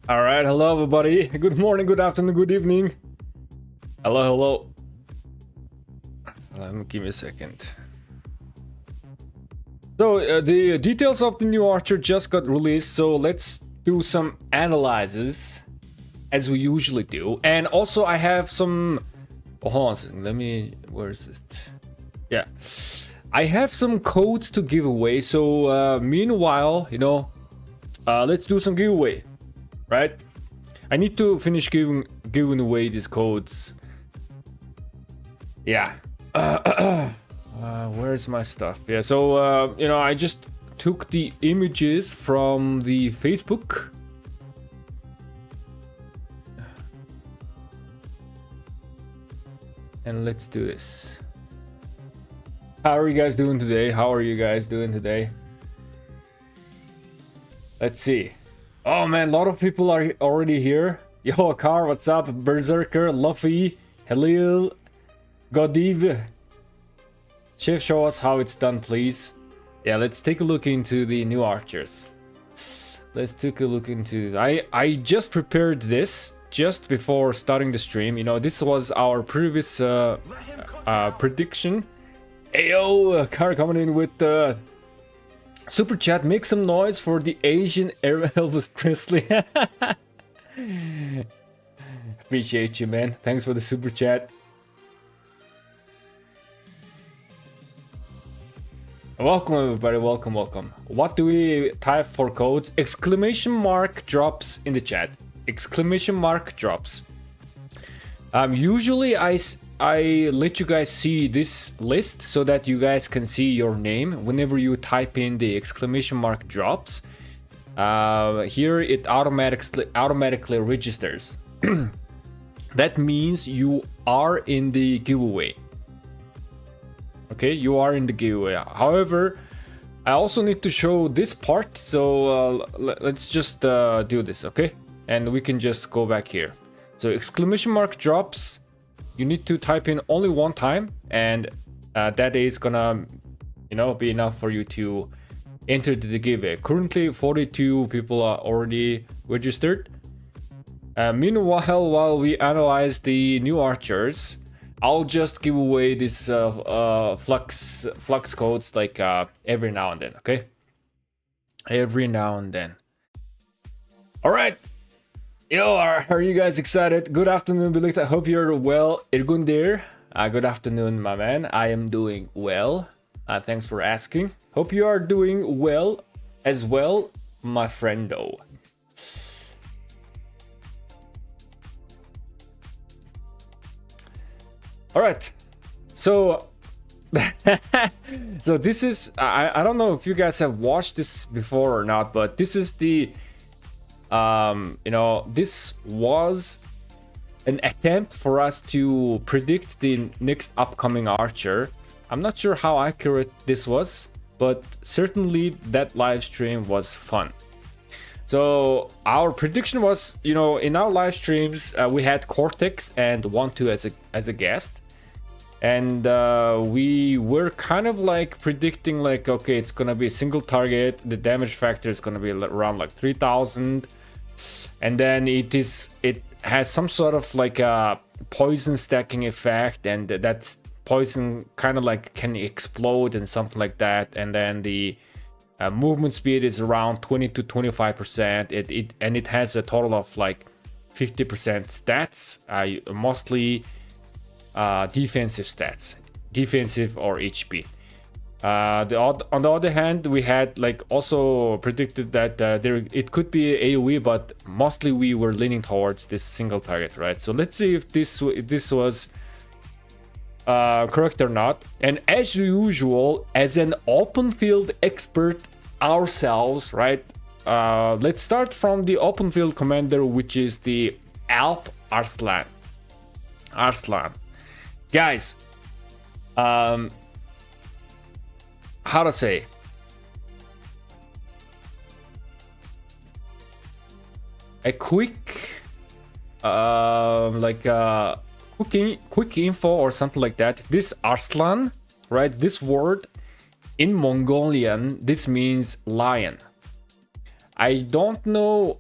All right, hello everybody. Good morning, good afternoon, good evening. Hello. Give me a second. So the details of the new Archer just got released, so let's do some analyses as we usually do. And also I have some... Oh, hold on a second. Let me... Where is it? Yeah. I have some codes to give away, so meanwhile, let's do some giveaway, right? I need to finish giving away these codes. Yeah. Where's my stuff? Yeah, so I just took the images from the Facebook. And let's do this. How are you guys doing today? Let's see. Oh man, a lot of people are already here. Yo, Car, what's up? Berserker, Luffy, Halil, Godiv. Chef, show us how it's done, please. Yeah, let's take a look into the new archers. Let's take a look into... I just prepared this just before starting the stream. This was our previous prediction. Ayo, Car coming in with the super chat. Make some noise for the Asian Elvis Presley. Appreciate you, man. Thanks for the super chat. Welcome everybody, welcome. What do we type for codes? Exclamation mark drops in the chat. Exclamation mark drops. Usually I let you guys see this list so that you guys can see your name whenever you type in the exclamation mark drops. Here it automatically registers. That means you are in the giveaway. Okay, you are in the giveaway. However, I also need to show this part, so let's just do this, okay? And we can just go back here. So exclamation mark drops, you need to type in only one time, and that is gonna, be enough for you to enter the giveaway. Currently, 42 people are already registered. Meanwhile, while we analyze the new archers, I'll just give away this flux codes like every now and then, okay? Every now and then. All right. Yo, are you guys excited? Good afternoon, Bilik. I hope you're well. Irgundir. Good afternoon, my man. I am doing well. Thanks for asking. Hope you are doing well as well, my friendo. All right, so so this is I don't know if you guys have watched this before or not, but this is the this was an attempt for us to predict the next upcoming archer. I'm not sure how accurate this was, but certainly that live stream was fun. So our prediction was, in our live streams we had Cortex and 1-2 as a guest. And we were kind of like predicting like, okay, it's gonna be a single target. The damage factor is gonna be around like 3000. And then it has some sort of like a poison stacking effect. And that's poison kind of like can explode and something like that. And then the movement speed is around 20 to 25%. It has a total of like 50% stats, mostly defensive stats, defensive or HP. On the other hand, we had like also predicted that it could be AoE, but mostly we were leaning towards this single target, right? So let's see if this was correct or not. And as usual, as an open field expert ourselves, right? Let's start from the open field commander, which is the Alp Arslan. Guys, how to say? A quick, quick info or something like that. This Arslan, right? This word in Mongolian, this means lion. I don't know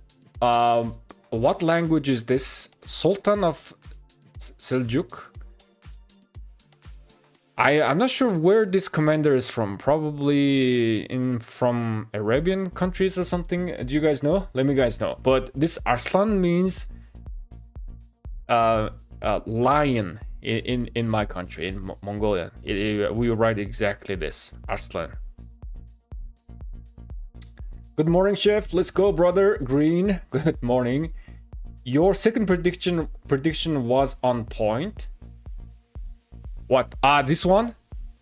what language is this? Sultan of Seljuk. I'm not sure where this commander is from. Probably from Arabian countries or something. Do you guys know? Let me guys know. But this Arslan means lion in my country, in Mongolia. We write exactly this, Arslan. Good morning, chef. Let's go, brother. Green. Good morning. Your second prediction was on point. What? This one?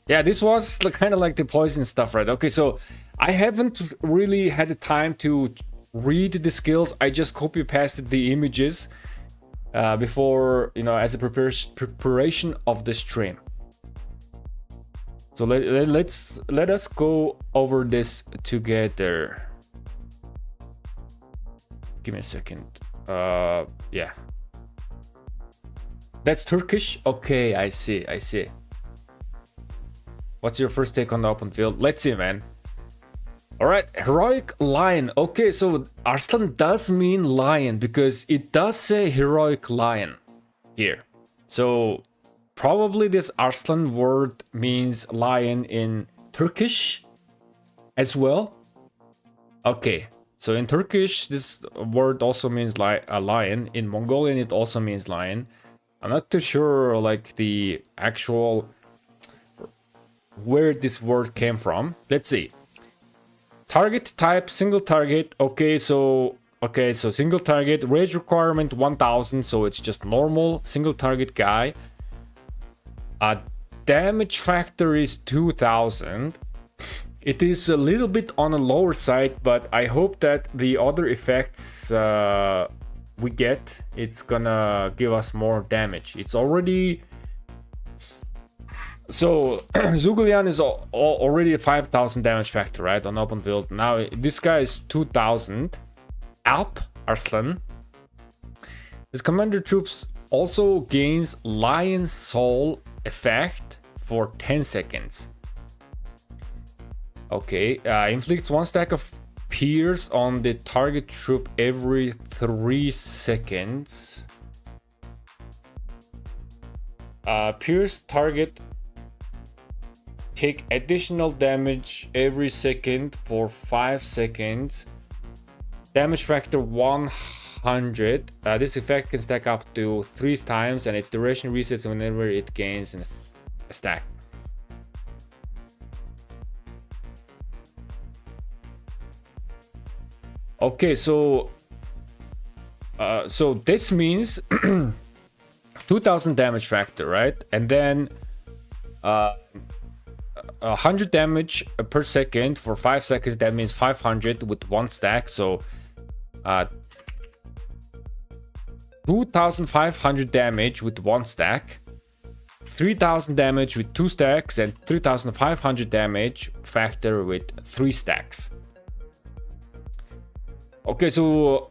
Yeah, this was kind of like the poison stuff, right? Okay, so I haven't really had the time to read the skills. I just copy pasted the images before, as a preparation of the stream. So let us go over this together. Give me a second. Yeah. That's Turkish? Okay, I see. What's your first take on the open field? Let's see, man. Alright, heroic lion. Okay, so Arslan does mean lion because it does say heroic lion here. So probably this Arslan word means lion in Turkish as well. Okay. So in Turkish, this word also means a lion. In Mongolian, it also means lion. I'm not too sure, like, the actual where this word came from. Let's see. Target type, single target. Okay, so single target. Rage requirement 1000, so it's just normal single target guy. Damage factor is 2000. It is a little bit on the lower side, but I hope that the other effects we get, it's gonna give us more damage. It's already... So, Zhuge is already a 5000 damage factor, right, on open field. Now, this guy is 2000. Alp, Arslan. This commander troops also gains Lion Soul effect for 10 seconds. Okay, inflicts 1 stack of pierce on the target troop every 3 seconds. Pierce target take additional damage every second for 5 seconds. Damage factor 100. This effect can stack up to 3 times and its duration resets whenever it gains a stack. Okay, so this means 2000 damage factor, right? And then 100 damage per second for 5 seconds. That means 500 with 1 stack. So 2500 damage with 1 stack, 3000 damage with 2 stacks, and 3500 damage factor with 3 stacks. Okay, so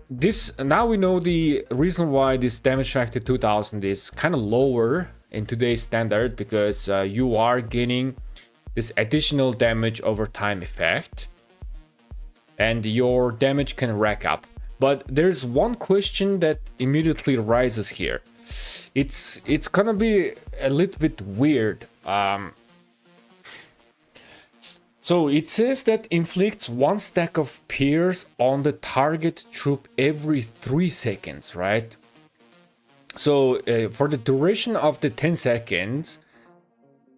this, now we know the reason why this damage factor 2000 is kind of lower in today's standard, because you are gaining this additional damage over time effect and your damage can rack up. But there's one question that immediately rises here. It's gonna be a little bit weird. So it says that inflicts 1 stack of pierce on the target troop every 3 seconds, right? So for the duration of the 10 seconds,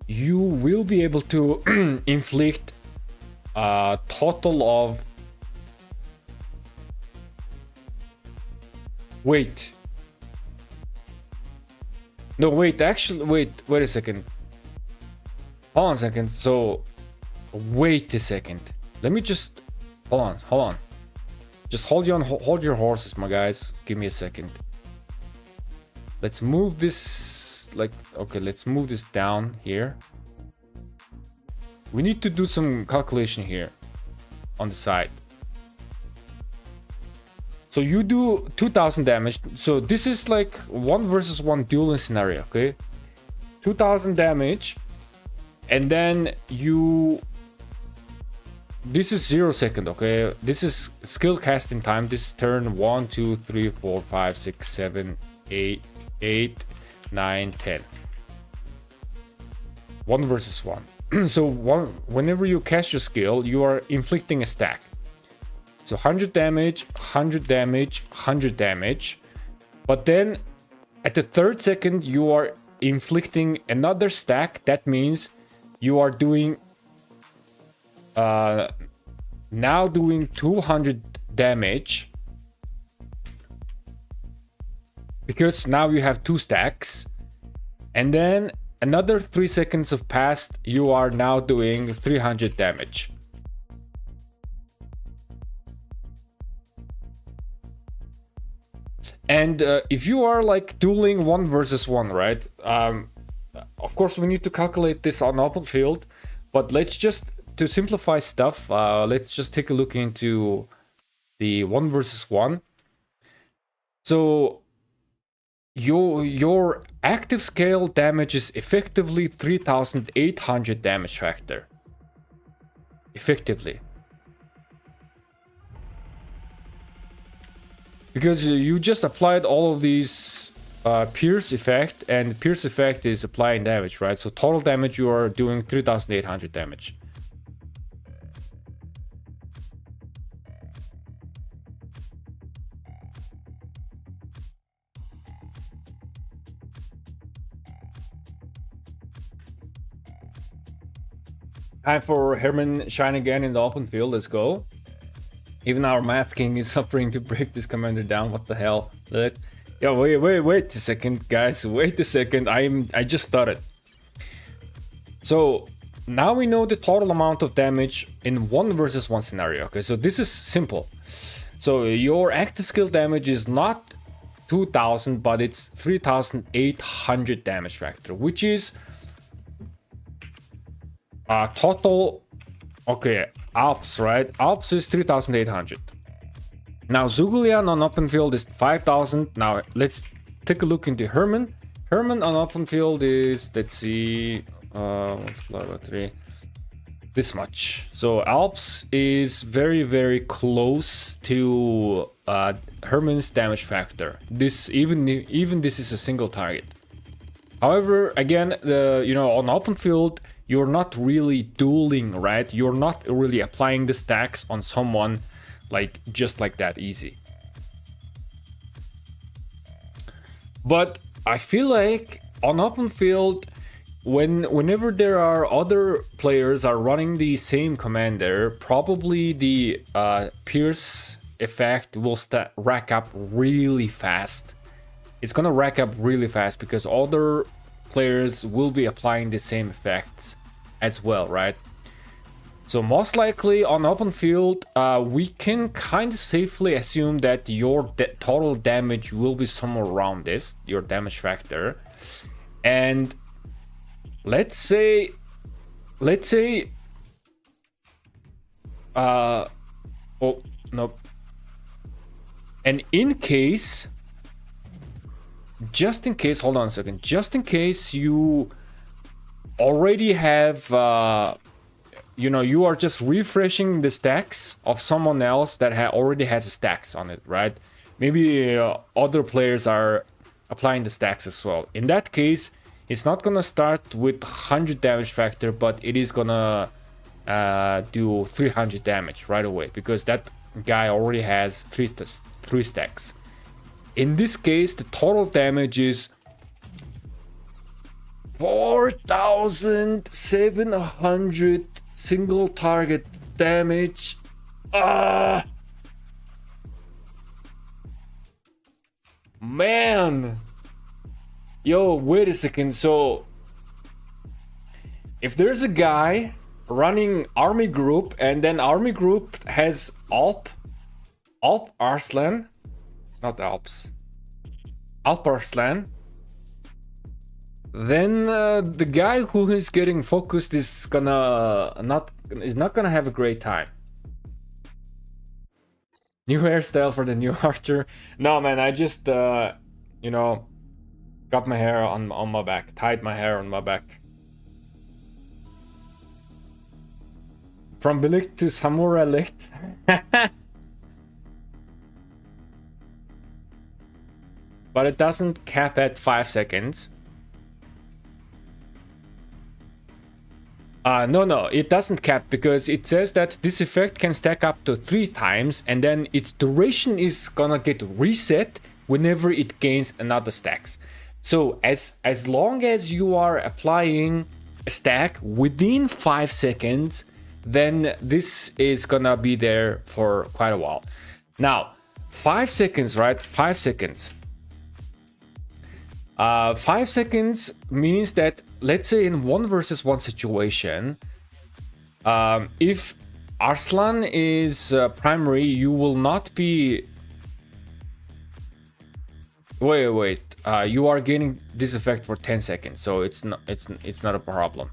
you will be able to inflict a total of... Wait. No, wait, actually, wait a second. Hold on a second. So... Wait a second. Let me just hold on. Just hold your horses, my guys. Give me a second. Let's move this let's move this down here. We need to do some calculation here on the side. So you do 2000 damage. So this is like 1 versus 1 dueling scenario, okay? 2000 damage, and then you this is 0 second, okay? This is skill casting time. This turn 1, 2, 3, 4, 5, 6, 7, 8, 9, 10. 1 versus 1. So whenever you cast your skill, you are inflicting a stack. So 100 damage, 100 damage, 100 damage. But then at the 3rd second, you are inflicting another stack. That means you are doing now doing 200 damage, because now you have 2 stacks. And then another 3 seconds have passed, you are now doing 300 damage. And if you are like dueling 1 versus 1, right? Of course, we need to calculate this on open field, but let's just, to simplify stuff, let's just take a look into the 1 versus 1. So your active scale damage is effectively 3800 damage factor. Effectively. Because you just applied all of these pierce effect, and pierce effect is applying damage, right? So total damage, you are doing 3800 damage. Time for Herman shine again in the open field. Let's go. Even our math king is suffering to break this commander down. What the hell? Yeah, wait a second, guys. Wait a second. I just started. So now we know the total amount of damage in 1 versus 1 scenario. Okay, so this is simple. So your active skill damage is not 2000, but it's 3800 damage factor, which is total. Okay, Alps, right? Alps is 3800. Now Zugulian on open field is 5000. Now let's take a look into Herman. Herman on open field is, let's see, multiplied by 3, this much. So Alps is very close to Herman's damage factor. This even this is a single target. However, again, on open field, you're not really dueling, right? You're not really applying the stacks on someone like just like that easy. But I feel like on open field, whenever there are other players are running the same commander, probably the pierce effect will rack up really fast. It's gonna rack up really fast because other players will be applying the same effects as well, right? So most likely on open field, we can kind of safely assume that your total damage will be somewhere around this, your damage factor. And let's say, oh, nope. And just in case, hold on a second, just in case you already have, you are just refreshing the stacks of someone else that already has stacks on it, right? Maybe other players are applying the stacks as well. In that case, it's not gonna start with 100 damage factor, but it is gonna do 300 damage right away because that guy already has three stacks. In this case, the total damage is 4700 single target damage. Man, yo, wait a second. So if there's a guy running army group and then army group has Alp Arslan, not Alps, Alp Arslan, then the guy who is getting focused is not gonna have a great time. New hairstyle for the new Archer. No man, I just got my hair on my back, tied my hair on my back. From Bilic to Samurai Licht. But it doesn't cap at 5 seconds. No, it doesn't cap because it says that this effect can stack up to 3 times and then its duration is gonna get reset whenever it gains another stacks. So as long as you are applying a stack within 5 seconds, then this is gonna be there for quite a while. Now, 5 seconds, right? 5 seconds. 5 seconds means that, let's say in 1 versus 1 situation, if Arslan is primary, you will not be... Wait. You are gaining this effect for 10 seconds, so it's not a problem.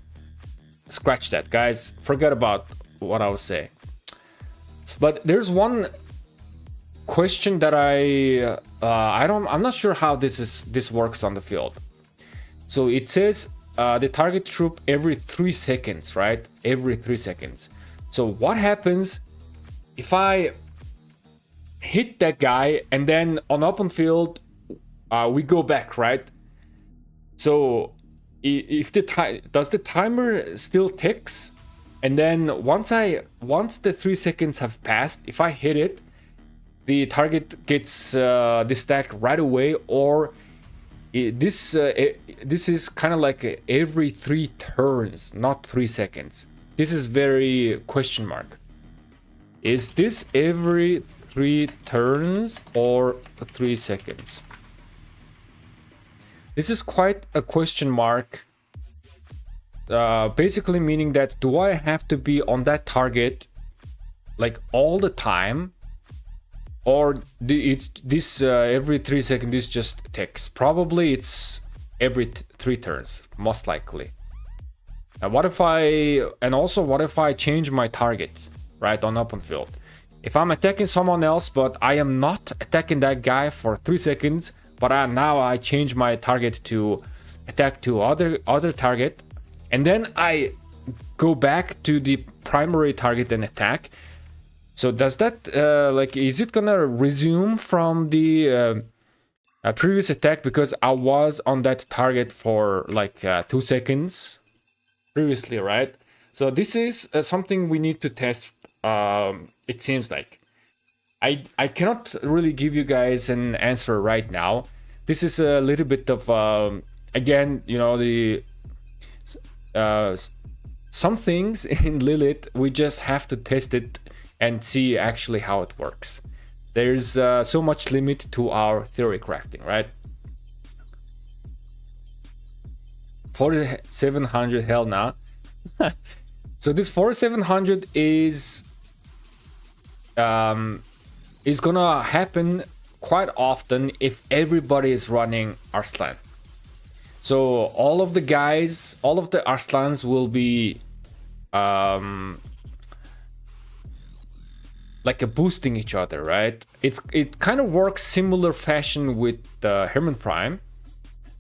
Scratch that, guys. Forget about what I was saying. But there's one question that I'm not sure how this works on the field. So it says the target troop every 3 seconds, right? Every 3 seconds. So what happens if I hit that guy and then on open field we go back, right? So if does the timer still ticks? And then once the 3 seconds have passed, if I hit it, the target gets the stack right away, or this is kind of like every 3 turns, not 3 seconds. This is very question mark. Is this every 3 turns or 3 seconds? This is quite a question mark. Basically meaning that, do I have to be on that target like all the time, or it's this every 3 seconds this just ticks? Probably it's every 3 turns, most likely. And what if I change my target, right, on open field? If I'm attacking someone else, but I am not attacking that guy for 3 seconds, but now I change my target to attack to other target, and then I go back to the primary target and attack. So does that is it gonna resume from the previous attack because I was on that target for like 2 seconds previously, right? So this is something we need to test. It seems like I cannot really give you guys an answer right now. This is a little bit of again, you know, the some things in Lilith we just have to test it and see actually how it works. There's so much limit to our theory crafting, right? 4700, hell nah. So this 4700 is gonna happen quite often if everybody is running Arslan. So all of the Arslans will be like boosting each other, right? It kind of works similar fashion with the Herman Prime.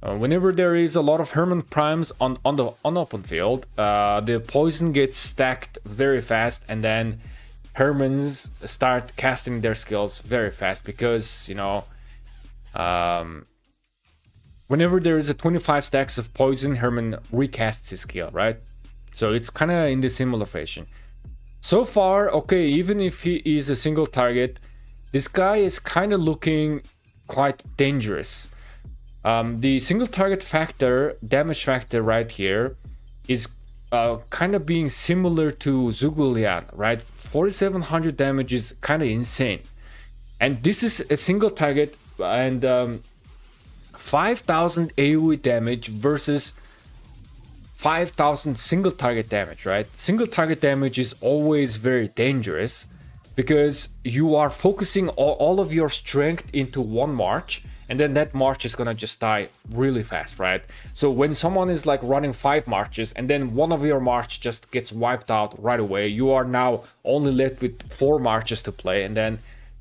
Whenever there is a lot of Herman Primes on open field, the poison gets stacked very fast, and then Hermans start casting their skills very fast because, you know, whenever there is a 25 stacks of poison, Herman recasts his skill, right? So it's kind of in the similar fashion. So far, okay, even if he is a single target, this guy is kind of looking quite dangerous. The single target factor, damage factor right here, is kind of being similar to Zugulian, right? 4700 damage is kind of insane. And this is a single target, and 5000 AoE damage versus 5000 single target damage, right? Single target damage is always very dangerous because you are focusing all of your strength into one march, and then that march is gonna just die really fast, right? So when someone is like running 5 marches and then one of your march just gets wiped out right away, you are now only left with 4 marches to play, and then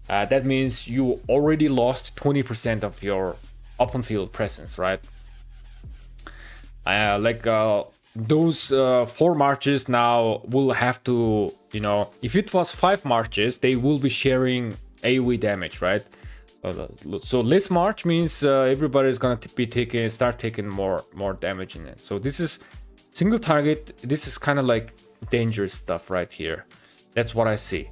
that means you already lost 20% of your open field presence, right? those 4 marches now will have to, you know, if it was 5 marches, they will be sharing AoE damage, right? So less march means everybody's gonna start taking more damage in it. So this is single target. This is kind of like dangerous stuff right here. That's what I see.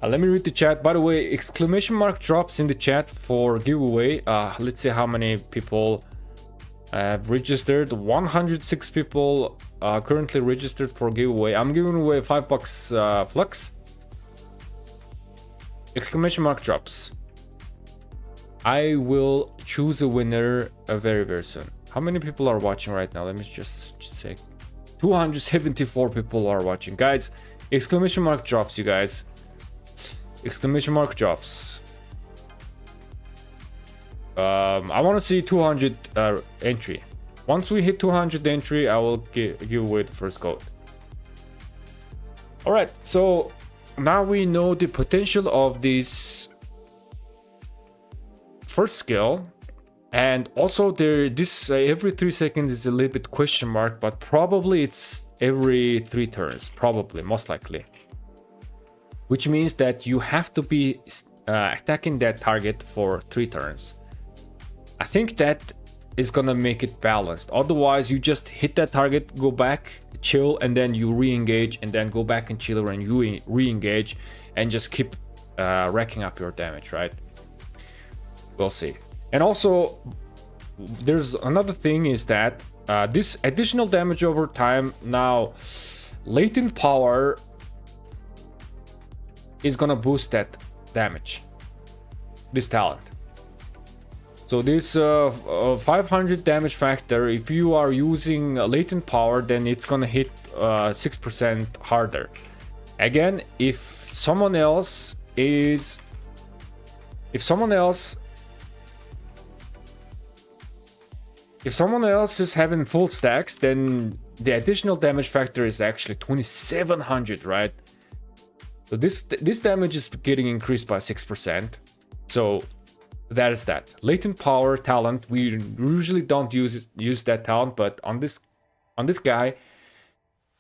Let me read the chat. By the way, exclamation mark drops in the chat for giveaway. Let's see how many people have registered. 106 people currently registered for giveaway. I'm giving away $5 flux. Exclamation mark drops. I will choose a winner very, very soon. How many people are watching right now? Let me just check. 274 people are watching. Guys, exclamation mark drops, you guys. Exclamation mark drops. I want to see 200 entry. Once we hit 200 entry, I will give away the first code. All right, so now we know the potential of this first skill, and also this every 3 seconds is a little bit question mark, but probably it's every 3 turns, probably, most likely. Which means that you have to be attacking that target for 3 turns. I think that is gonna make it balanced. Otherwise, you just hit that target, go back, chill, and then you re-engage, and then go back and chill, and you re-engage, and just keep racking up your damage, right? We'll see. And also, there's another thing is that this additional damage over time, now latent power is gonna boost that damage, this talent. So this 500 damage factor, if you are using latent power, then it's gonna hit 6% harder. Again, if someone else is having full stacks, then the additional damage factor is actually 2700, right? So this damage is getting increased by 6%. So that is that. Latent power talent, we usually don't use that talent, but on this guy,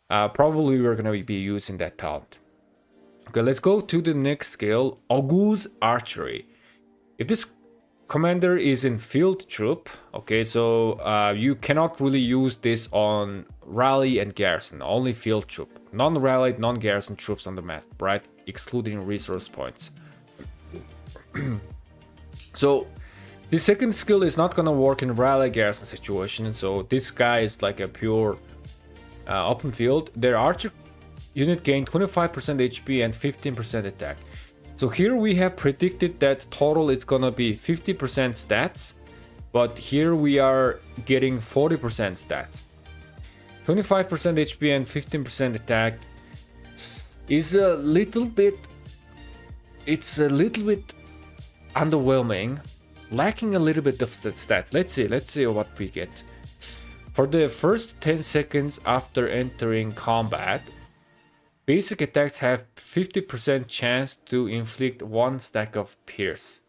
probably we're gonna be using that talent. Okay, let's go to the next skill, August Archery. If this commander is in field troop, okay, so you cannot really use this on rally and garrison, only field troop. Non-rally, non-garrison troops on the map, right? Excluding resource points. So the second skill is not gonna work in rally garrison situation, so this guy is like a pure open field. Their archer unit gain 25% HP and 15% attack. So here we have predicted that total is gonna be 50% stats, but here we are getting 40% stats. 25% HP and 15% attack is a little bit, it's a little bit underwhelming, lacking a little bit of stats. Let's see what we get. For the first 10 seconds after entering combat, basic attacks have 50% chance to inflict 1 stack of pierce.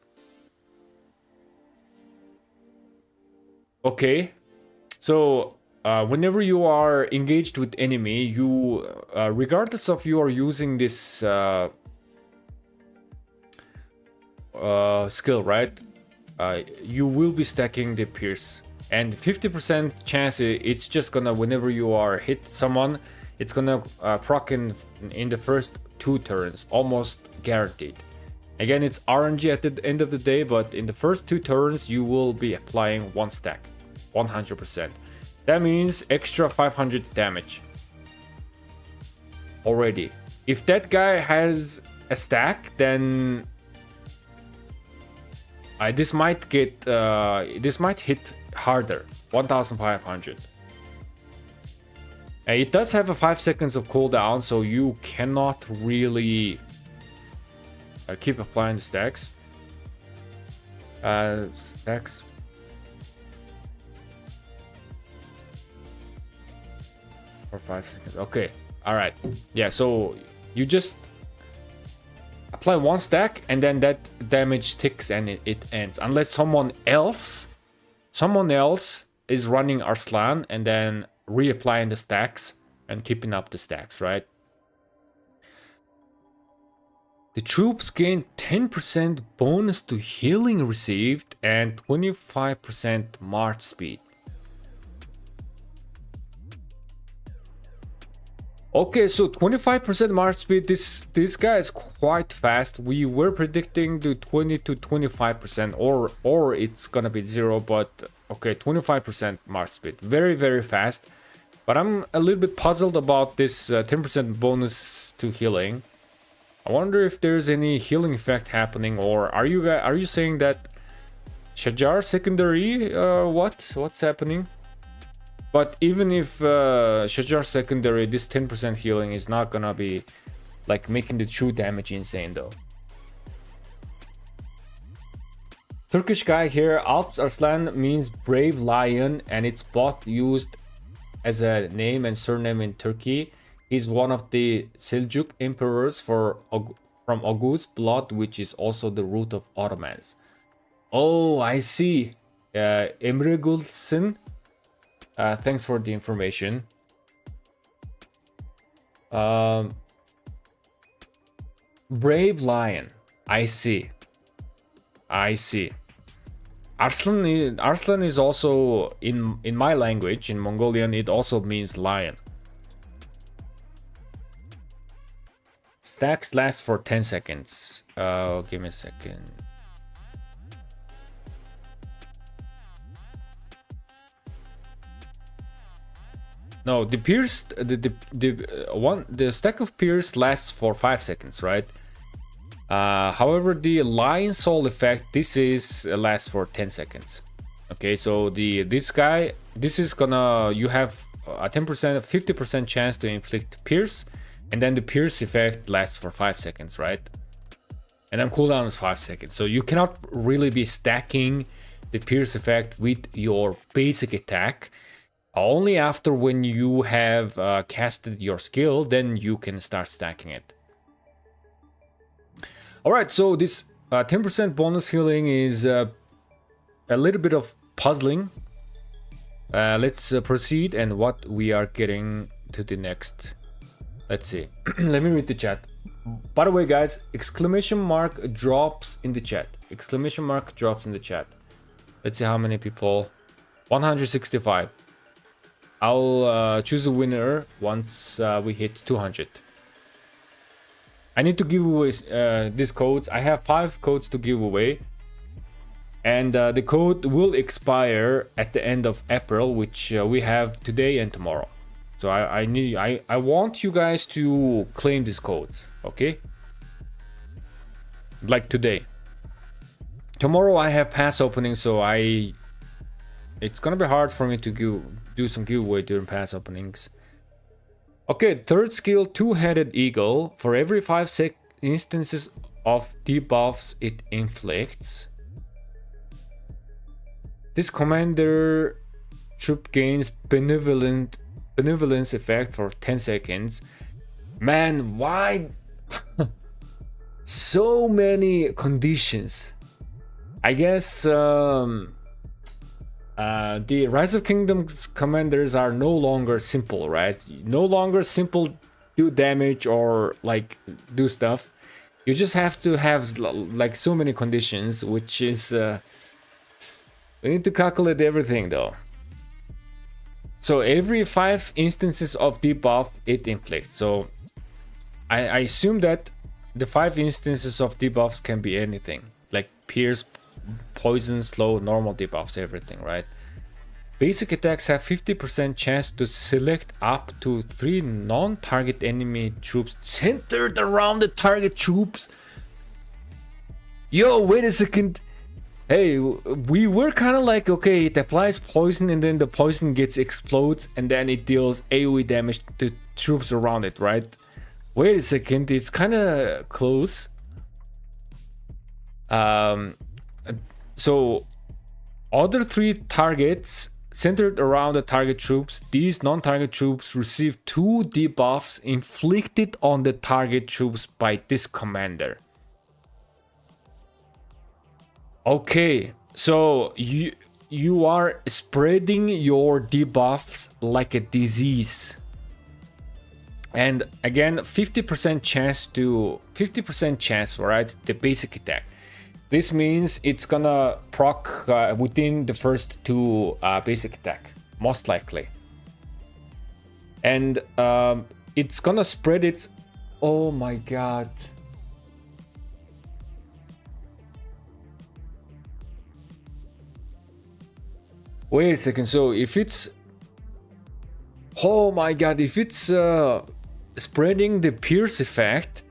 Okay, so whenever you are engaged with enemy, you regardless of you are using this skill, right? You will be stacking the pierce, and 50% chance it's just gonna, whenever you are hit someone, it's gonna proc in the first 2 turns, almost guaranteed. Again, it's RNG at the end of the day, but in the first 2 turns you will be applying 1 stack, 100%. That means extra 500 damage already. If that guy has a stack, then this might hit harder, 1500. It does have a 5 seconds of cooldown, so you cannot really keep applying the stacks. Stacks. For 5 seconds. Okay. All right. Yeah. So you just apply 1 stack, and then that damage ticks and it ends, unless someone else is running Arslan and then reapplying the stacks and keeping up the stacks, right? The troops gain 10% bonus to healing received and 25% march speed. Okay, so 25% march speed, this guy is quite fast. We were predicting the 20 to 25% or it's gonna be 0, but okay, 25% march speed. Very, very fast. But I'm a little bit puzzled about this 10% bonus to healing. I wonder if there's any healing effect happening, or are you saying that Shajar secondary, what's happening? But even if Shajar secondary, this 10% healing is not gonna be like making the true damage insane though. Turkish guy here, Alps Arslan means brave lion, and it's both used as a name and surname in Turkey. He's one of the Seljuk emperors from August blood, which is also the root of Ottomans. Oh, I see. Emre Gulsin. Thanks for the information. Brave lion. I see. Arslan is also in my language, in Mongolian, it also means lion. Stacks last for 10 seconds. Give me a second. No, the stack of pierce lasts for 5 seconds, right? However, the lion soul effect, this is lasts for 10 seconds. Okay, so this guy, this is gonna, you have a 10%, 50% chance to inflict pierce, and then the pierce effect lasts for 5 seconds, right? And then cooldown is 5 seconds. So you cannot really be stacking the pierce effect with your basic attack. Only after when you have casted your skill, then you can start stacking it. Alright, so this 10% bonus healing is a little bit of puzzling. Let's proceed, and what we are getting to the next. Let's see. Let me read the chat. By the way, guys, exclamation mark drops in the chat. Exclamation mark drops in the chat. Let's see how many people. 165. I'll choose a winner once we hit 200. I need to give away these codes. I have 5 codes to give away. And the code will expire at the end of April, which we have today and tomorrow. So I want you guys to claim these codes, okay? Like today. Tomorrow I have pass opening, so it's gonna be hard for me to do some giveaway during pass openings. Okay, third skill, two-headed eagle. For every 5 instances of debuffs it inflicts, this commander troop gains benevolence effect for 10 seconds. Man, why so many conditions? I guess the Rise of Kingdoms commanders are no longer simple, right? No longer simple do damage or like do stuff. You just have to have like so many conditions, which is we need to calculate everything though. So every 5 instances of debuff it inflicts. So I assume that the 5 instances of debuffs can be anything, like pierce, poison, slow, normal debuffs, everything, right? Basic attacks have 50% chance to select up to 3 non-target enemy troops centered around the target troops. Yo, wait a second. Hey, we were kind of like, okay, it applies poison and then the poison explodes and then it deals AoE damage to troops around it, right? Wait a second, it's kind of close. So other 3 targets centered around the target troops, these non-target troops receive 2 debuffs inflicted on the target troops by this commander. Okay, so you are spreading your debuffs like a disease. And again, 50% chance, right? The basic attack. This means it's gonna proc within the first 2 basic attack, most likely. And it's gonna spread it. Oh my god. Wait a second. So if it's, oh my god, if it's spreading the pierce effect,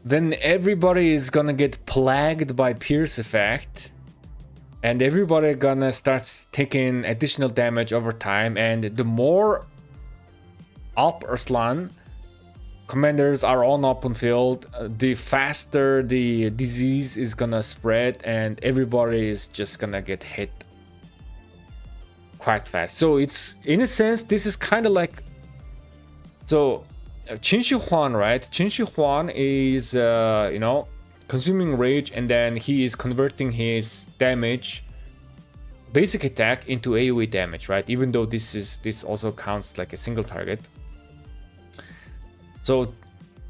then everybody is gonna get plagued by pierce effect, and everybody gonna start taking additional damage over time. And the more Alp Arslan commanders are on open field, the faster the disease is gonna spread, and everybody is just gonna get hit quite fast. So it's, in a sense, this is kind of like, so Qin Shi Huang, right? Qin Shi Huang is you know, consuming rage, and then he is converting his damage, basic attack, into AoE damage, right? Even though this also counts like a single target. So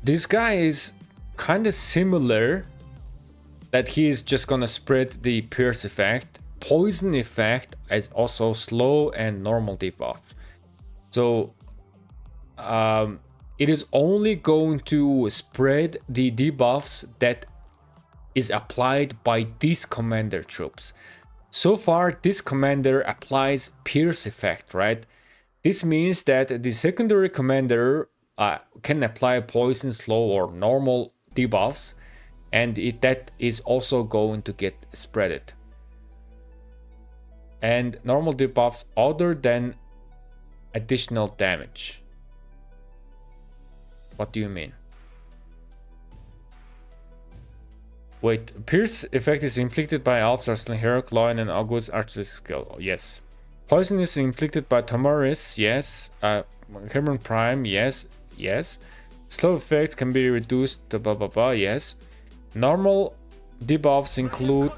this guy is kind of similar, that he is just gonna spread the pierce effect. Poison effect is also slow and normal debuff. So it is only going to spread the debuffs that is applied by these commander troops. So far, this commander applies pierce effect, right? This means that the secondary commander can apply poison, slow, or normal debuffs, and that is also going to get spreaded. And normal debuffs other than additional damage. What do you mean? Wait, pierce effect is inflicted by Alps, Arslan, Heroic, Lion, and August archery skill. Yes. Poison is inflicted by Tamaris. Yes. Herman Prime. Yes. Yes. Slow effects can be reduced to blah blah blah. Yes. Normal debuffs include.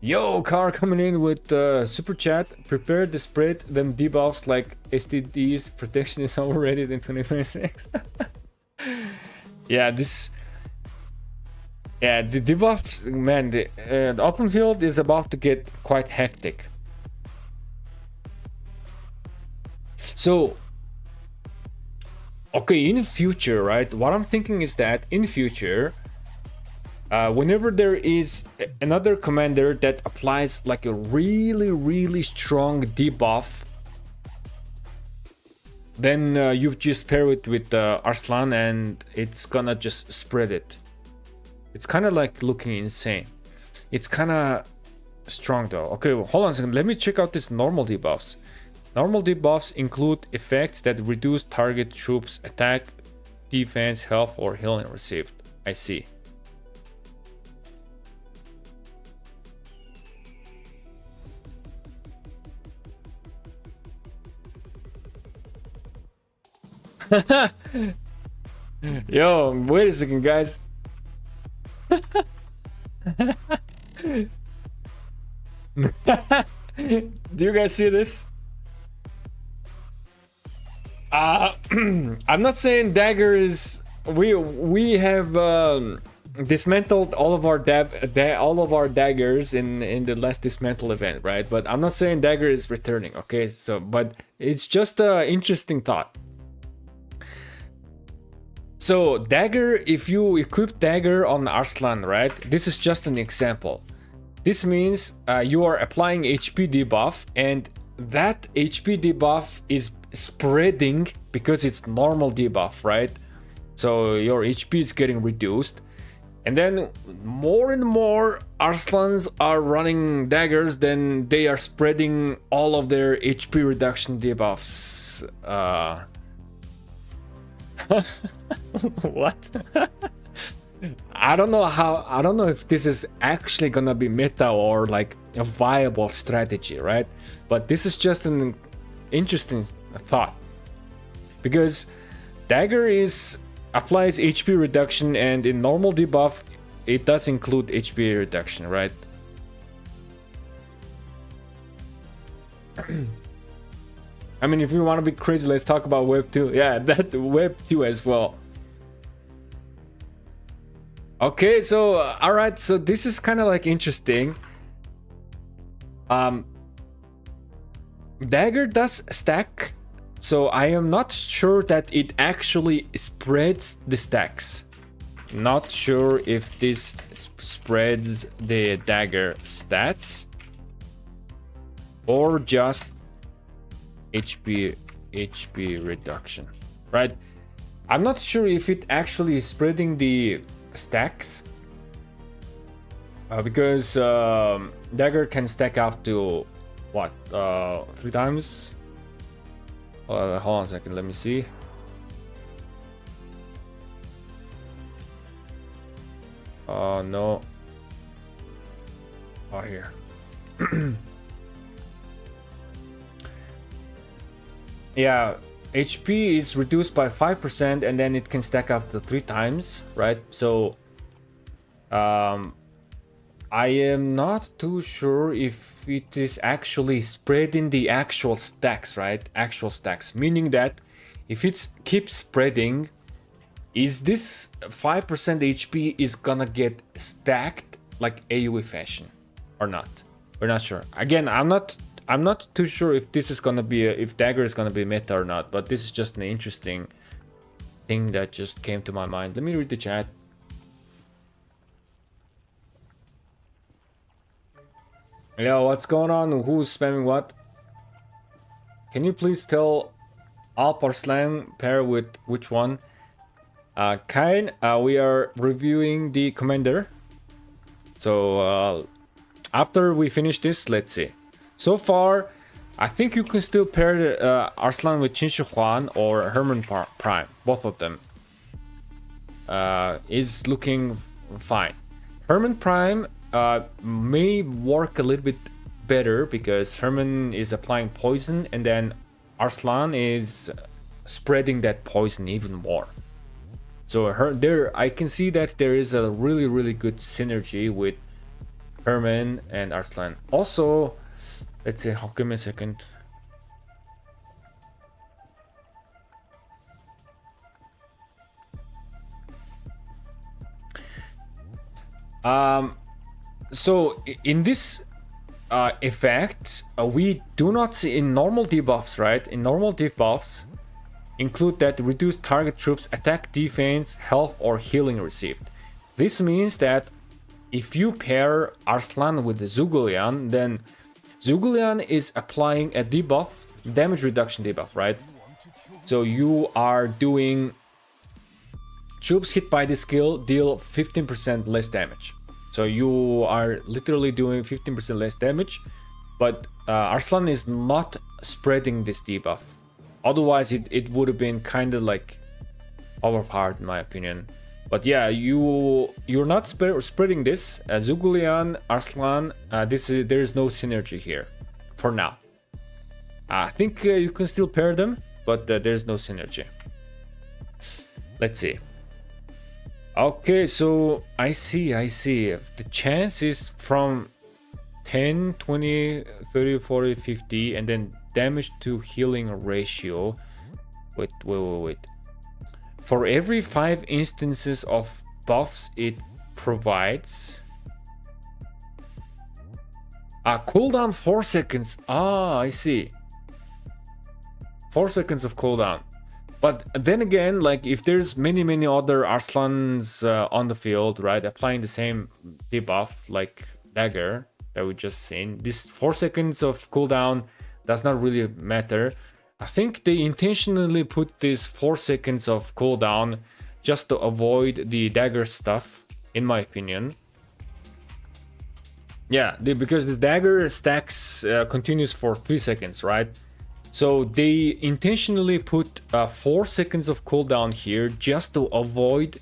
Yo, Car coming in with super chat. Prepare to spread them debuffs like STD's protection is overrated in 2026. Yeah, this. Yeah, the debuffs, man. The open field is about to get quite hectic. So. Okay, in the future, right? What I'm thinking is that in the future, whenever there is another commander that applies like a really strong debuff, then you just pair it with Arslan and it's gonna just spread it. It's kind of like looking insane. It's kind of strong though. Okay, well, hold on a second. Let me check out these normal debuffs. Normal debuffs include effects that reduce target troops' attack, defense, health, or healing received. I see. Yo, wait a second, guys. Do you guys see this? I'm not saying dagger is. We have dismantled all of our daggers in the last dismantle event, right? But I'm not saying dagger is returning. Okay, so but it's just an interesting thought. So dagger, if you equip dagger on Arslan, right? This is just an example. This means you are applying HP debuff, and that HP debuff is spreading because it's normal debuff, right? So your HP is getting reduced, and then more and more Arslans are running daggers, then they are spreading all of their HP reduction debuffs. What? I don't know if this is actually gonna be meta or like a viable strategy, right? But this is just an interesting thought, because dagger applies HP reduction, and in normal debuff it does include HP reduction, right? I mean, if you want to be crazy, let's talk about Web 2. Yeah, that Web 2 as well. Okay, so all right, so this is kind of like interesting. Dagger does stack, so I am not sure that it actually spreads the stacks. Not sure if this spreads the dagger stats or just HP reduction, right? I'm not sure if it actually is spreading the stacks because dagger can stack up to what 3 times. Hold on a second, let me see. Oh no. Oh, here. Yeah, HP is reduced by 5% and then it can stack up to 3 times, right? So I am not too sure if it is actually spreading the actual stacks, right? Actual stacks, meaning that if it keeps spreading, is this 5% HP is gonna get stacked like AoE fashion or not? We're not sure. Again, I'm not too sure if this is gonna be if dagger is gonna be meta or not, but this is just an interesting thing that just came to my mind. Let me read the chat. Yeah, what's going on? Who's spamming what? Can you please tell Alp or Slang pair with which one? Kain, we are reviewing the commander. So after we finish this, let's see. So far, I think you can still pair Arslan with Qin Shi Huan or Herman Prime. Both of them is looking fine. Herman Prime may work a little bit better because Herman is applying poison and then Arslan is spreading that poison even more. So I can see that there is a really good synergy with Herman and Arslan. Also, let's see, give me a second. So in this effect, we do not see in normal debuffs, right? In normal debuffs, include that reduce target troops attack, defense, health, or healing received. This means that if you pair Arslan with the Zhugulian, then Zhugulian is applying a debuff, damage reduction debuff, right? So you are doing troops hit by this skill deal 15% less damage. So you are literally doing 15% less damage, but Arslan is not spreading this debuff. Otherwise, it would have been kind of like overpowered in my opinion. But yeah, you're not spreading this. Zhugulian, Arslan, there is no synergy here for now. I think you can still pair them, but there's no synergy. Let's see. Okay, so I see. The chance is from 10, 20, 30, 40, 50, and then damage to healing ratio. Wait. For every 5 instances of buffs it provides. Cooldown 4 seconds. I see. 4 seconds of cooldown. But then again, like if there's many other Arslans on the field, right, applying the same debuff like dagger that we just seen, this 4 seconds of cooldown does not really matter. I think they intentionally put this 4 seconds of cooldown just to avoid the dagger stuff, in my opinion. Yeah, because the dagger stacks continues for 3 seconds, right? So they intentionally put 4 seconds of cooldown here just to avoid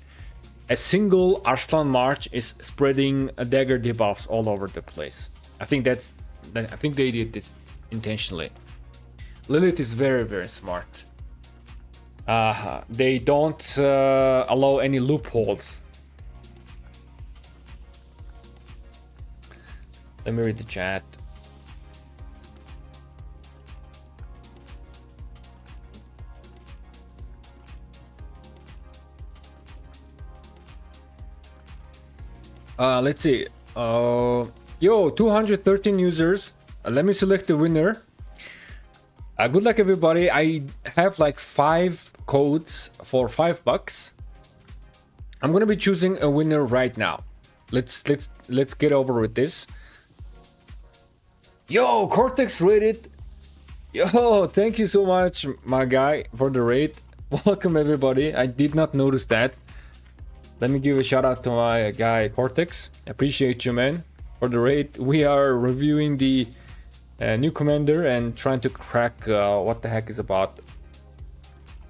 a single Arslan March is spreading dagger debuffs all over the place. I think they did this intentionally. Lilith is very smart. They don't allow any loopholes. Let me read the chat. Let's see. Yo, 213 users. Let me select the winner. Good luck, everybody. I have like 5 codes for $5. I'm gonna be choosing a winner right now. Let's get over with this. Yo, Cortex rated. Yo, thank you so much, my guy, for the raid. Welcome, everybody. I did not notice that. Let me give a shout out to my guy Cortex. Appreciate you, man, for the raid. We are reviewing the new commander and trying to crack what the heck is about.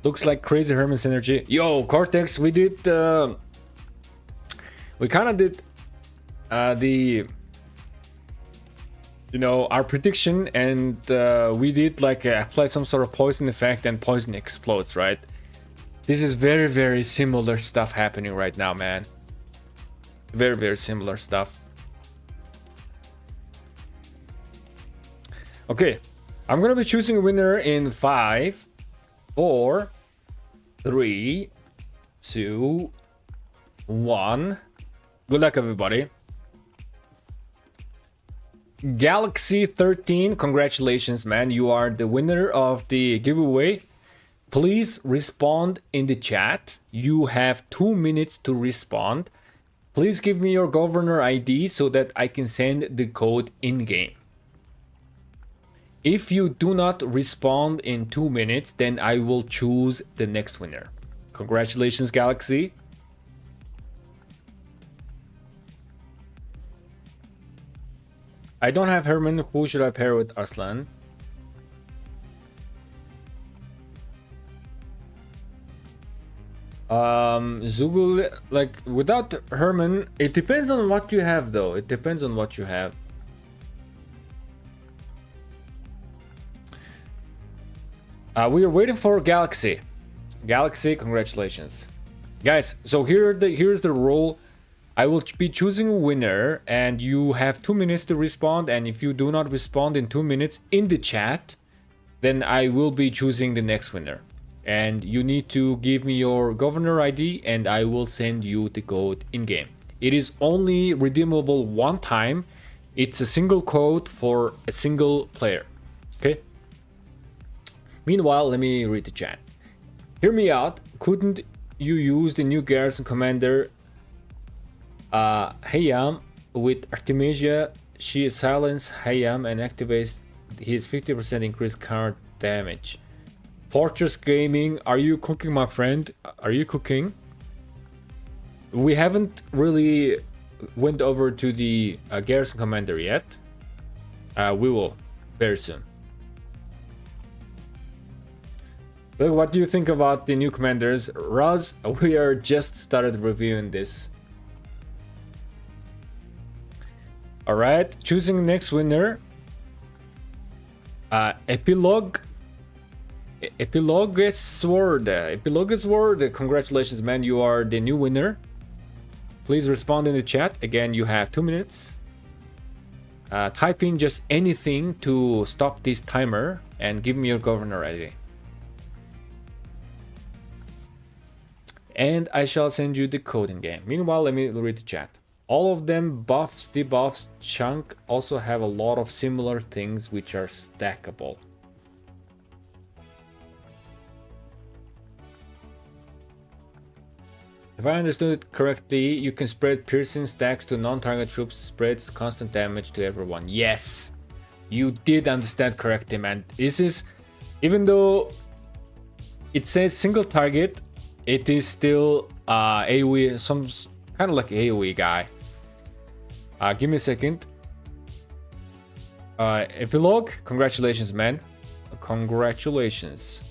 Looks like crazy Herman synergy. Yo, Cortex, we did we kind of did our prediction, and we did like apply some sort of poison effect and poison explodes, right? This is very, very similar stuff happening right now, man. Very, very similar stuff. Okay, I'm gonna be choosing a winner in 5, 4, 3, 2, 1. Good luck, everybody. Galaxy 13, congratulations, man. You are the winner of the giveaway. Please respond in the chat. You have 2 minutes to respond. Please give me your governor ID so that I can send the code in-game. If you do not respond in 2 minutes, then I will choose the next winner. Congratulations, Galaxy. I don't have Herman. Who should I pair with? Arslan? Zugul, like without Herman, it depends on what you have though. It depends on what you have. We are waiting for Galaxy. Galaxy, congratulations. Guys, so here's the rule. I will be choosing a winner and you have 2 minutes to respond, and if you do not respond in 2 minutes in the chat, then I will be choosing the next winner. And you need to give me your governor ID and I will send you the code in game. It is only redeemable one time. It's a single code for a single player. Okay. Meanwhile, let me read the chat. Hear me out. Couldn't you use the new Garrison commander Hayam with Artemisia? She silences Hayam and activates his 50% increased card damage. Fortress Gaming, are you cooking, my friend? Are you cooking? We haven't really went over to the Garrison commander yet. We will very soon. But what do you think about the new commanders? Raz, we are just started reviewing this. Alright, choosing next winner. Epilogue Sword. Epilogue Sword, congratulations, man. You are the new winner. Please respond in the chat. Again, you have 2 minutes. Type in just anything to stop this timer and give me your governor ID. And I shall send you the code in game. Meanwhile, let me read the chat. All of them, buffs, debuffs, chunk, also have a lot of similar things which are stackable. If I understood it correctly, you can spread piercing stacks to non-target troops, spreads constant damage to everyone. Yes, you did understand correctly, man. This is, even though it says single target, it is still AoE, some kind of like AoE guy. Give me a second. Epilogue, congratulations, man. Congratulations.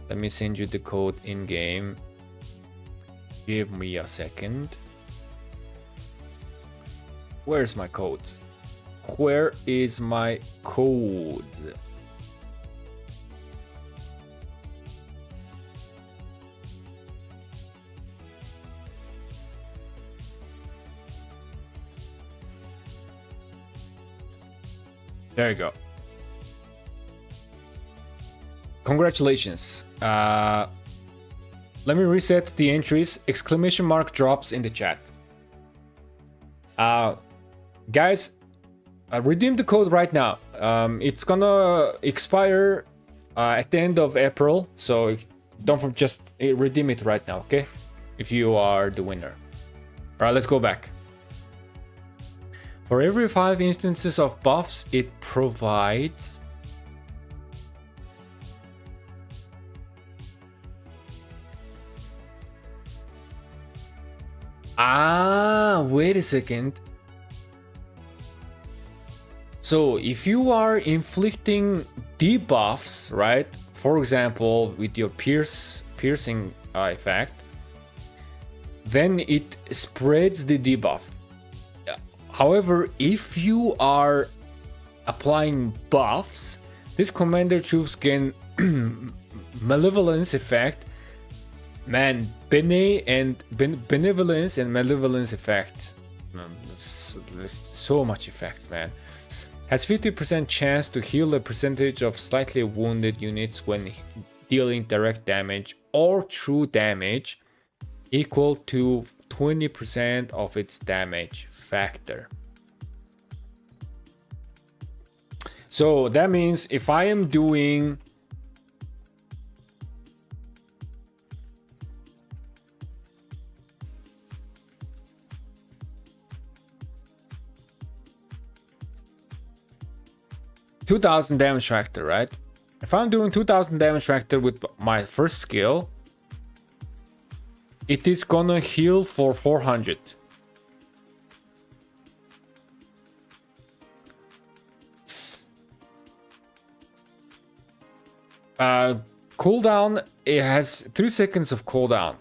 Let me send you the code in game. Give me a second. Where's my codes? Where is my code? There you go. Congratulations. Let me reset the entries. Exclamation mark drops in the chat. Guys, redeem the code right now. It's gonna expire at the end of April, so don't just redeem it right now, okay? If you are the winner. All right, let's go back. For every 5 instances of buffs, it provides wait a second. So if you are inflicting debuffs, right? For example, with your piercing effect, then it spreads the debuff. However, if you are applying buffs, this commander troops gain malevolence effect. Man, benevolence and malevolence effect. There's so much effects, man. Has 50% chance to heal a percentage of slightly wounded units when dealing direct damage or true damage equal to 20% of its damage factor. So that means if I am doing $2,000 damage factor, right? If I'm doing 2,000 damage factor with my first skill, it is gonna heal for 400. Cooldown, it has 3 seconds of cooldown.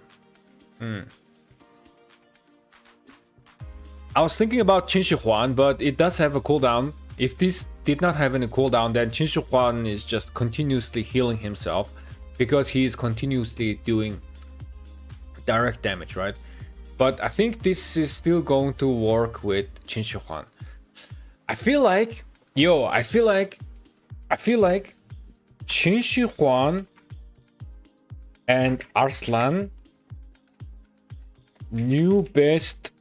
I was thinking about Qin Shi Huan, but it does have a cooldown. If this did not have any cooldown, then Qin Shi Huan is just continuously healing himself because he is continuously doing direct damage, right? But I think this is still going to work with Qin Shi Huan. I feel like Qin Shi Huan and Arslan new best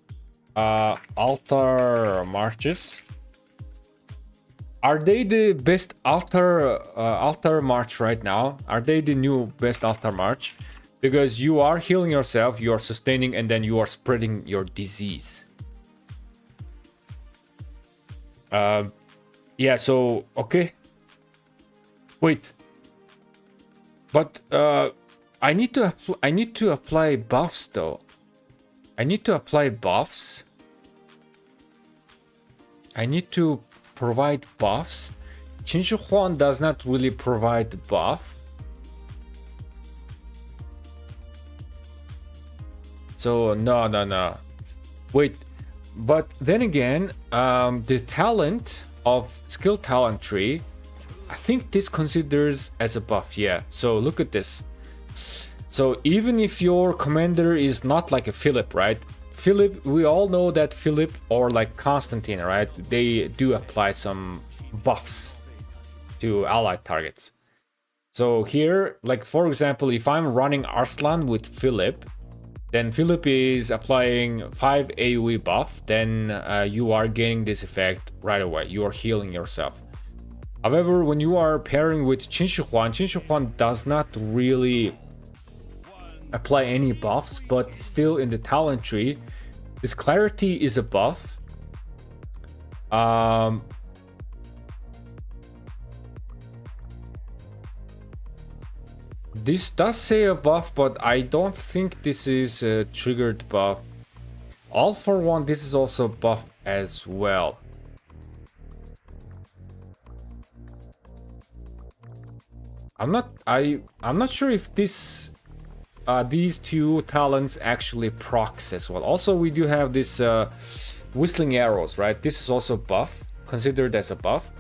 altar marches. Are they the best altar march right now? Are they the new best altar march? Because you are healing yourself, you are sustaining, and then you are spreading your disease. Yeah, so okay. Wait. But I need to apply buffs though. I need to apply buffs. I need to provide buffs. Qin Shi Huan does not really provide buff. So no. Wait, but then again, the talent of skill talent tree, I think this considers as a buff. Yeah. So look at this. So even if your commander is not like a Philip, right? Philip, we all know that Philip or like Constantine, right? They do apply some buffs to allied targets. So here, like for example, if I'm running Arslan with Philip, then Philip is applying 5 AoE buff, then you are gaining this effect right away. You are healing yourself. However, when you are pairing with Qin Shi Huan does not really apply any buffs, but still in the talent tree, this clarity is a buff. This does say a buff, but I don't think this is a triggered buff. All for one, this is also a buff as well. I'm not sure if this these two talents actually procs as well. Also, we do have this whistling arrows, right? This is also buff, considered as a buff.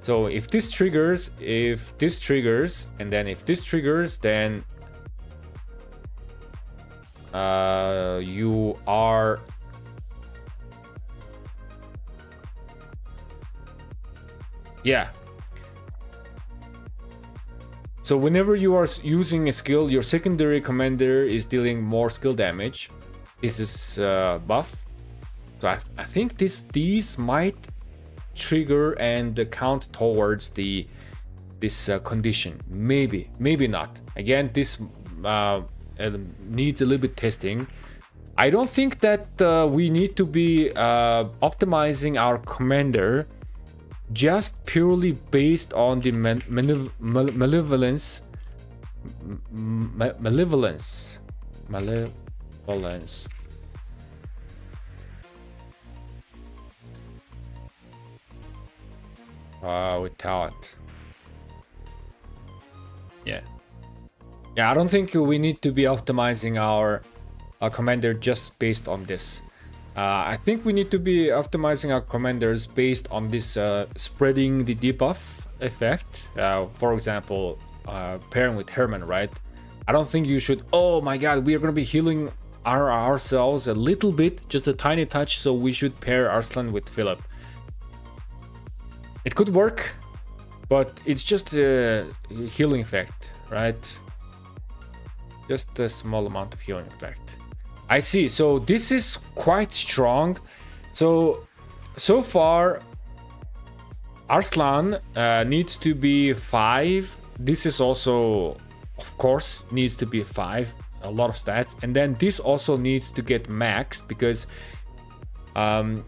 So if this triggers, and then if this triggers, then you are yeah. So whenever you are using a skill, your secondary commander is dealing more skill damage. This is buff. So I think these might trigger and count towards this condition. Maybe not. Again, this needs a little bit testing. I don't think that we need to be optimizing our commander just purely based on the malevolence. With talent. Yeah, I don't think we need to be optimizing our commander just based on this. I think we need to be optimizing our commanders based on this spreading the debuff effect. For example, pairing with Herman, right? I don't think you should, oh my god, we are going to be healing ourselves a little bit, just a tiny touch, so we should pair Arslan with Philip. It could work, but it's just a healing effect, right? Just a small amount of healing effect. I see, so this is quite strong. So far, Arslan needs to be 5. This is also, of course, needs to be 5. A lot of stats. And then this also needs to get maxed, because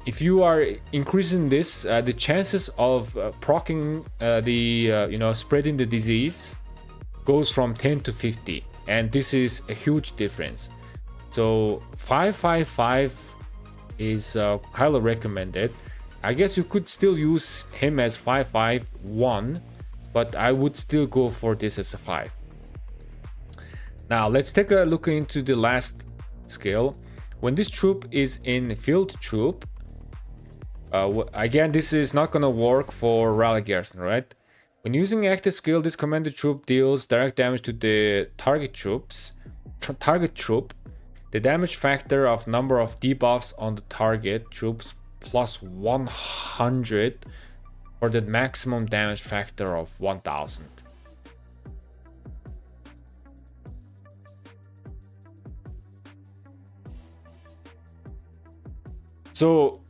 if you are increasing this, the chances of proccing spreading the disease goes from 10 to 50. And this is a huge difference. So 555 is highly recommended. I guess you could still use him as 551, but I would still go for this as a 5. Now let's take a look into the last skill. When this troop is in field troop, again, this is not gonna work for rally garrison, right? When using active skill, this commander troop deals direct damage to the target troop. The damage factor of number of debuffs on the target troops plus 100 for the maximum damage factor of 1000. So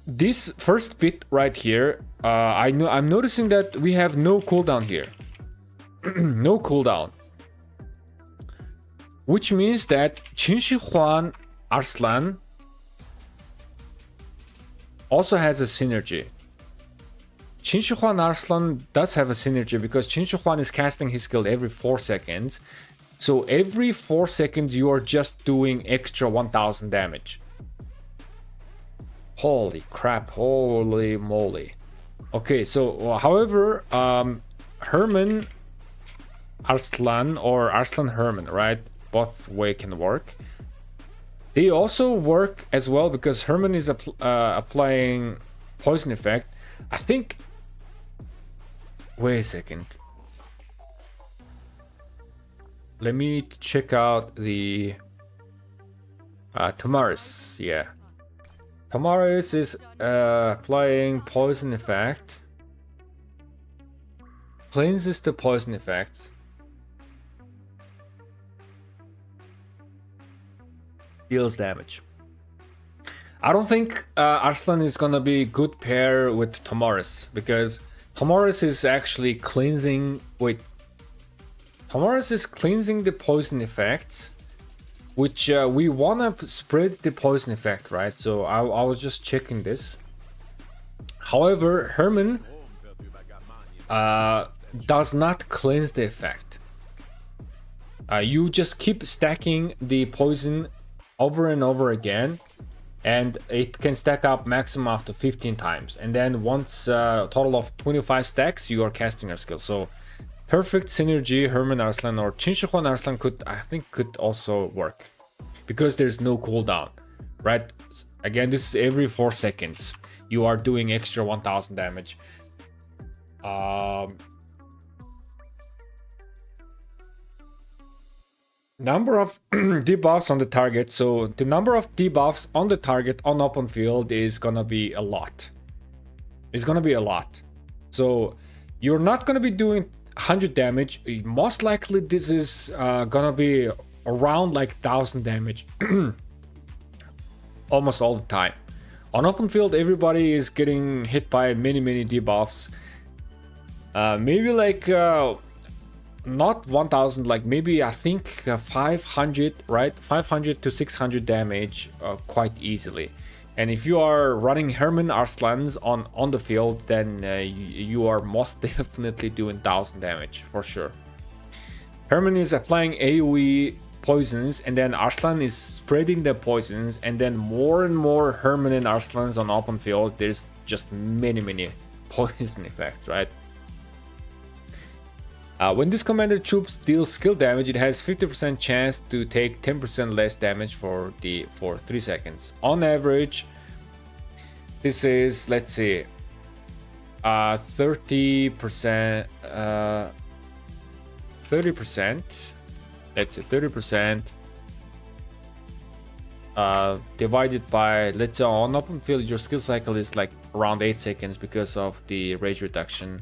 this first bit right here, I'm noticing that we have no cooldown here. No cooldown. Which means that Qin Shi Huang Arslan also has a synergy. Qin Shi Huang Arslan does have a synergy because Qin Shi Huang is casting his skill every 4 seconds. So every 4 seconds you are just doing extra 1000 damage. Holy crap, holy moly. Okay, so however, Herman Arslan or Arslan Herman, right? Both way can work. They also work as well because Herman is applying poison effect. I think. Wait a second. Let me check out the Tamaris. Yeah, Tamaris is applying poison effect. Cleanses the poison effects. Deals damage. I don't think Arslan is gonna be a good pair with Tamaris because Tamaris is actually cleansing. Wait, Tamaris is cleansing the poison effects, which we wanna spread the poison effect, right? So I was just checking this. However, Herman does not cleanse the effect. You just keep stacking the poison over and over again, and it can stack up maximum up to 15 times. And then once total of 25 stacks, you are casting your skill. So perfect synergy. Herman Arslan or Qin Shi Huang Arslan could also work because there's no cooldown, right? Again, this is every 4 seconds. You are doing extra 1000 damage. Number of debuffs on the target. So the number of debuffs on the target on open field is gonna be a lot. It's gonna be a lot. So you're not gonna be doing 100 damage. Most likely this is gonna be around like 1000 damage. almost all the time. On open field, everybody is getting hit by many debuffs. Maybe like not 1000, like maybe I think 500, right? 500 to 600 damage quite easily. And if you are running Herman Arslans on the field, then you are most definitely doing 1000 damage for sure. Herman is applying AoE poisons, and then Arslan is spreading the poisons, and then more and more Herman and Arslans on open field. There's just many poison effects, right? When this commander troops deals skill damage, it has 50% chance to take 10% less damage for 3 seconds. On average, this is, let's see, 30%. 30%. Let's say 30%. Divided by, let's say on open field, your skill cycle is like around 8 seconds because of the rage reduction.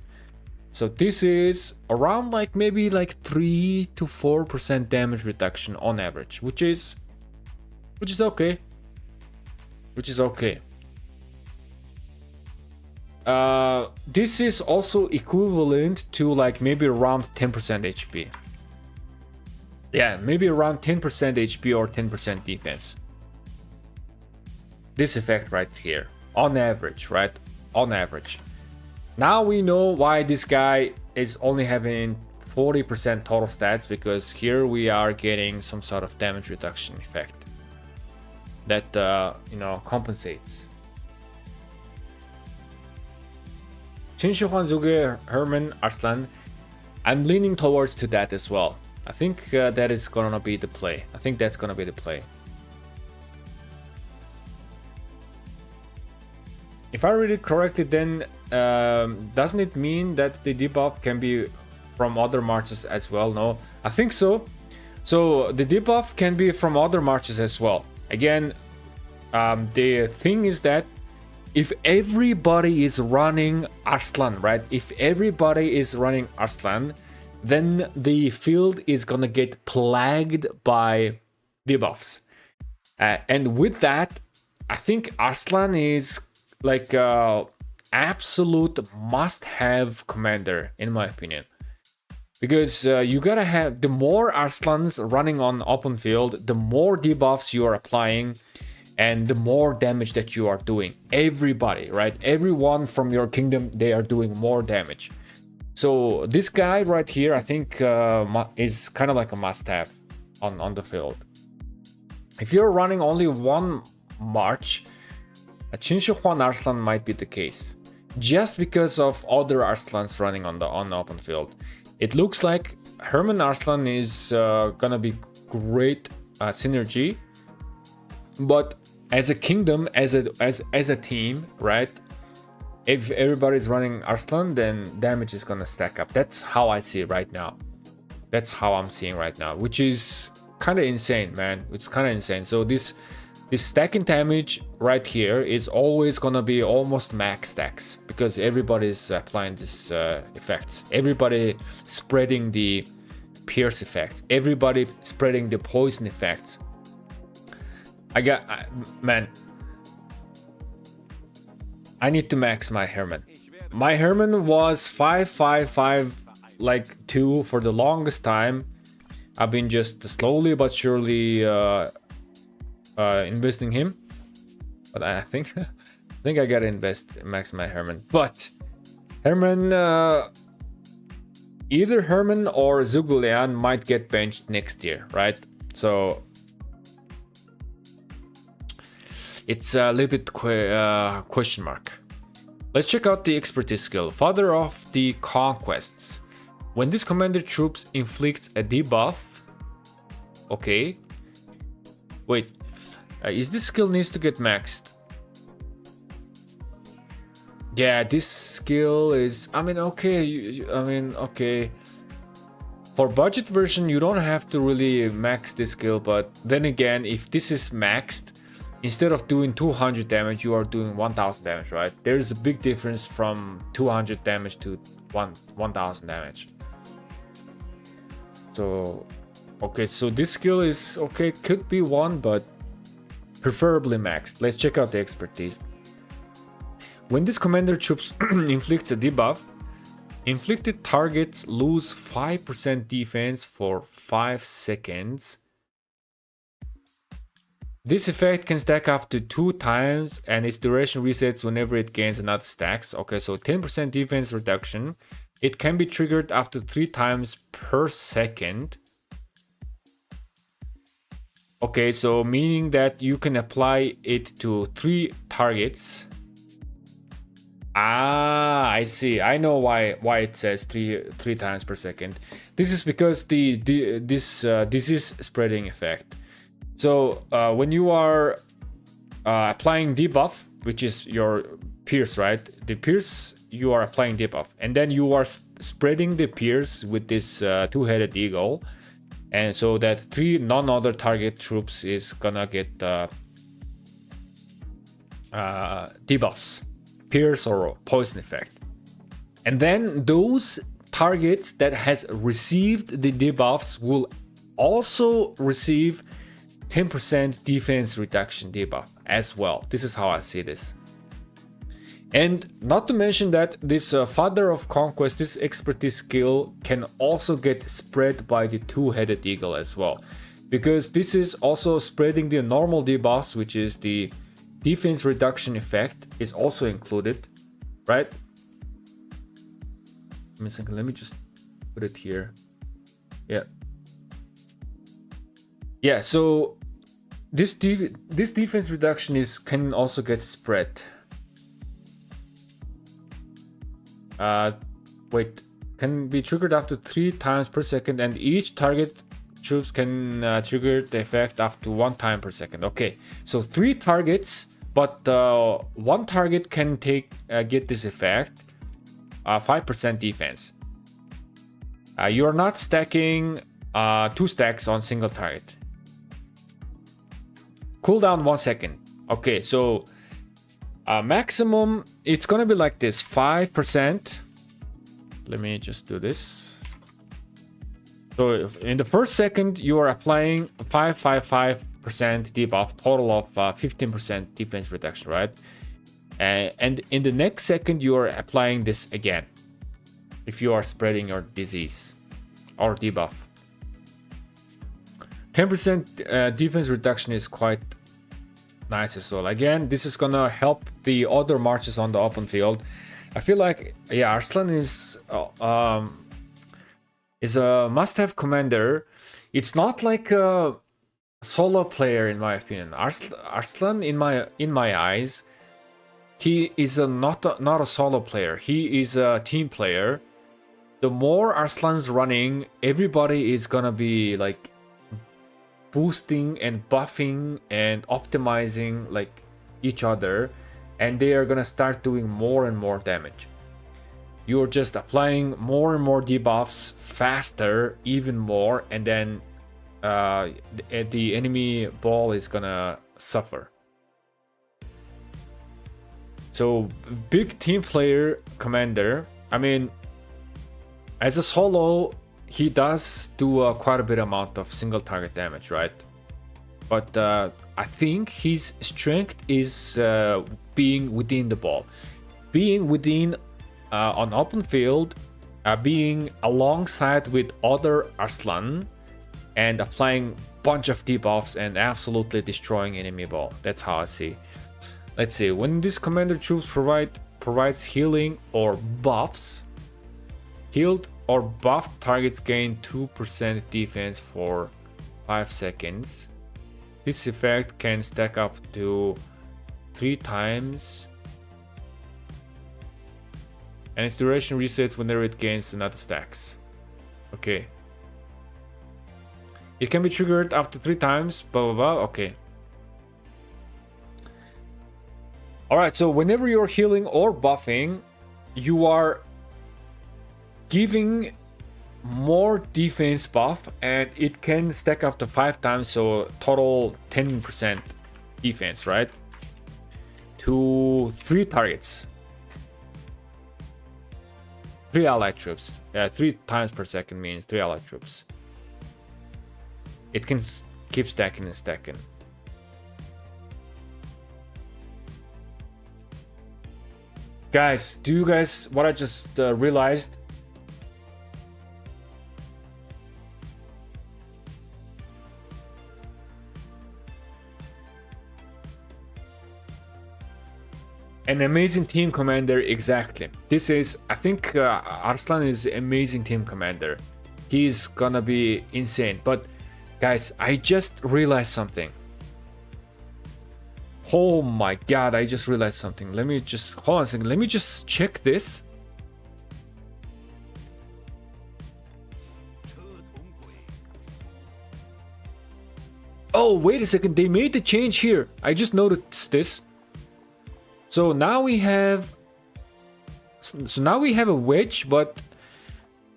So this is around like maybe like 3 to 4% damage reduction on average, which is okay. This is also equivalent to like maybe around 10% HP. Yeah, maybe around 10% HP or 10% defense. This effect right here, on average, right? On average. Now we know why this guy is only having 40% total stats, because here we are getting some sort of damage reduction effect that compensates. Chinshihwan Zuge Herman Arslan, I'm leaning towards to that as well. I think that is gonna be the play. I think that's gonna be the play. If I read it correctly, then doesn't it mean that the debuff can be from other marches as well? No, I think so. So the debuff can be from other marches as well. Again, the thing is that if everybody is running Arslan, right? If everybody is running Arslan, then the field is gonna get plagued by debuffs. And with that, I think Arslan is like absolute must-have commander in my opinion, because you gotta have, the more Arslans running on open field, the more debuffs you are applying and the more damage that you are doing. Everybody, right? Everyone from your kingdom, they are doing more damage. So this guy right here, I think is kind of like a must-have on the field. If you're running only one march, a Chinshihwan Arslan might be the case, just because of other Arslans running on the open field. It looks like Herman Arslan is gonna be great synergy, but as a kingdom, as a team, right? If everybody's running Arslan, then damage is gonna stack up. That's how I see it right now. That's how I'm seeing right now, which is kind of insane, man. It's kind of insane. So this stacking damage right here is always gonna be almost max stacks, because everybody's applying this effects. Everybody spreading the pierce effect. Everybody spreading the poison effect. Man, I need to max my Herman. My Herman was 555 like 2 for the longest time. I've been just slowly but surely investing him, but I think I gotta max my Herman. But Herman, either Herman or Zugulean might get benched next year, right? So it's a little bit question mark. Let's check out the expertise skill. Father of the Conquests. When this commander troops inflicts a debuff. Okay. Wait. Is this skill needs to get maxed? Yeah, this skill is, okay. Okay. For budget version, you don't have to really max this skill, but then again, if this is maxed, instead of doing 200 damage, you are doing 1000 damage, right? There is a big difference from 200 damage to 1000 damage. So, okay, so this skill is, okay, could be one, but preferably maxed. Let's check out the expertise. When this commander troops inflicts a debuff, inflicted targets lose 5% defense for 5 seconds. This effect can stack up to 2 times and its duration resets whenever it gains another stacks. Okay, so 10% defense reduction. It can be triggered up to 3 times per second. Okay, so meaning that you can apply it to 3 targets. Ah, I see. I know why it says three times per second. This is because this disease spreading effect. So when you are applying debuff, which is your pierce, right? The pierce, you are applying debuff, and then you are spreading the pierce with this two-headed eagle, and so that 3 non-other target troops is gonna get debuffs, pierce or poison effect, and then those targets that has received the debuffs will also receive 10% defense reduction debuff as well. This is how I see this. And not to mention that this Father of Conquest, this expertise skill can also get spread by the two-headed eagle as well, because this is also spreading the normal debuffs, which is the defense reduction effect is also included, right? Let me just put it here. Yeah, so this defense reduction can also get spread. Can be triggered up to 3 times per second, and each target troops can trigger the effect up to 1 time per second. Okay, so 3 targets, but 1 target can get this effect, 5% defense. You are not stacking 2 stacks on single target. Cooldown 1 second. Okay, so maximum, it's gonna be like this, 5%. Let me just do this. So in the first second, you are applying 555% debuff, total of 15% defense reduction, right? And in the next second, you are applying this again, if you are spreading your disease or debuff. 10% defense reduction is quite nice as well. Again, this is gonna help the other marches on the open field. I feel like, yeah, Arslan is a must-have commander. It's not like a solo player in my opinion. Arslan, in my eyes, he is not a solo player. He is a team player. The more Arslan's running, everybody is gonna be like boosting and buffing and optimizing like each other, and they are gonna start doing more and more damage. You're just applying more and more debuffs faster, even more, and then the enemy ball is gonna suffer. So big team player commander. I mean, as a solo, he does do quite a bit amount of single target damage, right? But I think his strength is being within the ball, being within on open field, being alongside with other Arslan, and applying bunch of debuffs and absolutely destroying enemy ball. That's how I see. Let's see. When this commander troops provides healing or buffs, healed or buffed targets gain 2% defense for 5 seconds. This effect can stack up to 3 times, and its duration resets whenever it gains another stacks. Okay. It can be triggered up to 3 times, blah blah blah. Okay. Alright, so whenever you're healing or buffing, you are giving more defense buff, and it can stack up to 5 times, so total 10% defense, right? To 3 targets. 3 allied troops. 3 times per second means 3 allied troops. It can keep stacking and stacking. Guys, do you guys what I just realized? An amazing team commander, exactly. This is, I think Arslan is amazing team commander. He's gonna be insane. But guys, I just realized something. Oh my god, I just realized something. Let me just hold on a second. Let me just check this. Oh, wait a second. They made the change here. I just noticed this. So now we have a wedge, but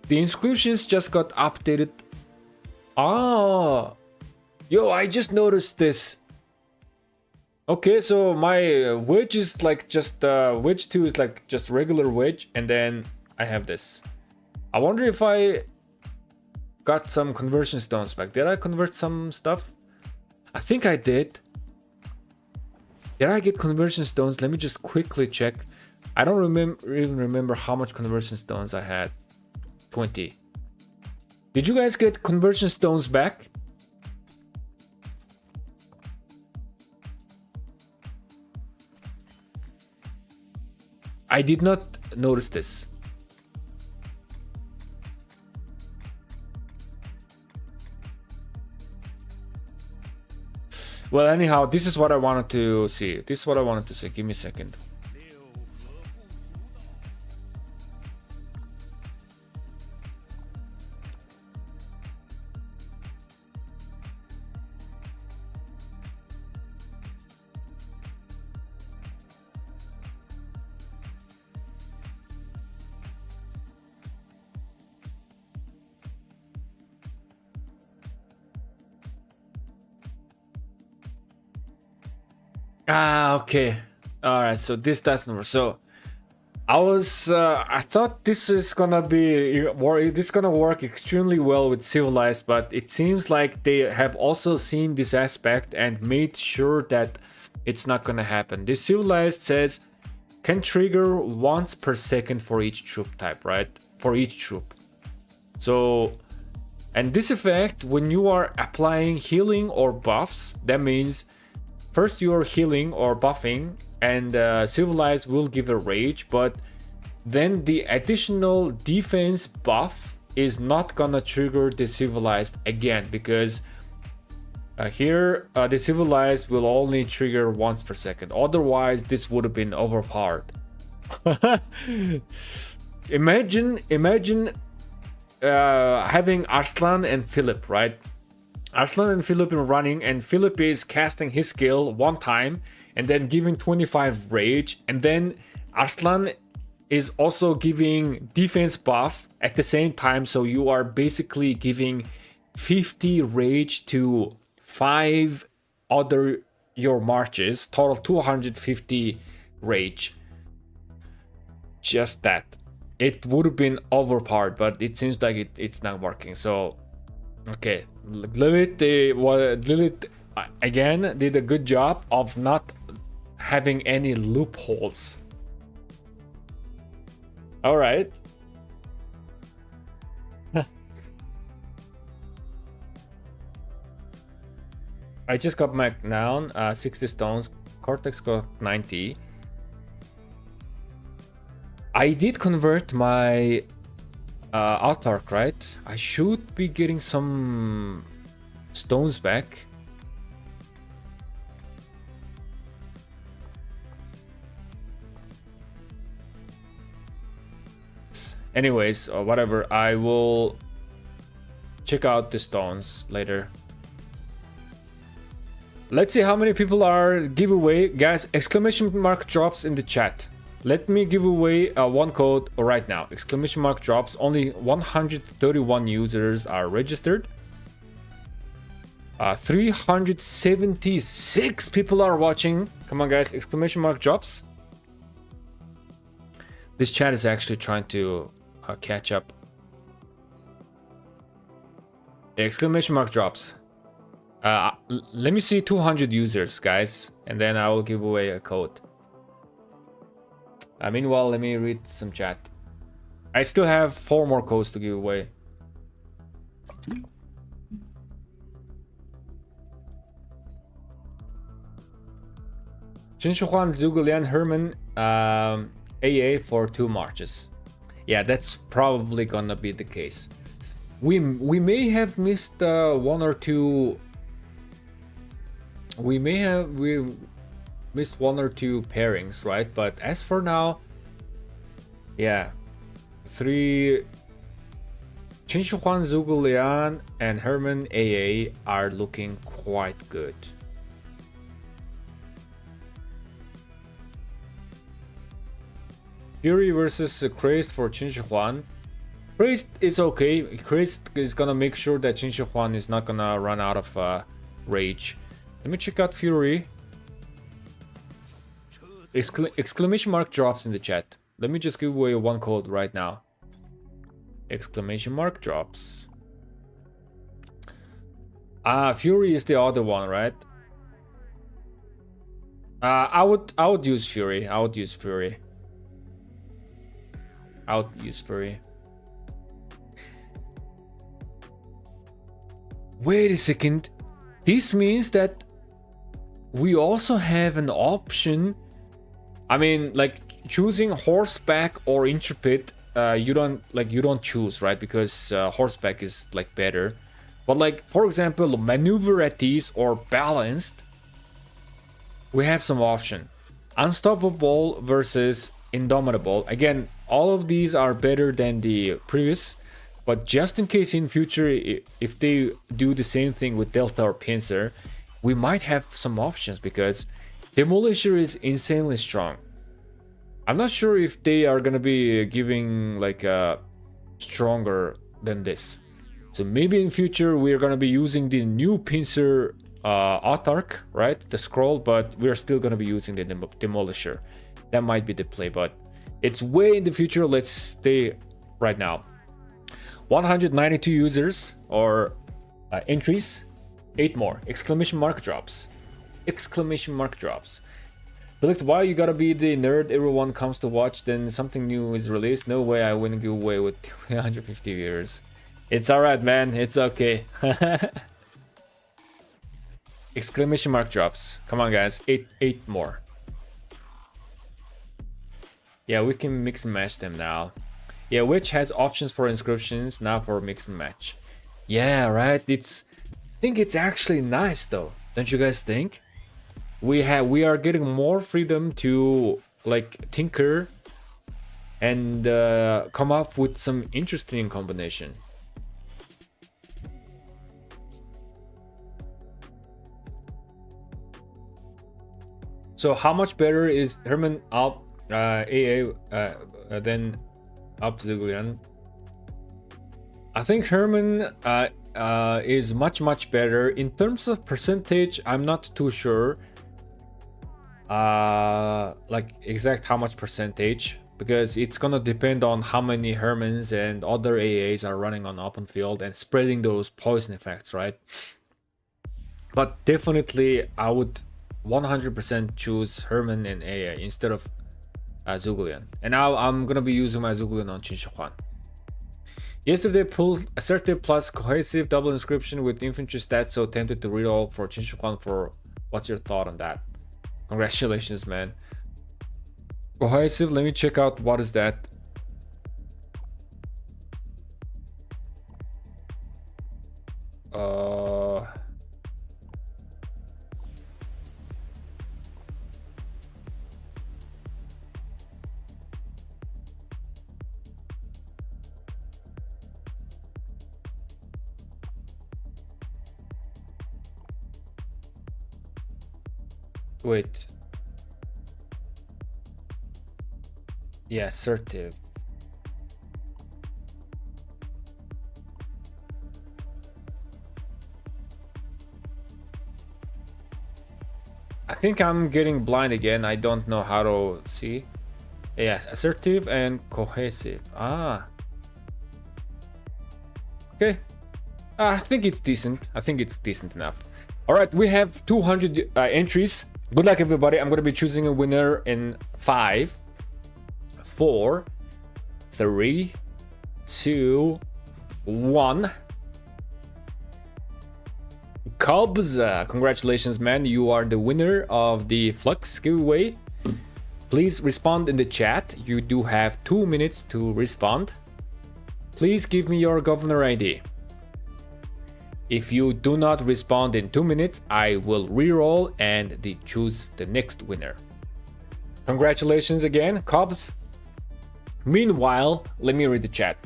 the inscriptions just got updated. Ah, yo, I just noticed this. Okay, so my wedge is like just wedge 2 is like just regular wedge, and then I have this. I wonder if I got some conversion stones back. Did I convert some stuff? I think I did. Did I get conversion stones? Let me just quickly check. I don't even remember how much conversion stones I had. 20. Did you guys get conversion stones back? I did not notice this. Well, anyhow, this is what I wanted to see. This is what I wanted to see. Give me a second. Ah, okay. All right. So this doesn't work. So I thought this is gonna work extremely well with civilized, but it seems like they have also seen this aspect and made sure that it's not gonna happen. This civilized says can trigger once per second for each troop type, right? For each troop. So, and this effect, when you are applying healing or buffs, that means first you are healing or buffing, and civilized will give a rage, but then the additional defense buff is not gonna trigger the civilized again, because here the civilized will only trigger once per second. Otherwise this would have been overpowered. imagine having Arslan and Philip, right? Arslan and Philip are running, and Philip is casting his skill one time and then giving 25 rage, and then Arslan is also giving defense buff at the same time, so you are basically giving 50 rage to 5 other your marches, total 250 rage. Just that. It would have been overpowered, but it seems like it's not working. So okay, Lilith again did a good job of not having any loopholes. All right. I just got my noun, 60 stones. Cortex got 90. I did convert my Autarch, right? I should be getting some stones back. Anyways, or whatever, I will check out the stones later. Let's see how many people are giveaway. Guys, exclamation mark drops in the chat. Let me give away one code right now. Exclamation mark drops. Only 131 users are registered. 376 people are watching. Come on, guys. Exclamation mark drops. This chat is actually trying to catch up. Exclamation mark drops. Let me see 200 users, guys, and then I will give away a code. Meanwhile, let me read some chat. I still have 4 more codes to give away. Juan, Zhuge Herman, AA for 2 marches. Yeah, that's probably gonna be the case. We may have missed 1 or 2. We missed 1 or 2 pairings, right? But as for now, yeah, 3 Juan, Zhuge and Herman AA are looking quite good. Fury versus Crazed for Juan. Crazed is okay. Crazed is gonna make sure that Juan is not gonna run out of rage. Let me check out Fury. Exclamation mark drops in the chat. Let me just give away 1 code right now. Exclamation mark drops. Fury is the other one, right? I would use Fury. I would use Fury. Wait a second. This means that we also have an option. I mean, like choosing horseback or intrepid. You don't choose, right? Because horseback is like better. But like, for example, maneuver at ease or balanced, we have some option. Unstoppable versus indomitable. Again, all of these are better than the previous, but just in case in future, if they do the same thing with Delta or Pincer, we might have some options because Demolisher is insanely strong. I'm not sure if they are gonna be giving like stronger than this. So maybe in future we're gonna be using the new Pincer Autarch, right? The scroll, but we're still gonna be using the Demolisher. That might be the play, but it's way in the future. Let's stay right now. 192 users or entries, 8 more. Exclamation mark drops. Exclamation mark drops. But why you gotta be the nerd everyone comes to watch, then something new is released? No way I wouldn't give away with 350 viewers. It's alright, man. It's okay. Exclamation mark drops. Come on, guys. 8 more. Yeah, we can mix and match them now. Yeah, which has options for inscriptions, now for mix and match. Yeah, right. I think it's actually nice though. Don't you guys think? We are getting more freedom to like tinker and come up with some interesting combination. So how much better is Herman Alp AA than Alp Zhuge? I think Herman is much better in terms of percentage. I'm not too sure like exact how much percentage, because it's gonna depend on how many Hermans and other AAs are running on open field and spreading those poison effects, right? But definitely I would 100% choose Herman and AA instead of Zhuge. And now I'm gonna be using my Zhuge on Juan. Yesterday pulled assertive plus cohesive double inscription with infantry stats, so tempted to reroll for Juan. For what's your thought on that? Congratulations, man. Cohesive, let me check out what is that. Wait. Yeah, assertive. I think I'm getting blind again. I don't know how to see. Yeah, assertive and cohesive. Okay. I think it's decent. I think it's decent enough. All right, we have 200 entries. Good luck, everybody. I'm going to be choosing a winner in 5. 4, 3, 2, 1. Cubs, congratulations, man. You are the winner of the Flux giveaway. Please respond in the chat. You do have 2 minutes to respond. Please give me your governor ID. If you do not respond in 2 minutes, I will re-roll and choose the next winner. Congratulations again, Cubs. Meanwhile, let me read the chat.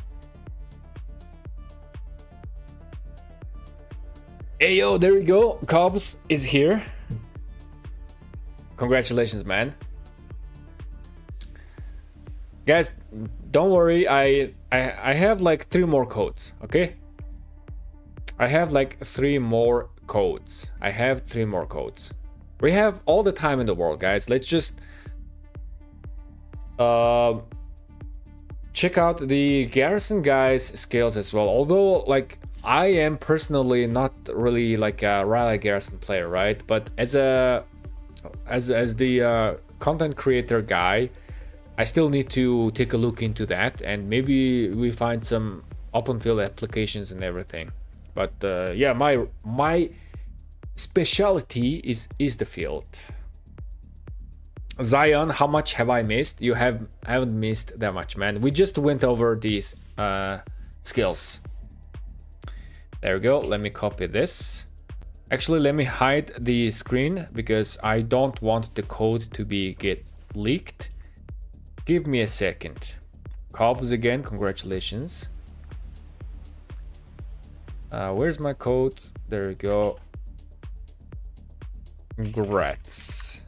Hey yo, there we go. Cubs is here. Congratulations, man. Guys, don't worry. I have like 3 more codes, okay? I have like 3 more codes. I have 3 more codes. We have all the time in the world, guys. Let's just check out the Garrison guys skills as well. Although like I am personally not really like a Riley Garrison player, right? But as the content creator guy, I still need to take a look into that, and maybe we find some open field applications and everything. But yeah, my specialty is the field. Zion, how much have I missed? You haven't missed that much, man. We just went over these skills. There we go. Let me copy this. Actually, let me hide the screen because I don't want the code to get leaked. Give me a second. Cubs again, congratulations. Where's my codes? There we go. Congrats.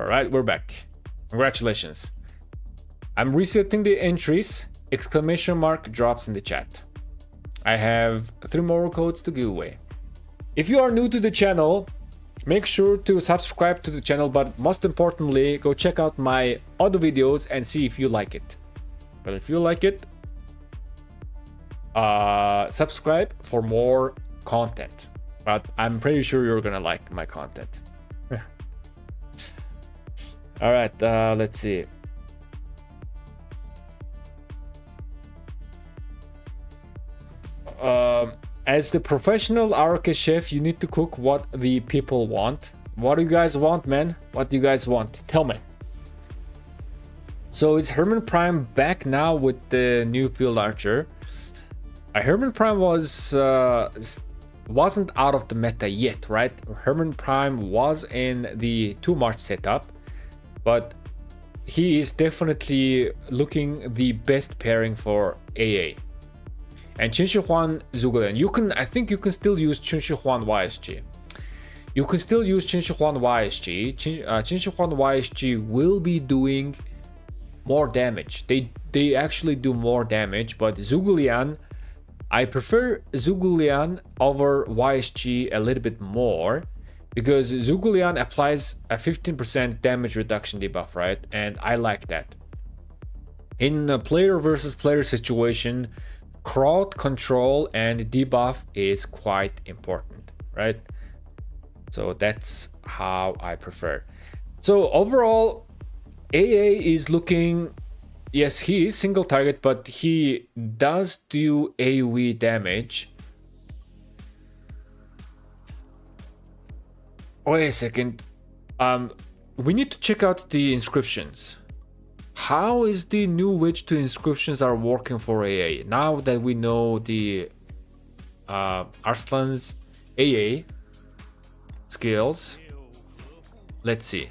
All right, we're back. Congratulations. I'm resetting the entries. Exclamation mark drops in the chat. I have 3 more codes to give away. If you are new to the channel, make sure to subscribe to the channel, but most importantly, go check out my other videos and see if you like it. But if you like it, subscribe for more content. But I'm pretty sure you're gonna like my content. All right, let's see. As the professional Arca chef, you need to cook what the people want. What do you guys want, man? What do you guys want? Tell me. So is Herman Prime back now with the new field archer? Herman Prime wasn't out of the meta yet, right? Herman Prime was in the 2 March setup, but he is definitely looking the best pairing for AA. And Qinshi Zhuge Liang, I think you can still use Qinshi Huan YSG. You can still use Qinshi Huan YSG. Qinshi Huan YSG will be doing more damage. They actually do more damage, but Zhuge Liang, I prefer Zhuge Liang over YSG a little bit more, because Zhuge Liang applies a 15% damage reduction debuff, right? And I like that. In a player versus player situation, crowd control and debuff is quite important, right? So that's how I prefer. So overall, AA is looking, yes, he is single target, but he does do AoE damage. Wait a second. We need to check out the inscriptions. How is the new Witch to inscriptions are working for AA? Now that we know the Arslan's AA skills, let's see.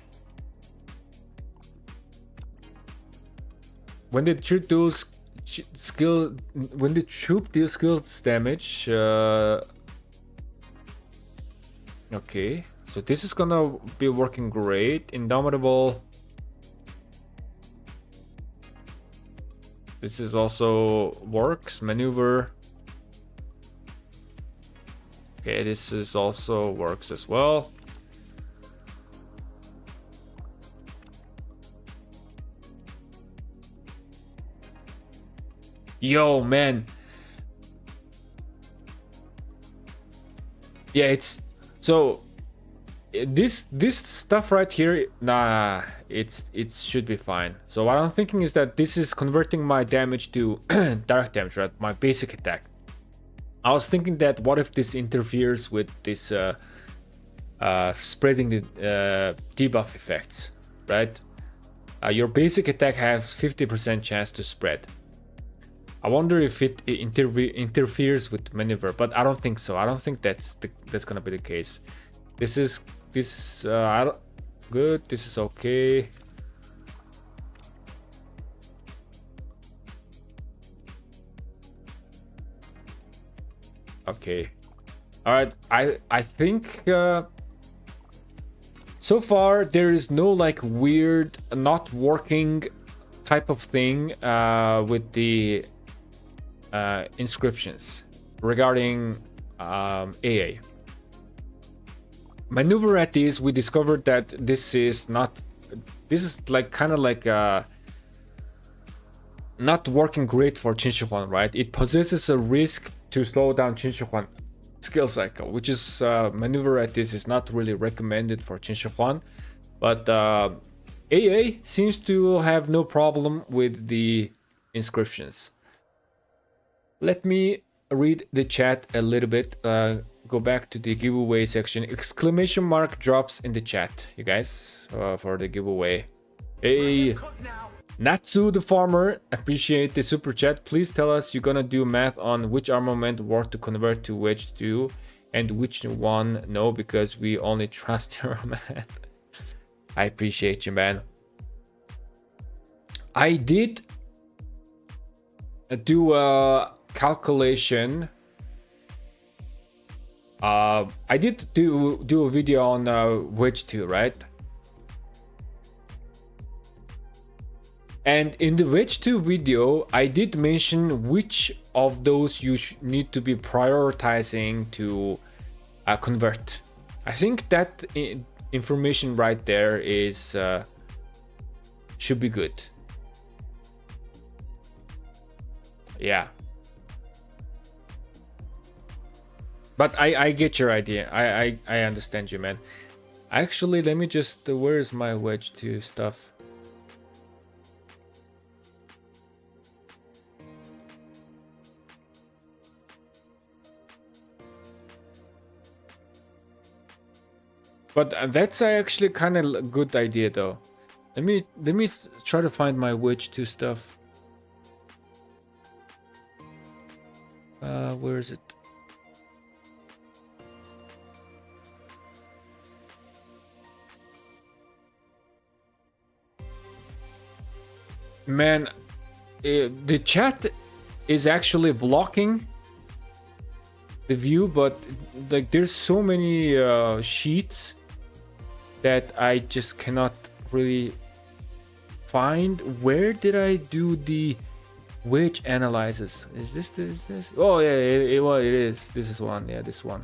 When the troop deals skills damage, okay, so this is gonna be working great. Indomitable. This is also works. Maneuver. Okay, this is also works as well. Yo, man. Yeah, So this stuff right here, nah, it should be fine. So what I'm thinking is that this is converting my damage to direct damage, right? My basic attack. I was thinking that what if this interferes with this spreading the debuff effects, right? Your basic attack has 50% chance to spread. I wonder if it interferes with maneuver, but I don't think so. I don't think that's gonna be the case. This I don't, good. This is okay. Okay. All right. I think so far there is no like weird not working type of thing with the inscriptions regarding AA. Maneuver at this, we discovered that this is like kind of like not working great for Qin Shi Huang, right? It possesses a risk to slow down Qin Shi Huang skill cycle, which is maneuver at this is not really recommended for Qin Shi Huang, but AA seems to have no problem with the inscriptions. Let me read the chat a little bit. Go back to the giveaway section. Exclamation mark drops in the chat, you guys, for the giveaway. Hey, Natsu the farmer, appreciate the super chat. Please tell us you're gonna do math on which armament work to convert to wedge 2 and which one no, because we only trust your math. I appreciate you, man. I did do a calculation. I did do a video on wedge 2, right? And in the wedge 2 video, I did mention which of those you need to be prioritizing to convert. I think that information right there is should be good. Yeah. But I get your idea. I understand you, man. Actually, let me just where is my wedge 2 stuff? But that's actually kind of a good idea, though. Let me try to find my wedge 2 stuff. Where is it? Man, the chat is actually blocking the view, but like there's so many sheets that I just cannot really find. Where did I do the wedge analysis? Is this? Oh yeah, it is. This is one. Yeah, this one.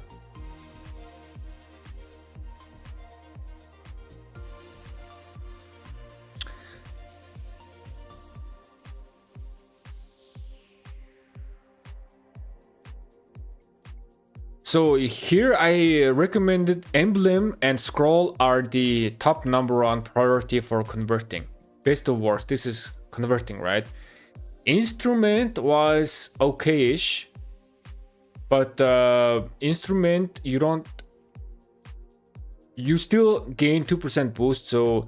So here I recommended emblem and scroll are the top number one priority for converting. Best of worst, this is converting, right? Instrument was okay-ish, but instrument you still gain 2% boost. So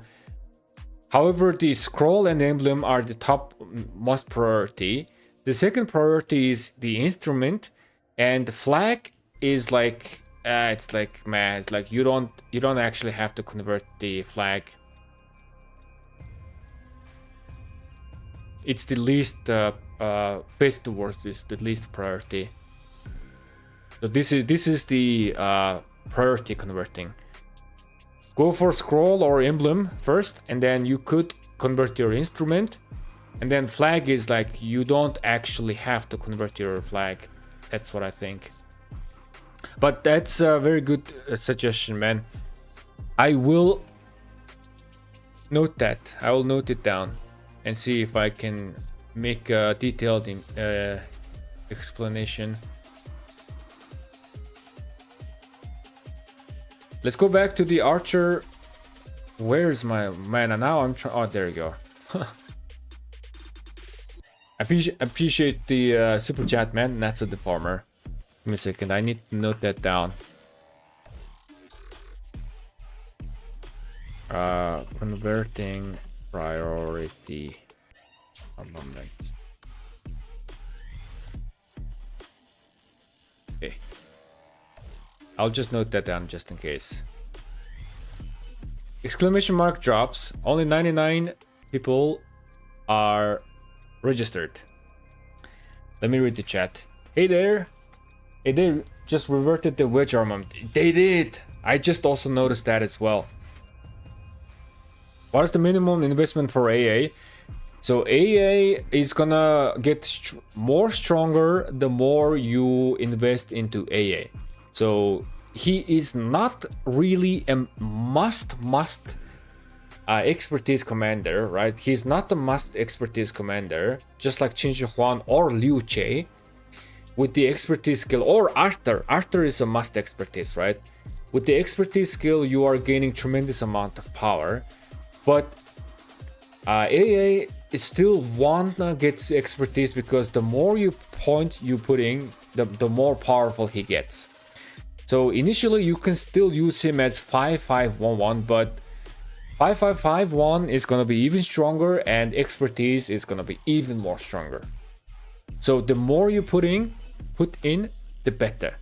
however, the scroll and emblem are the top most priority. The second priority is the instrument, and the flag is like it's like, man, it's like you don't actually have to convert the flag. It's the least best to worst is the least priority. So this is the priority converting. Go for scroll or emblem first, and then you could convert your instrument, and then flag is like you don't actually have to convert your flag. That's what I think. But that's a very good suggestion, man. I will note that. I will note it down and see if I can make a detailed explanation. let's go back to the archer. Where's my mana now? I'm trying. Oh, there you go. Appreciate the super chat, man. That's a deformer. Give me a second. I need to note that down. Converting priority. A moment. Okay. I'll just note that down just in case. Exclamation mark drops. Only 99 people are registered. Let me read the chat. Hey there. Hey, they just reverted the wedge armament. They did. I just also noticed that as well. What is the minimum investment for AA? So AA is gonna get more stronger the more you invest into AA. So he is not really a must expertise commander, right? He's not the must expertise commander, just like Qin Shi Huang or Liu Che with the expertise skill, or Arthur. Arthur is a must expertise, right? With the expertise skill, you are gaining tremendous amount of power, but AA is still wanna get expertise because the more you point you putting, the more powerful he gets. So initially you can still use him as 5511, but 5551 is gonna be even stronger and expertise is gonna be even more stronger. So the more you put in, the better.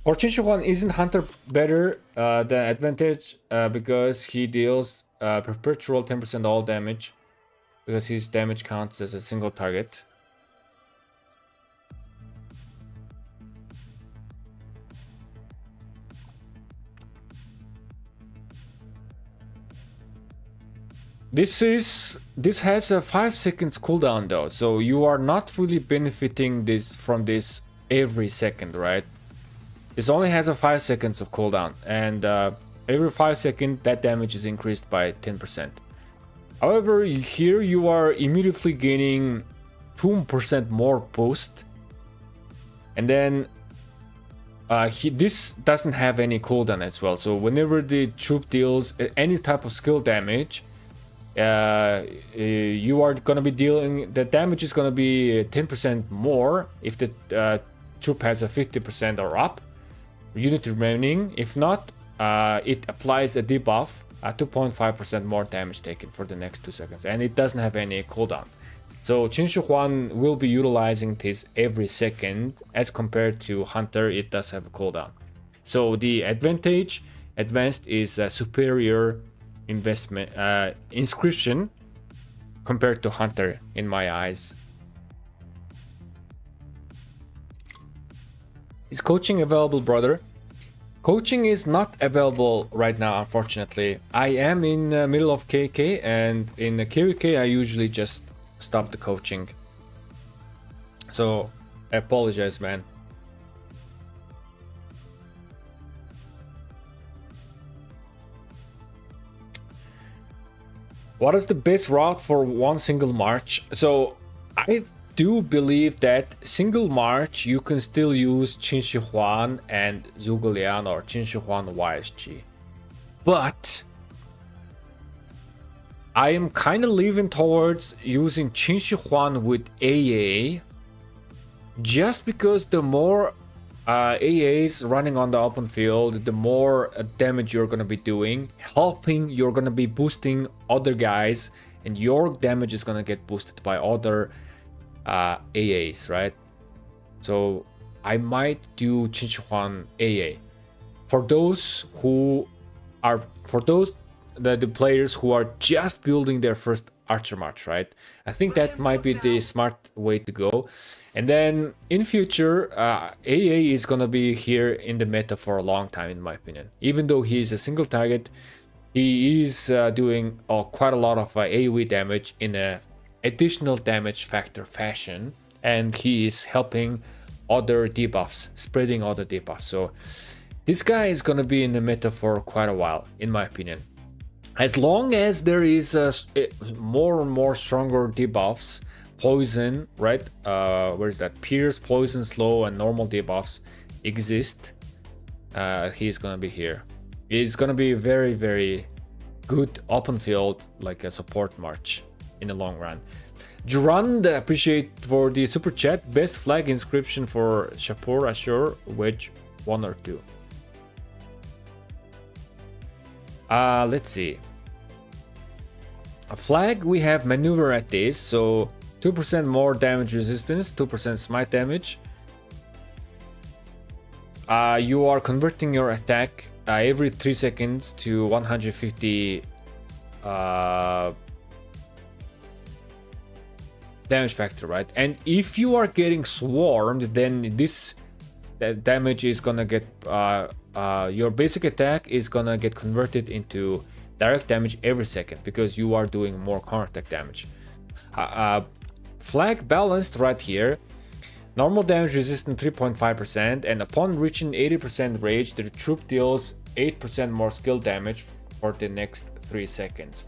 For Qin Shi Huang, isn't Hunter better than Advantage because he deals perpetual 10% all damage because his damage counts as a single target? This has a 5 seconds cooldown though, so you are not really benefiting from this every second, right? This only has a 5 seconds of cooldown, and every 5 seconds that damage is increased by 10%. However, here you are immediately gaining 2% more boost, and then this doesn't have any cooldown as well. So whenever the troop deals any type of skill damage, you are gonna be dealing, the damage is gonna be 10% more if the troop has a 50% or up unit remaining. If not, it applies a debuff, 2.5% more damage taken for the next 2 seconds, and it doesn't have any cooldown. So Qin Shi Huang will be utilizing this every second, as compared to Hunter, it does have a cooldown. So the advanced is a superior investment inscription compared to Hunter in my eyes. Is coaching available, brother? Coaching is not available right now, unfortunately. I am in the middle of KK, and in the KVK I usually just stop the coaching. So I apologize, man. What is the best route for one single march? So I do believe that single march you can still use Qin Shi Huang and Zhuge Liang or Qin Shi Huang YSG, but I am kind of leaning towards using Qin Shi Huang with AA, just because the more AAs running on the open field, the more damage you're gonna be doing, helping, you're gonna be boosting other guys, and your damage is gonna get boosted by other AAs, right? So I might do Qin Shi Huang AA for those the players who are just building their first archer march, right? I think that might be the smart way to go. And then in future, AA is gonna be here in the meta for a long time, in my opinion. Even though he is a single target, he is doing quite a lot of AoE damage in a additional damage factor fashion, and he is helping other debuffs, spreading other debuffs. So this guy is gonna be in the meta for quite a while, in my opinion. As long as there is more and more stronger debuffs, poison, right? Where is that? Pierce, poison, slow, and normal debuffs exist. He's gonna be here. It's gonna be very, very good open field, like a support march in the long run. Durand, appreciate for the super chat. Best flag inscription for Shapur, Ashur, which 1 or 2? Let's see. A flag, we have maneuver at this, so 2% more damage resistance, 2% smite damage. You are converting your attack every 3 seconds to 150 damage factor, right? And if you are getting swarmed, then that damage is gonna get your basic attack is gonna get converted into direct damage every second because you are doing more counterattack damage. Flag balanced right here. Normal damage resistant 3.5%, and upon reaching 80% rage, the troop deals 8% more skill damage for the next 3 seconds.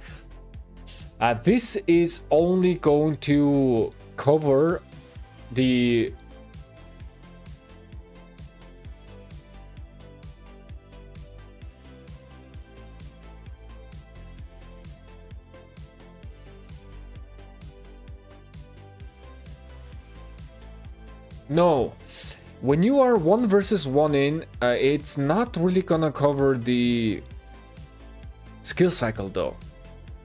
This is only going to cover the No, when you are 1 versus 1 in, it's not really gonna cover the skill cycle though.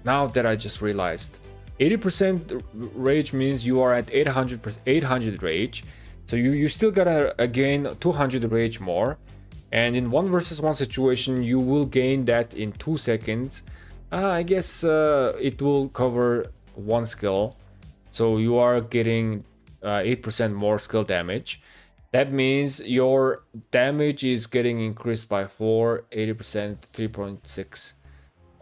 Now that I just realized, 80% rage means you are at 800 rage, so you still gotta gain 200 rage more, and in 1 versus 1 situation you will gain that in 2 seconds. I guess it will cover 1 skill, so you are getting 8% more skill damage. That means your damage is getting increased by 4, 80%, 3.6.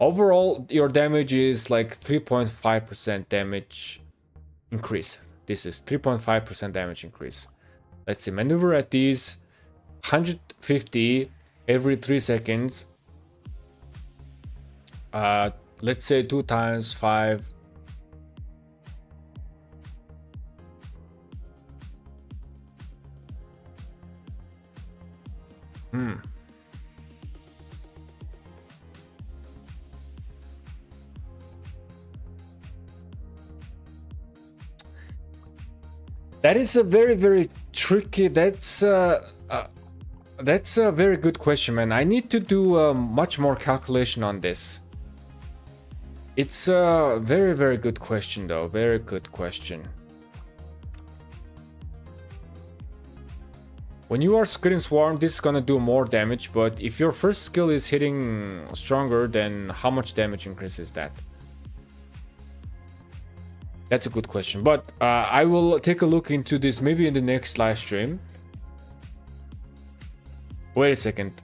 Overall, your damage is like 3.5% damage increase. This is 3.5% damage increase. Let's see, maneuver at these 150 every 3 seconds. Let's say 2 times 5. That is a very, very tricky. That's a very good question, man. I need to do much more calculation on this. It's a very, very good question, though. Very good question. When you are getting swarmed, this is gonna do more damage, but if your first skill is hitting stronger, then how much damage increase is that? That's a good question, but I will take a look into this maybe in the next live stream. Wait a second.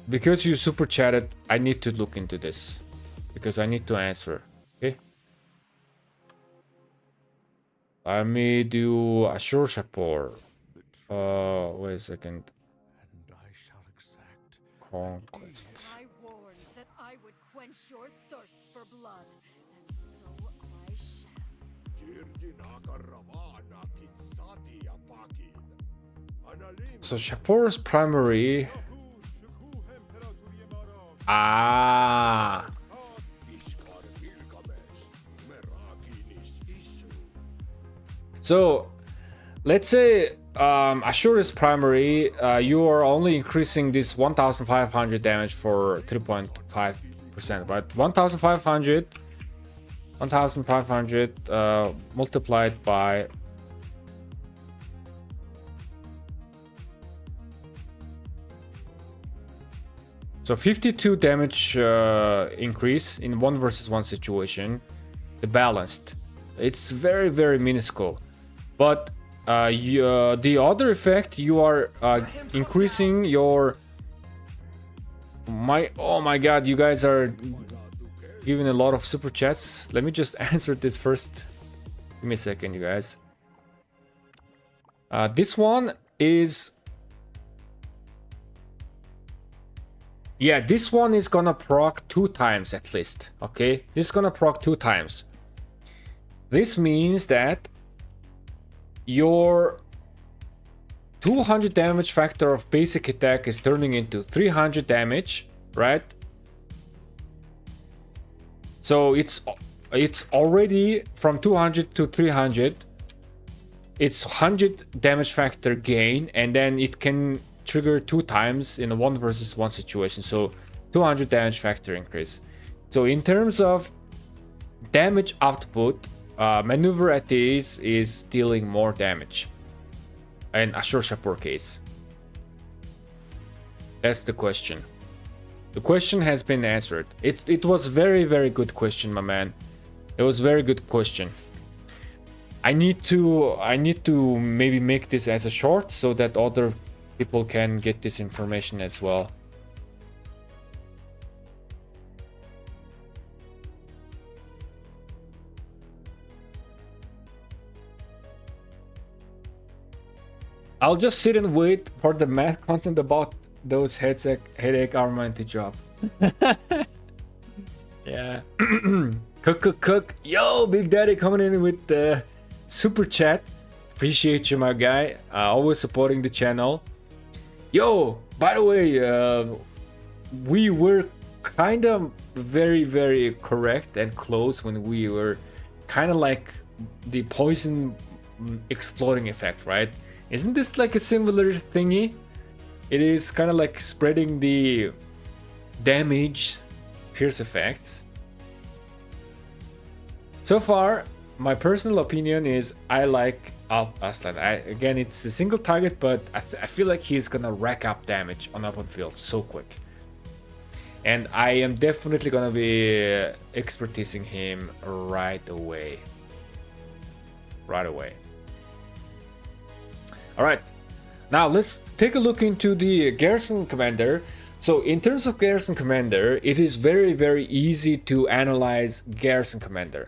Because you super chatted, I need to look into this. Because I need to answer. Okay? Let me do Ashur Shapur. Wait a second. And I shall exact Conquest. I warned that I would quench your thirst for blood, and so I shall. So Shapur's primary. So let's say Ashur is primary, you are only increasing this 1500 damage for 3.5%, right? 1500 multiplied by so 52 damage increase in 1 versus 1 situation. The balanced, it's very, very minuscule, but the other effect, you are increasing your oh my god, you guys are giving a lot of super chats. Let me just answer this first. Give me a second, you guys. This one is Yeah, this one is gonna proc 2 times at least. Okay, this is gonna proc 2 times. This means that your 200 damage factor of basic attack is turning into 300 damage, right? So it's already from 200 to 300. It's 100 damage factor gain, and then it can trigger 2 times in a 1 versus 1 situation. So 200 damage factor increase. So in terms of damage output, Maneuver at ease is dealing more damage in Ashur Shapur case. That's the question. The question has been answered. It was very, very good question, my man. It was very good question. I need to maybe make this as a short so that other people can get this information as well. I'll just sit and wait for the math content about those headache armament to drop. Yeah. Cook. Yo, Big Daddy coming in with the super chat. Appreciate you, my guy. Always supporting the channel. Yo, by the way, we were kind of very, very correct and close when we were kind of like the poison exploding effect, right? Isn't this like a similar thingy? It is kind of like spreading the damage, pierce effects. So far, my personal opinion is I like Alp Aslan. Again, it's a single target, but I feel like he's gonna rack up damage on open field so quick. And I am definitely gonna be expertising him right away. Alright, now let's take a look into the Garrison Commander. So in terms of Garrison Commander, it is very, very easy to analyze Garrison Commander.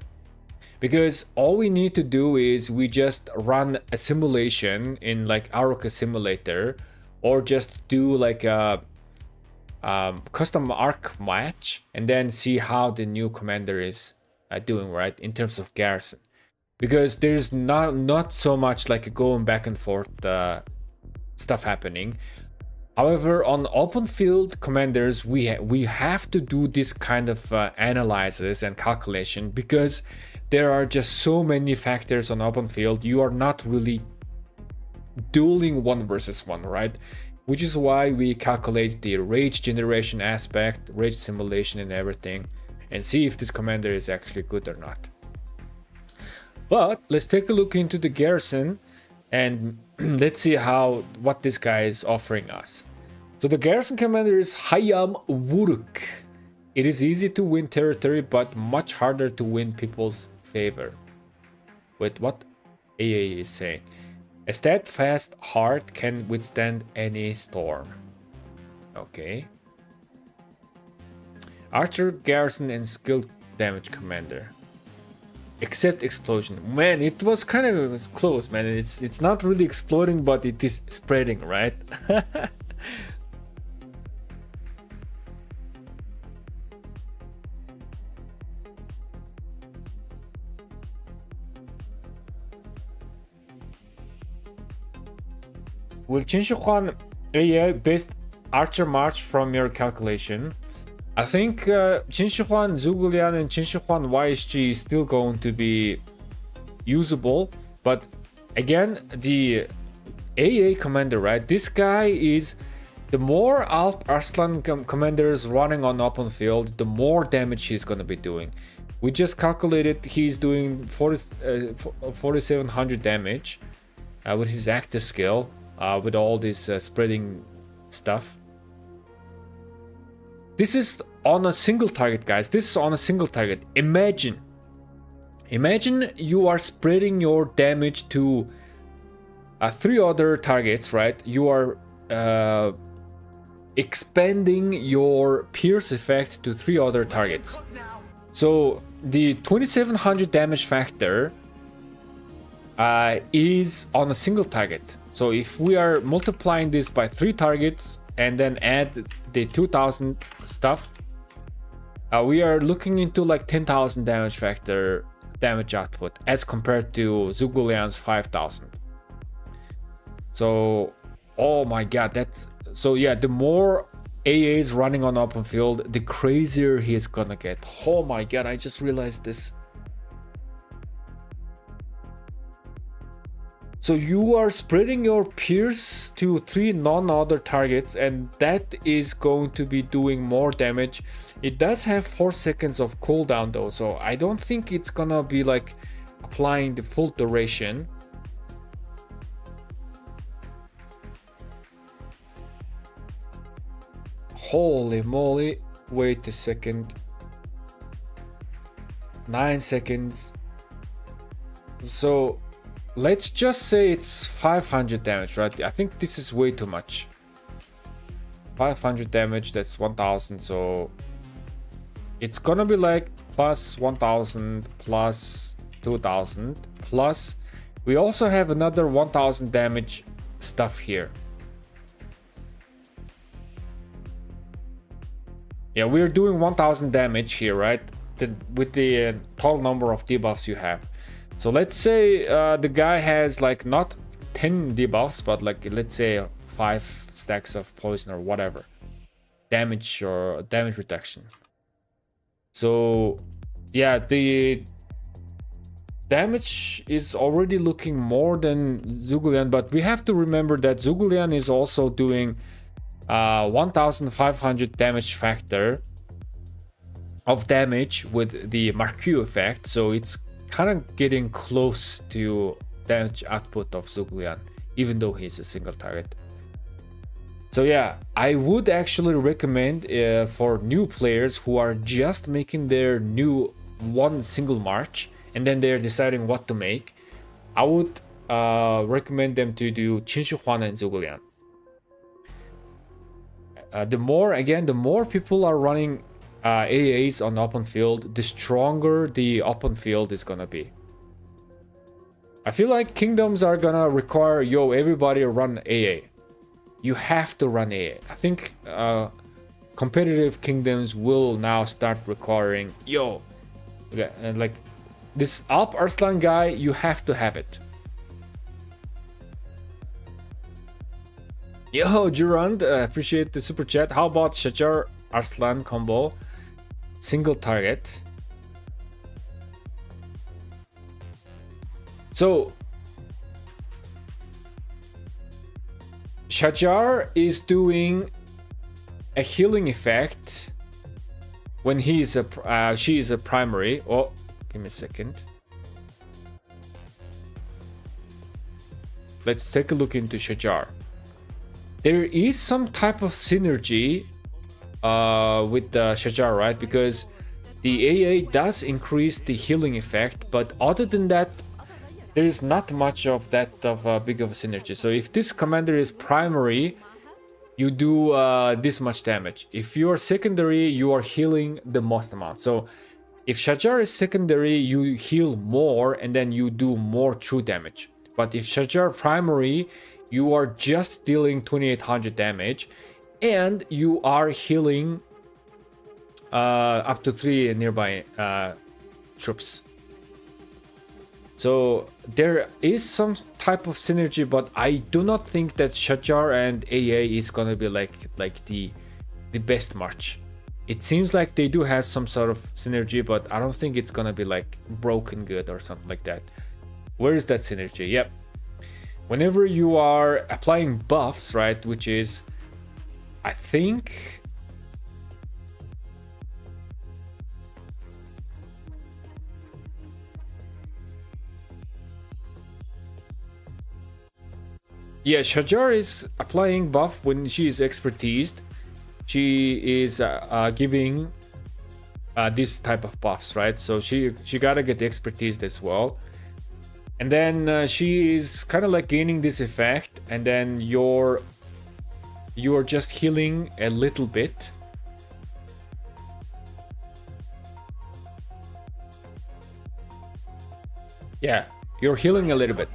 Because all we need to do is we just run a simulation in like Aruka Simulator, or just do like a custom arc match and then see how the new commander is doing, right, in terms of Garrison. Because there's not so much like going back and forth stuff happening. However, on open field commanders, we have to do this kind of analysis and calculation, because there are just so many factors on open field. You are not really dueling 1 versus 1, right? Which is why we calculate the rage generation aspect, rage simulation and everything, and see if this commander is actually good or not. But let's take a look into the Garrison and let's see what this guy is offering us. So the Garrison commander is Hayam Wuruk. It is easy to win territory, but much harder to win people's favor. With what AA is saying. A steadfast heart can withstand any storm. Okay. Archer, Garrison, and skilled damage commander. Except explosion. Man, it was kind of close, man. It's not really exploding, but it is spreading, right? Will Chinshukwan AA best Archer March from your calculation? I think Chinshukwan Zugulyan and Chinshukwan YSG is still going to be usable, but again, the AA commander, right? This guy is, the more Alp Arslan commanders running on open field, the more damage he's going to be doing. We just calculated he's doing 4700 damage with his active skill, with all this spreading stuff. This is on a single target, guys. This is on a single target. Imagine you are spreading your damage to 3 other targets, right? You are expanding your pierce effect to 3 other targets. So the 2700 damage factor is on a single target. So if we are multiplying this by 3 targets, and then add the 2000 stuff, we are looking into like 10,000 damage factor damage output as compared to Zhuge Liang's 5,000. So, oh my god, that's so yeah, the more AAs running on open field, the crazier he's gonna get. Oh my god, I just realized this. So you are spreading your pierce to 3 non-other targets, and that is going to be doing more damage. It does have 4 seconds of cooldown though, so I don't think it's gonna be like applying the full duration. Holy moly, wait a second. 9 seconds. So let's just say it's 500 damage, right? I think this is way too much. 500 damage, that's 1000, so it's gonna be like plus 1000 plus 2000 plus we also have another 1000 damage stuff here. Yeah, we're doing 1000 damage here, right? With the total number of debuffs you have. So let's say the guy has like not 10 debuffs, but like let's say 5 stacks of poison or whatever. Damage or damage reduction. So yeah, the damage is already looking more than Zhuge Liang, but we have to remember that Zhuge Liang is also doing 1500 damage factor of damage with the Marquis effect, so it's kind of getting close to damage output of Zhuge Liang, even though he's a single target. So yeah, I would actually recommend for new players who are just making their new one single march and then they're deciding what to make, I would recommend them to do Qinshu Huan and Zhuge Liang. The more people are running AAs on open field, the stronger the open field is gonna be. I feel like kingdoms are gonna require, yo, everybody run AA. You have to run AA. I think competitive kingdoms will now start requiring, yo, okay, and like this Alp Arslan guy, you have to have it. Yo, Durand, appreciate the super chat. How about Shajar Arslan combo? Single target. So Shajar is doing a healing effect when he is a she is a primary. Oh, give me a second. Let's take a look into Shajar. There is some type of synergy with the Shajar, right? Because the AA does increase the healing effect, but other than that, there is not much of that of big of a synergy. So if this commander is primary, you do this much damage. If you are secondary, you are healing the most amount. So if Shajar is secondary, you heal more and then you do more true damage. But if Shajar primary, you are just dealing 2800 damage and you are healing up to 3 nearby troops. So there is some type of synergy, but I do not think that Shajar and AA is gonna be like the best march. It seems like they do have some sort of synergy, but I don't think it's gonna be like broken good or something like that. Where is that synergy? Yep. Whenever you are applying buffs, right, which is, I think, yeah, Shajar is applying buff when she is expertised. She is giving this type of buffs, right? So she gotta get expertised as well. And then she is kind of like gaining this effect, and then you are just healing a little bit. Yeah, you're healing a little bit.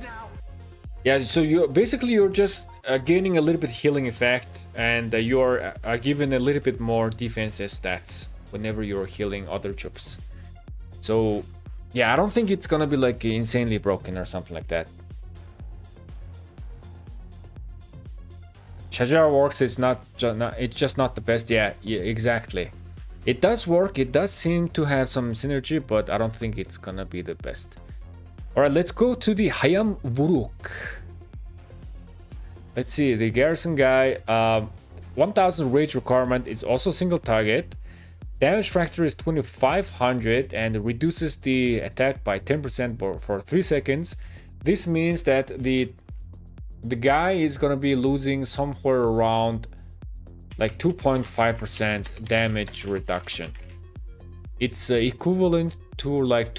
Yeah, so you're just gaining a little bit healing effect, and you're given a little bit more defensive stats whenever you're healing other troops. So yeah, I don't think it's gonna be like insanely broken or something like that. Shajara works, it's just not the best. Yeah, exactly. It does work, it does seem to have some synergy, but I don't think it's gonna be the best. Alright, let's go to the Hayam Vuruk. Let's see, the Garrison guy, 1000 rage requirement is also single target. Damage factor is 2500 and reduces the attack by 10% for 3 seconds. This means that the guy is gonna be losing somewhere around like 2.5% damage reduction. It's equivalent to like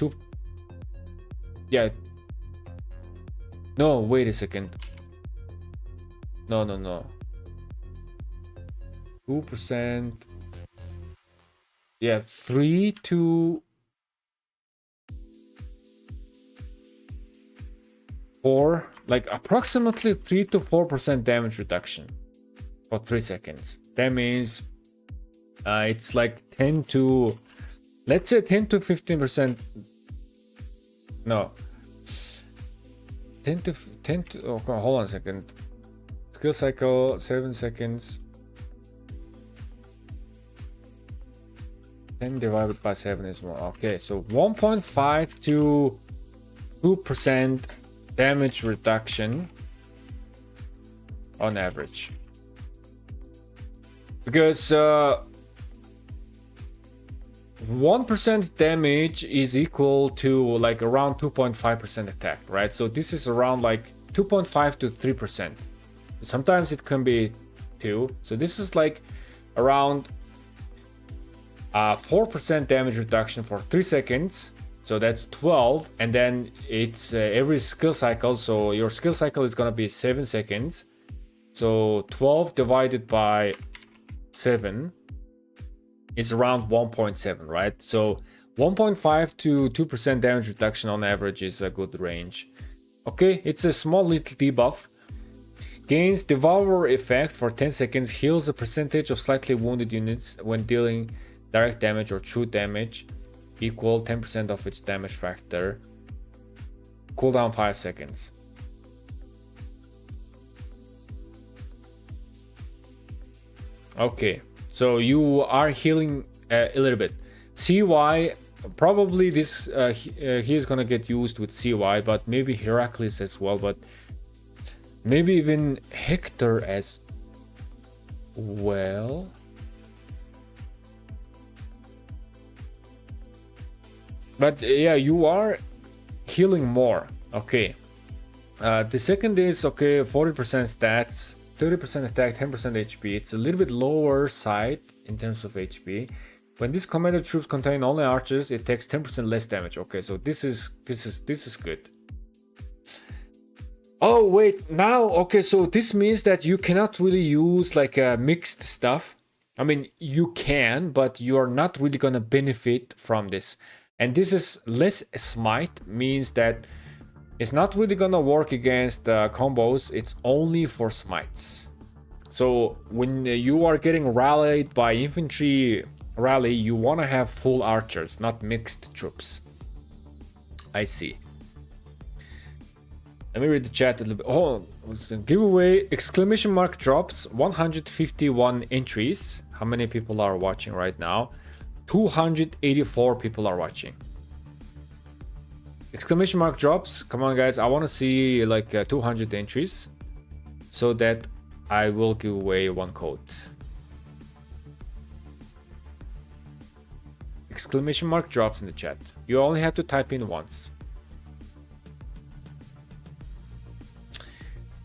no, wait a second. No. 2%. Yeah, 3 to 4, like approximately 3 to 4% damage reduction for 3 seconds. That means it's like 10 to, let's say 10 to 15%. No, 10 to oh, hold on a second. Skill cycle 7 seconds. 10 divided by 7 is 1. Okay, so 1.5 to 2% damage reduction on average. Because 1% damage is equal to like around 2.5% attack, right? So this is around like 2.5 to 3%. Sometimes it can be 2. So this is like around 4% damage reduction for 3 seconds. So that's 12, and then it's every skill cycle. So your skill cycle is gonna be 7 seconds. So 12 divided by 7 is around 1.7, right? So 1.5 to 2% damage reduction on average is a good range. Okay, it's a small little debuff. Gains Devour effect for 10 seconds, heals a percentage of slightly wounded units when dealing direct damage or true damage equal 10% of its damage factor. Cooldown 5 seconds. Okay, so you are healing a little bit. CY, probably this he is gonna get used with CY, but maybe Heracles as well, but maybe even Hector as well. But yeah, you are healing more. Okay. The second is okay, 40% stats, 30% attack, 10% HP. It's a little bit lower side in terms of HP. When these commander troops contain only archers, it takes 10% less damage. Okay, so this is good. Oh wait, now okay, so this means that you cannot really use like mixed stuff. I mean, you can, but you are not really gonna benefit from this. And this is less smite, means that it's not really gonna work against combos. It's only for smites. So when you are getting rallied by infantry rally, you want to have full archers, not mixed troops. I see. Let me read the chat a little bit. Oh, giveaway exclamation mark drops 151 entries. How many people are watching right now? 284 people are watching. Exclamation mark drops. Come on guys, I want to see like 200 entries so that I will give away one code. Exclamation mark drops in the chat. You only have to type in once.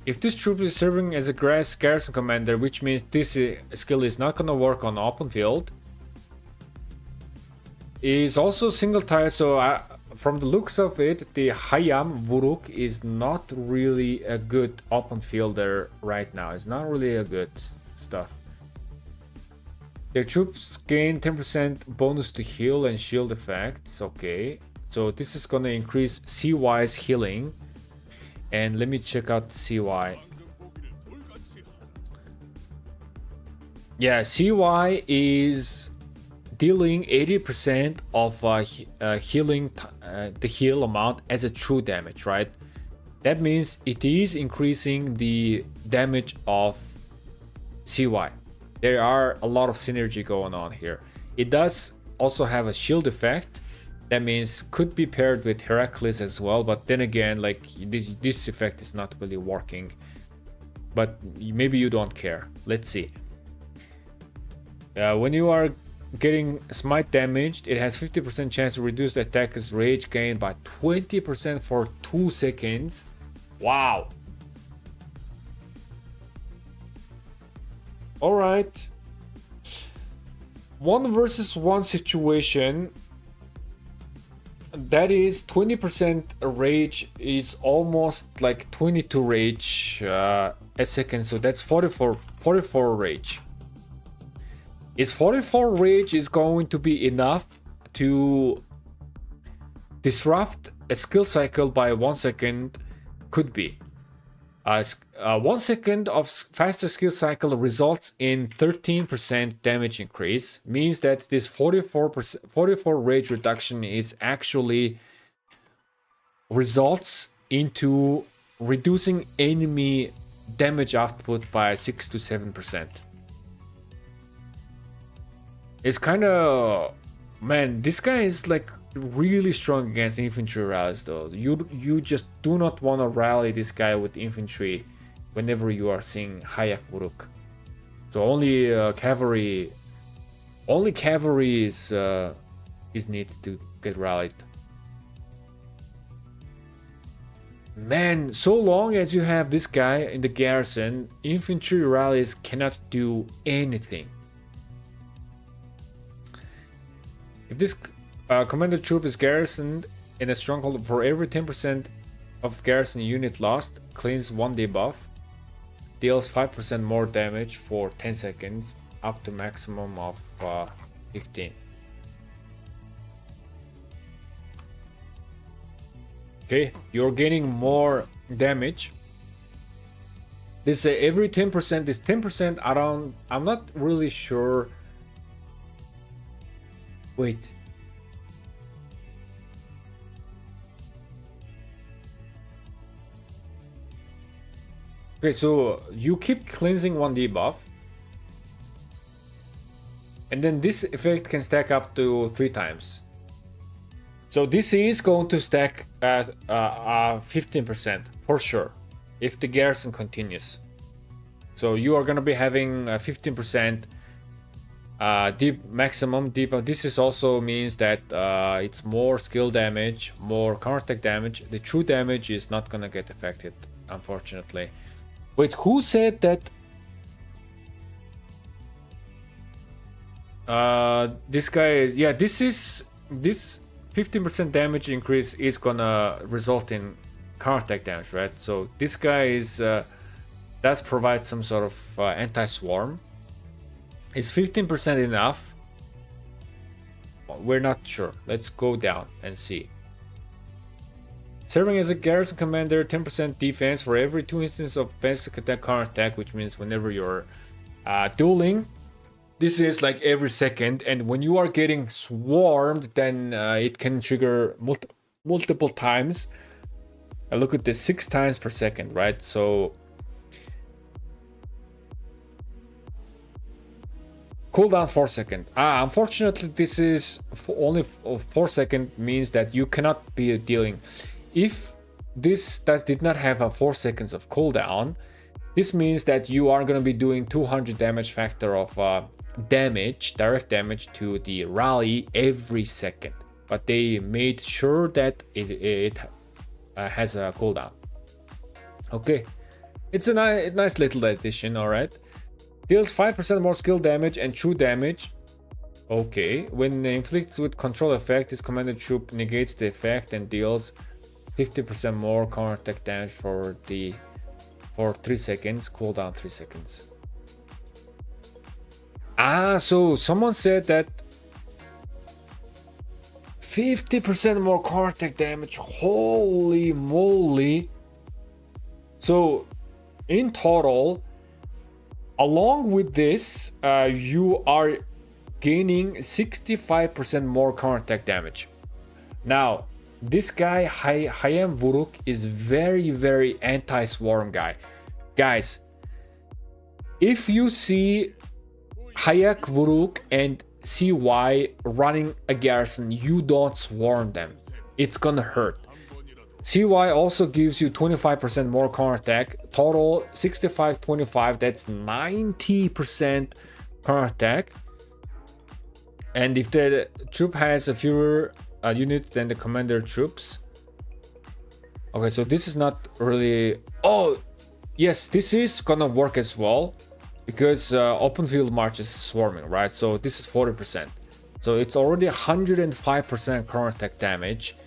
If this troop is serving as a garrison commander, which means this skill is not gonna work on open field, is also single target. So from the looks of it, the Hayam Vuruk is not really a good open fielder right now. It's not really a good stuff. Their troops gain 10% bonus to heal and shield effects. Okay, so this is gonna increase CY's healing. And let me check out CY. Yeah, CY is dealing 80% of healing, the heal amount as a true damage, right? That means it is increasing the damage of CY. There are a lot of synergy going on here. It does also have a shield effect. That means could be paired with Heracles as well, but then again, like this effect is not really working. But maybe you don't care. Let's see. When you are getting smite damaged, it has 50% chance to reduce the attacker's rage gain by 20% for 2 seconds. Wow. All right. 1 versus 1 situation. That is 20% rage is almost like 22 rage a second. So that's 44 rage. Is 44 rage is going to be enough to disrupt a skill cycle by 1 second? Could be. 1 second of faster skill cycle results in 13% damage increase. Means that this 44 rage reduction is actually results into reducing enemy damage output by 6 to 7%. It's kind of, man, this guy is like really strong against infantry rallies though. You just do not want to rally this guy with infantry whenever you are seeing Hayak Uruk. So only cavalry is needed to get rallied. Man, so long as you have this guy in the garrison, infantry rallies cannot do anything. If this commander troop is garrisoned in a stronghold, for every 10% of garrison unit lost, cleans 1 debuff, deals 5% more damage for 10 seconds, up to maximum of 15. Okay, you're gaining more damage. This every 10%, this 10% around, I'm not really sure. Wait. Okay, so you keep cleansing 1 debuff. And then this effect can stack up to 3 times. So this is going to stack at 15% for sure, if the garrison continues. So you are going to be having 15% maximum debuff. This is also means that it's more skill damage, more counterattack damage. The true damage is not gonna get affected, unfortunately. Wait, who said that? This guy is, yeah, this 15% damage increase is gonna result in counterattack damage, right? So this guy is does provide some sort of anti-swarm. Is 15% enough? We're not sure. Let's go down and see. Serving as a garrison commander, 10% defense for every 2 instances of basic attack counterattack, which means whenever you're dueling, this is like every second, and when you are getting swarmed, then it can trigger multiple times. Look at this, 6 times per second, right? So cooldown 4 seconds. Unfortunately, this is only 4 seconds, means that you cannot be dealing. If this did not have a 4 seconds of cooldown, this means that you are going to be doing 200 damage factor of damage, direct damage to the rally every second. But they made sure that it has a cooldown. Okay, it's a nice little addition, all right. Deals 5% more skill damage and true damage. Okay, when inflicts with control effect, this commander troop negates the effect and deals 50% more counterattack damage for 3 seconds, cooldown 3 seconds. So someone said that 50% more counterattack damage. Holy moly. So in total, Along with this, you are gaining 65% more counterattack damage. Now, this guy, Hayam Vuruk, is very anti-swarm guy. Guys, if you see Hayak Vuruk and CY running a Garrison, you don't swarm them. It's gonna hurt. CY also gives you 25% more counterattack. Total 65-25, that's 90% counterattack. And if the troop has a fewer unit than the commander troops. Okay, so this is not really... Oh, yes, this is gonna work as well. Because open field march is swarming, right? So this is 40%. So it's already 105% counterattack damage.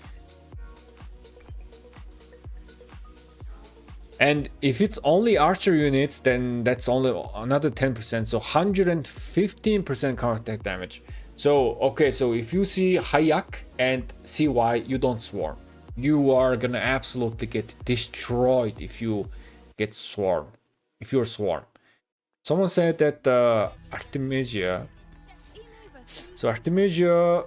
And if it's only archer units, then that's only another 10%. So 115% counterattack damage. So, okay, so if you see Hayak and CY, you don't swarm. You are gonna absolutely get destroyed if you get swarmed. If you're swarmed. Someone said that Artemisia. So Artemisia.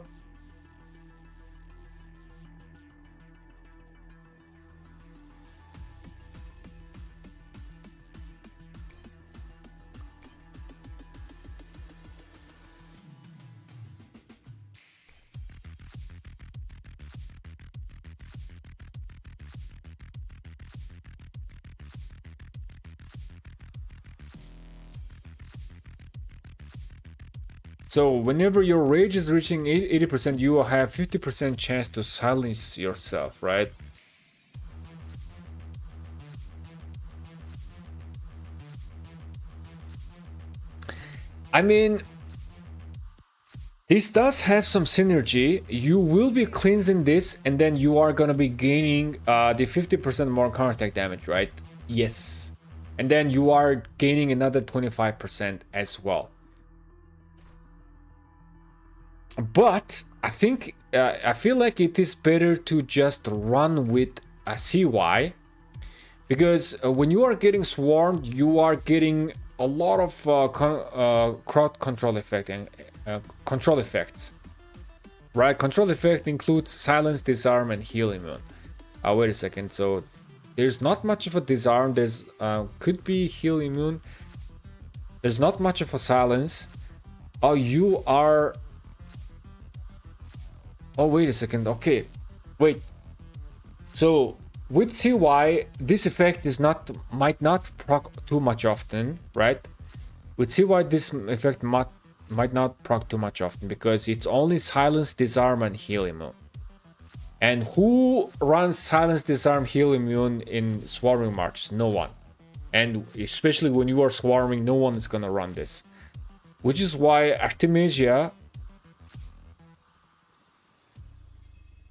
So whenever your rage is reaching 80%, you will have 50% chance to silence yourself, right? I mean, this does have some synergy. You will be cleansing this, and then you are gonna be gaining the 50% more counterattack damage, right? Yes. And then you are gaining another 25% as well. But I think I feel like it is better to just run with a CY, because when you are getting swarmed, you are getting a lot of crowd control effect and control effects, right? Control effect includes silence, disarm, and heal immune. Wait a second. So there's not much of a disarm. There's could be heal immune. There's not much of a silence. Oh, you are. Oh, wait a second. Okay, wait. So with CY, this effect is might not proc too much often, right? With CY, this effect might not proc too much often because it's only silence, disarm, and heal immune. And who runs silence, disarm, heal immune in swarming marches? No one. And especially when you are swarming, no one is gonna run this. Which is why Artemisia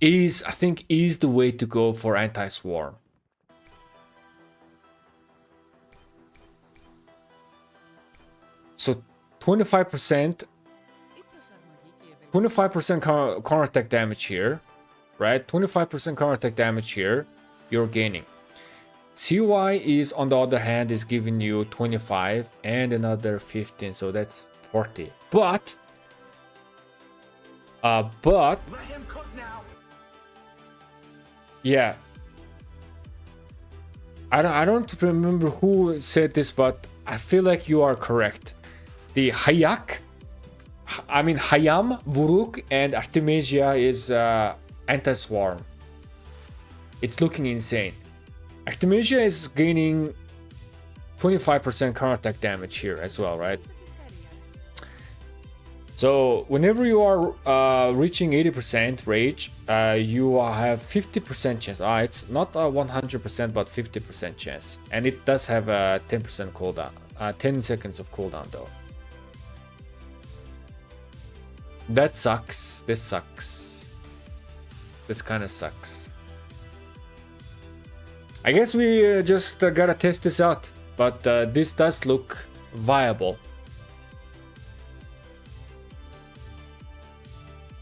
I think is the way to go for anti-swarm. So 25% counterattack damage here, right? 25% counterattack damage here, you're gaining. CY is, on the other hand, is giving you 25 and another 15, so that's 40. But yeah, I don't remember who said this, but I feel like you are correct. The Hayam, Vuruk, and Artemisia is anti-swarm. It's looking insane. Artemisia is gaining 25% counterattack damage here as well, right? So whenever you are reaching 80% rage, you have 50% chance. It's not 100%, but 50% chance. And it does have a 10% cooldown, 10 seconds of cooldown though. That sucks. This sucks. This kind of sucks. I guess we just gotta test this out, but this does look viable.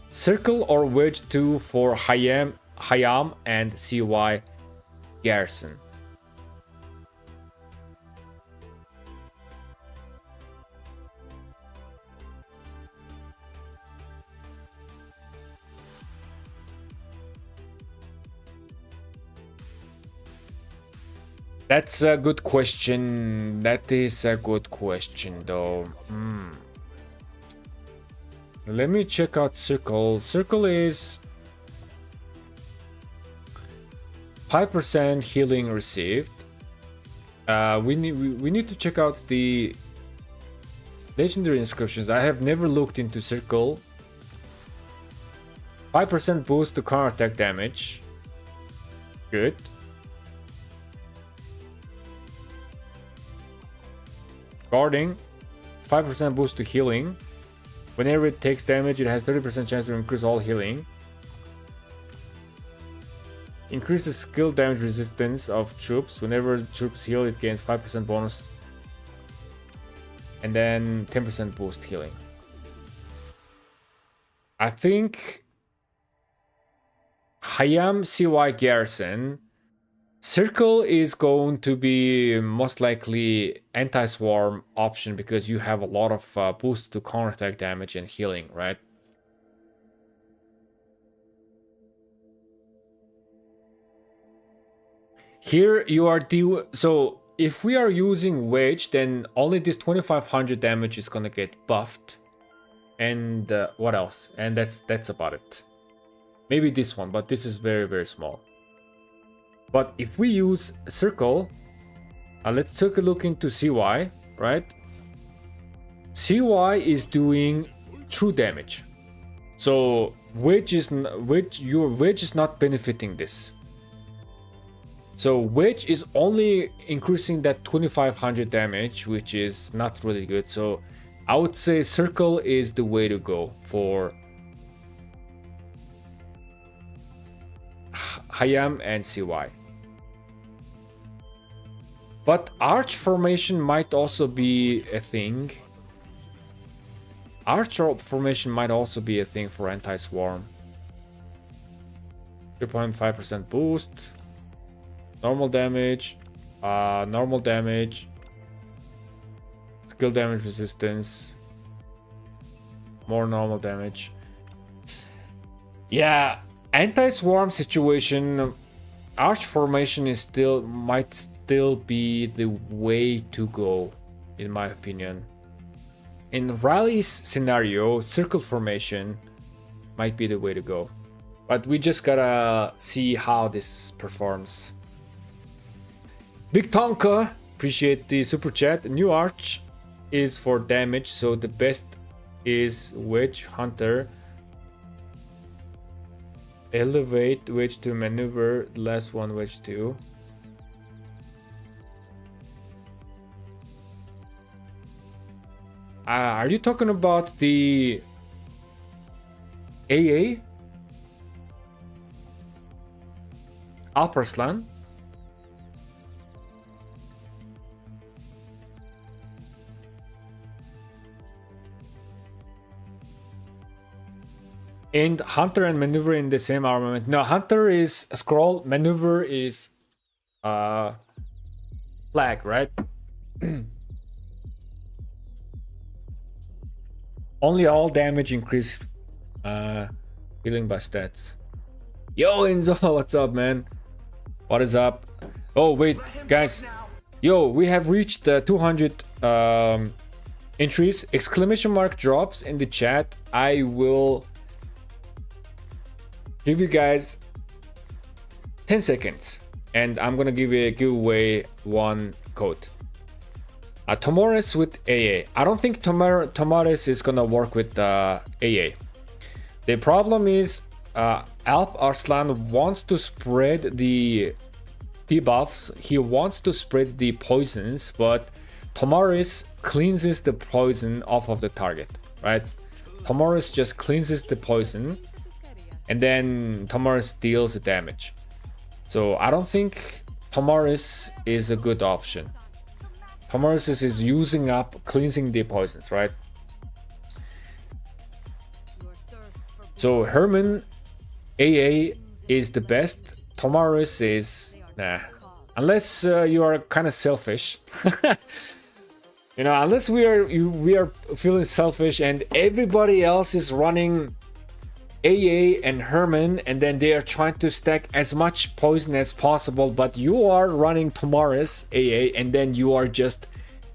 Circle or wedge 2 for Hayam and CY Garrison. That's a good question. That is a good question, though. Let me check out Circle. Circle is 5% healing received. We need to check out the legendary inscriptions. I have never looked into Circle. 5% boost to counter attack damage. Good. Guarding, 5% boost to healing. Whenever it takes damage, it has 30% chance to increase all healing. Increase the skill damage resistance of troops. Whenever troops heal, it gains 5% bonus. And then 10% boost healing. I think Hayam CY Garrison. Circle is going to be most likely anti-swarm option because you have a lot of boost to counterattack damage and healing, right? Here you are so if we are using Wedge, then only this 2500 damage is gonna get buffed. And what else? And that's about it. Maybe this one, but this is very, very small. But if we use Circle, let's take a look into CY, right? CY is doing true damage. So your Wedge is not benefiting this. So Wedge is only increasing that 2500 damage, which is not really good. So I would say Circle is the way to go for Hayam and CY. But Arch formation might also be a thing. Arch formation might also be a thing for anti-swarm. 3.5% boost. Normal damage. Normal damage. Skill damage resistance. More normal damage. Yeah, anti-swarm situation. Arch formation is might still be the way to go, in my opinion. In Riley's scenario, circle formation might be the way to go. But we just gotta see how this performs. Big Tonka, appreciate the super chat. New Arch is for damage, so the best is Wedge Hunter. Elevate Wedge to maneuver, the last one Wedge 2. Are you talking about the AA? Alparslan? And Hunter and Maneuver in the same armament. No, Hunter is a scroll, Maneuver is flag, right? Only all damage increase healing by stats. Yo, Enzo, what's up, man? What is up? Oh, wait, guys. Yo, we have reached 200 entries. Exclamation mark drops in the chat. I will give you guys 10 seconds. And I'm gonna give away one code. Tomoris with AA. I don't think Tomoris is gonna work with AA. The problem is Alp Arslan wants to spread the debuffs. He wants to spread the poisons, but Tomoris cleanses the poison off of the target, right? Tomoris just cleanses the poison, and then Tomoris deals the damage. So I don't think Tomoris is a good option. Tomoris is using up, cleansing the poisons, right? So Herman AA is the best. Tomoris is nah. Unless you are kind of selfish. You know, unless we are feeling selfish and everybody else is running AA and Herman, and then they are trying to stack as much poison as possible, but you are running Tomorrow's AA, and then you are just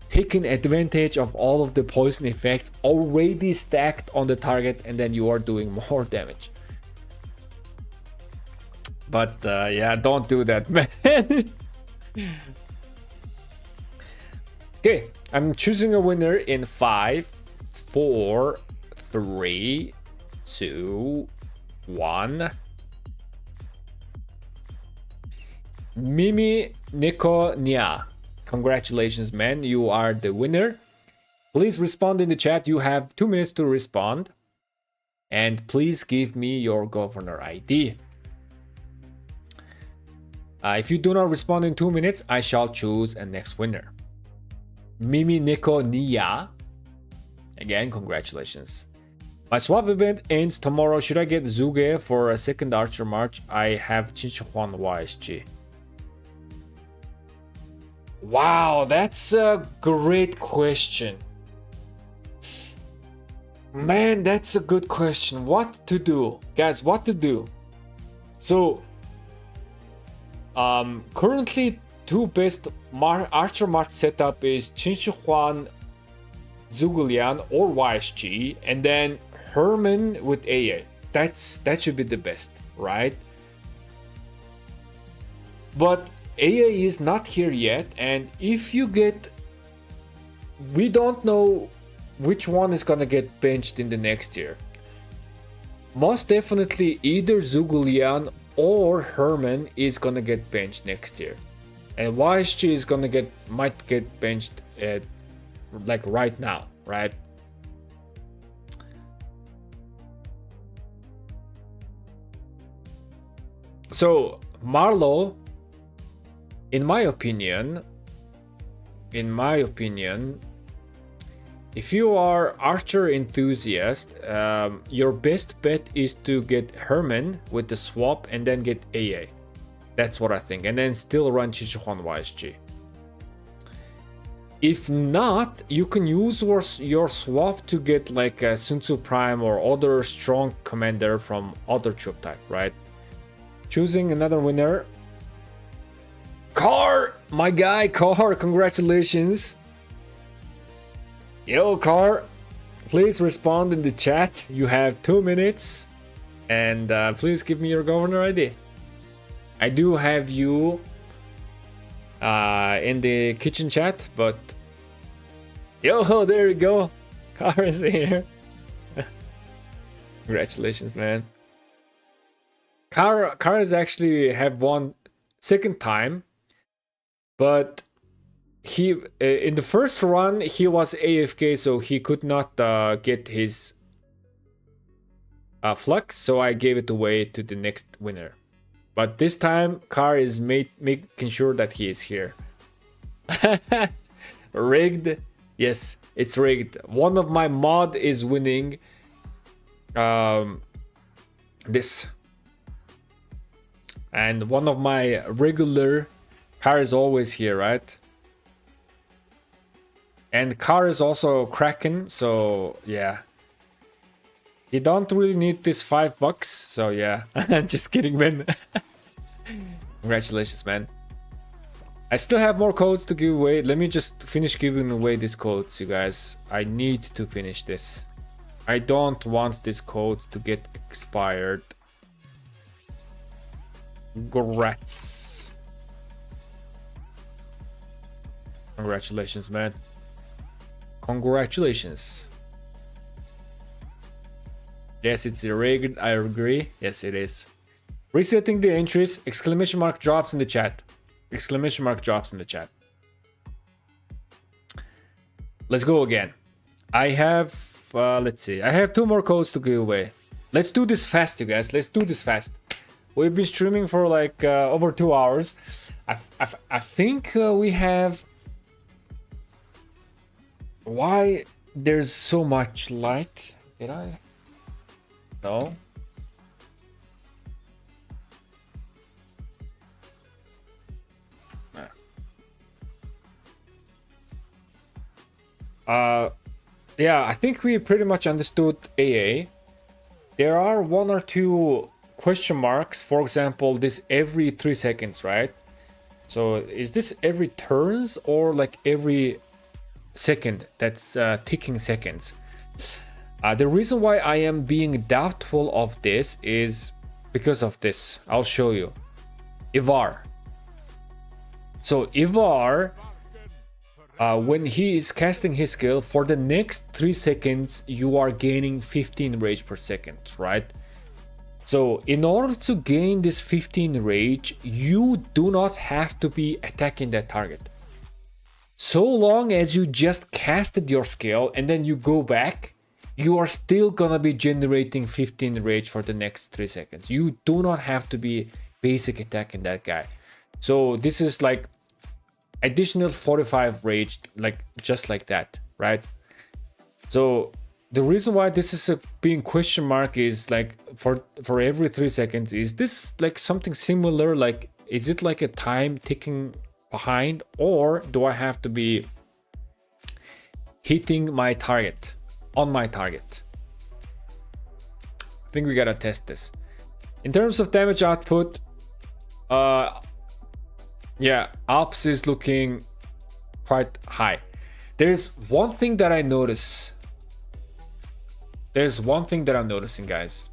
taking advantage of all of the poison effects already stacked on the target, and then you are doing more damage. But yeah, don't do that, man. Okay, I'm choosing a winner in 5, 4, 3, 2, 1. Mimi Nico Nya. Congratulations, man. You are the winner. Please respond in the chat. You have 2 minutes to respond. And please give me your governor ID. If you do not respond in 2 minutes, I shall choose a next winner. Mimi Nico Nia. Again, congratulations. My swap event ends tomorrow. Should I get Zuge for a second Archer March? I have Chinchuan YSG. Wow, that's a great question. Man, that's a good question. What to do? Guys, what to do? So, currently, 2 best Archer March setup is Chinchuan, Zugulian, or YSG, and then Herman with AA. That should be the best, right? But AA is not here yet, and if you get, we don't know which one is gonna get benched in the next year. Most definitely either Zugulian or Herman is gonna get benched next year, and YSG is gonna might get benched like right now, right? So Marlow, in my opinion, if you are Archer enthusiast, your best bet is to get Herman with the swap and then get AA. That's what I think, and then still run Chichuan YSG. If not, you can use your swap to get like a Sun Tzu Prime or other strong commander from other troop type, right? Choosing another winner. Car, my guy, Car, congratulations. Yo, Car, please respond in the chat. You have 2 minutes, and please give me your governor ID. I do have you in the kitchen chat, but yo, there you go. Car is here. Congratulations, man. Car is actually have won second time, but he in the first run he was AFK, so he could not get his flux, so I gave it away to the next winner. But this time Car is making sure that he is here. Rigged? Yes, it's rigged. One of my mod is winning this, and one of my regular Car is always here, right? And Car is also Kraken, so yeah. You don't really need this $5, so yeah. I'm just kidding, man. Congratulations, man. I still have more codes to give away. Let me just finish giving away these codes, you guys. I need to finish this. I don't want this code to get expired. Congrats. Congratulations, man. Congratulations. Yes, it's rigged. I agree. Yes, it is. Resetting the entries. Exclamation mark drops in the chat. Exclamation mark drops in the chat. Let's go again. I have, let's see. I have 2 more codes to give away. Let's do this fast, you guys. Let's do this fast. We've been streaming for like over 2 hours. I think we have... Why there's so much light? Did I? No. Yeah, I think we pretty much understood AA. there are one or two question marks. For example, this every 3 seconds, right? So is this every turns or like every second? That's ticking seconds. The reason why I am being doubtful of this is because of this. I'll show you. Ivar. So Ivar, when he is casting his skill, for the next 3 seconds, you are gaining 15 rage per second, right? So in order to gain this 15 rage, you do not have to be attacking that target. So long as you just casted your skill and then you go back, you are still gonna be generating 15 rage for the next 3 seconds. You do not have to be basic attacking that guy. So this is like additional 45 rage, like just like that, right? So the reason why this is a being question mark is like for every 3 seconds, is this like something similar? Like, is it like a time ticking behind, or do I have to be hitting my target on my target? I think we gotta test this. In terms of damage output, yeah, Alps is looking quite high. There's one thing that I notice. There's one thing that I'm noticing, guys.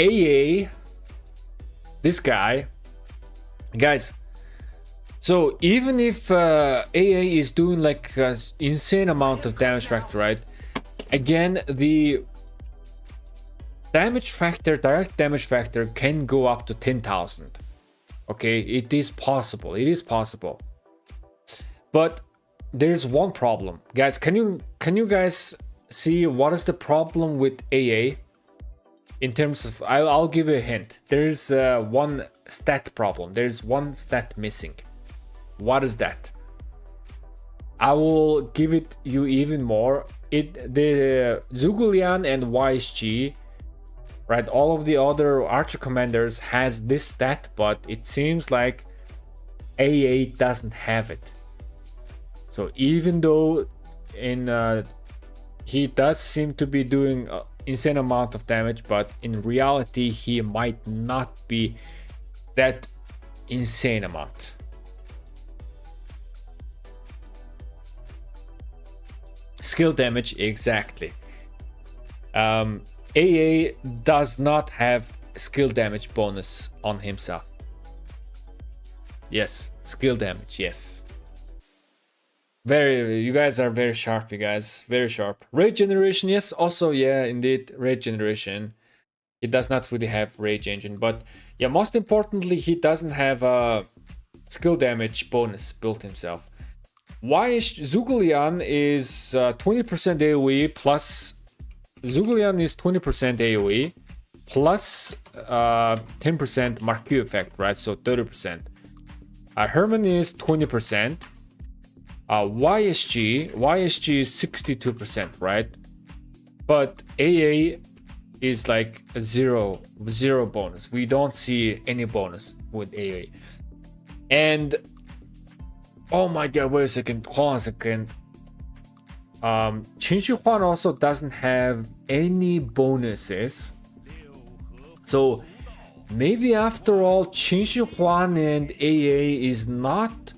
AA, this guy, guys. So even if AA is doing like an insane amount of damage factor, right? Again, the damage factor, direct damage factor can go up to 10,000. Okay, it is possible. It is possible. But there's one problem, guys. Can you guys see what is the problem with AA? In terms of, I'll give you a hint. There's one stat problem. There's one stat missing. What is that? I will give it you even more. The Zugulian and YSG, right? All of the other archer commanders has this stat, but it seems like AA doesn't have it. So even though he does seem to be doing an insane amount of damage, but in reality he might not be that insane amount. Skill damage, exactly. AA does not have skill damage bonus on himself. Yes, skill damage, yes. You guys are very sharp, you guys, very sharp. Rage generation, yes, also, yeah, indeed, rage generation. It does not really have rage engine, but yeah, most importantly, he doesn't have a skill damage bonus built himself. Why is Zugulian is 20% AoE plus Zugulian is 20% AoE plus 10% Marquis effect, right? So 30%. Herman is 20%. YSG is 62%, right? But AA is like a zero bonus. We don't see any bonus with AA. And oh my god, wait a second, hold on a second. Qin Shi Huan also doesn't have any bonuses. So maybe after all, Qin Shi Huan and AA is not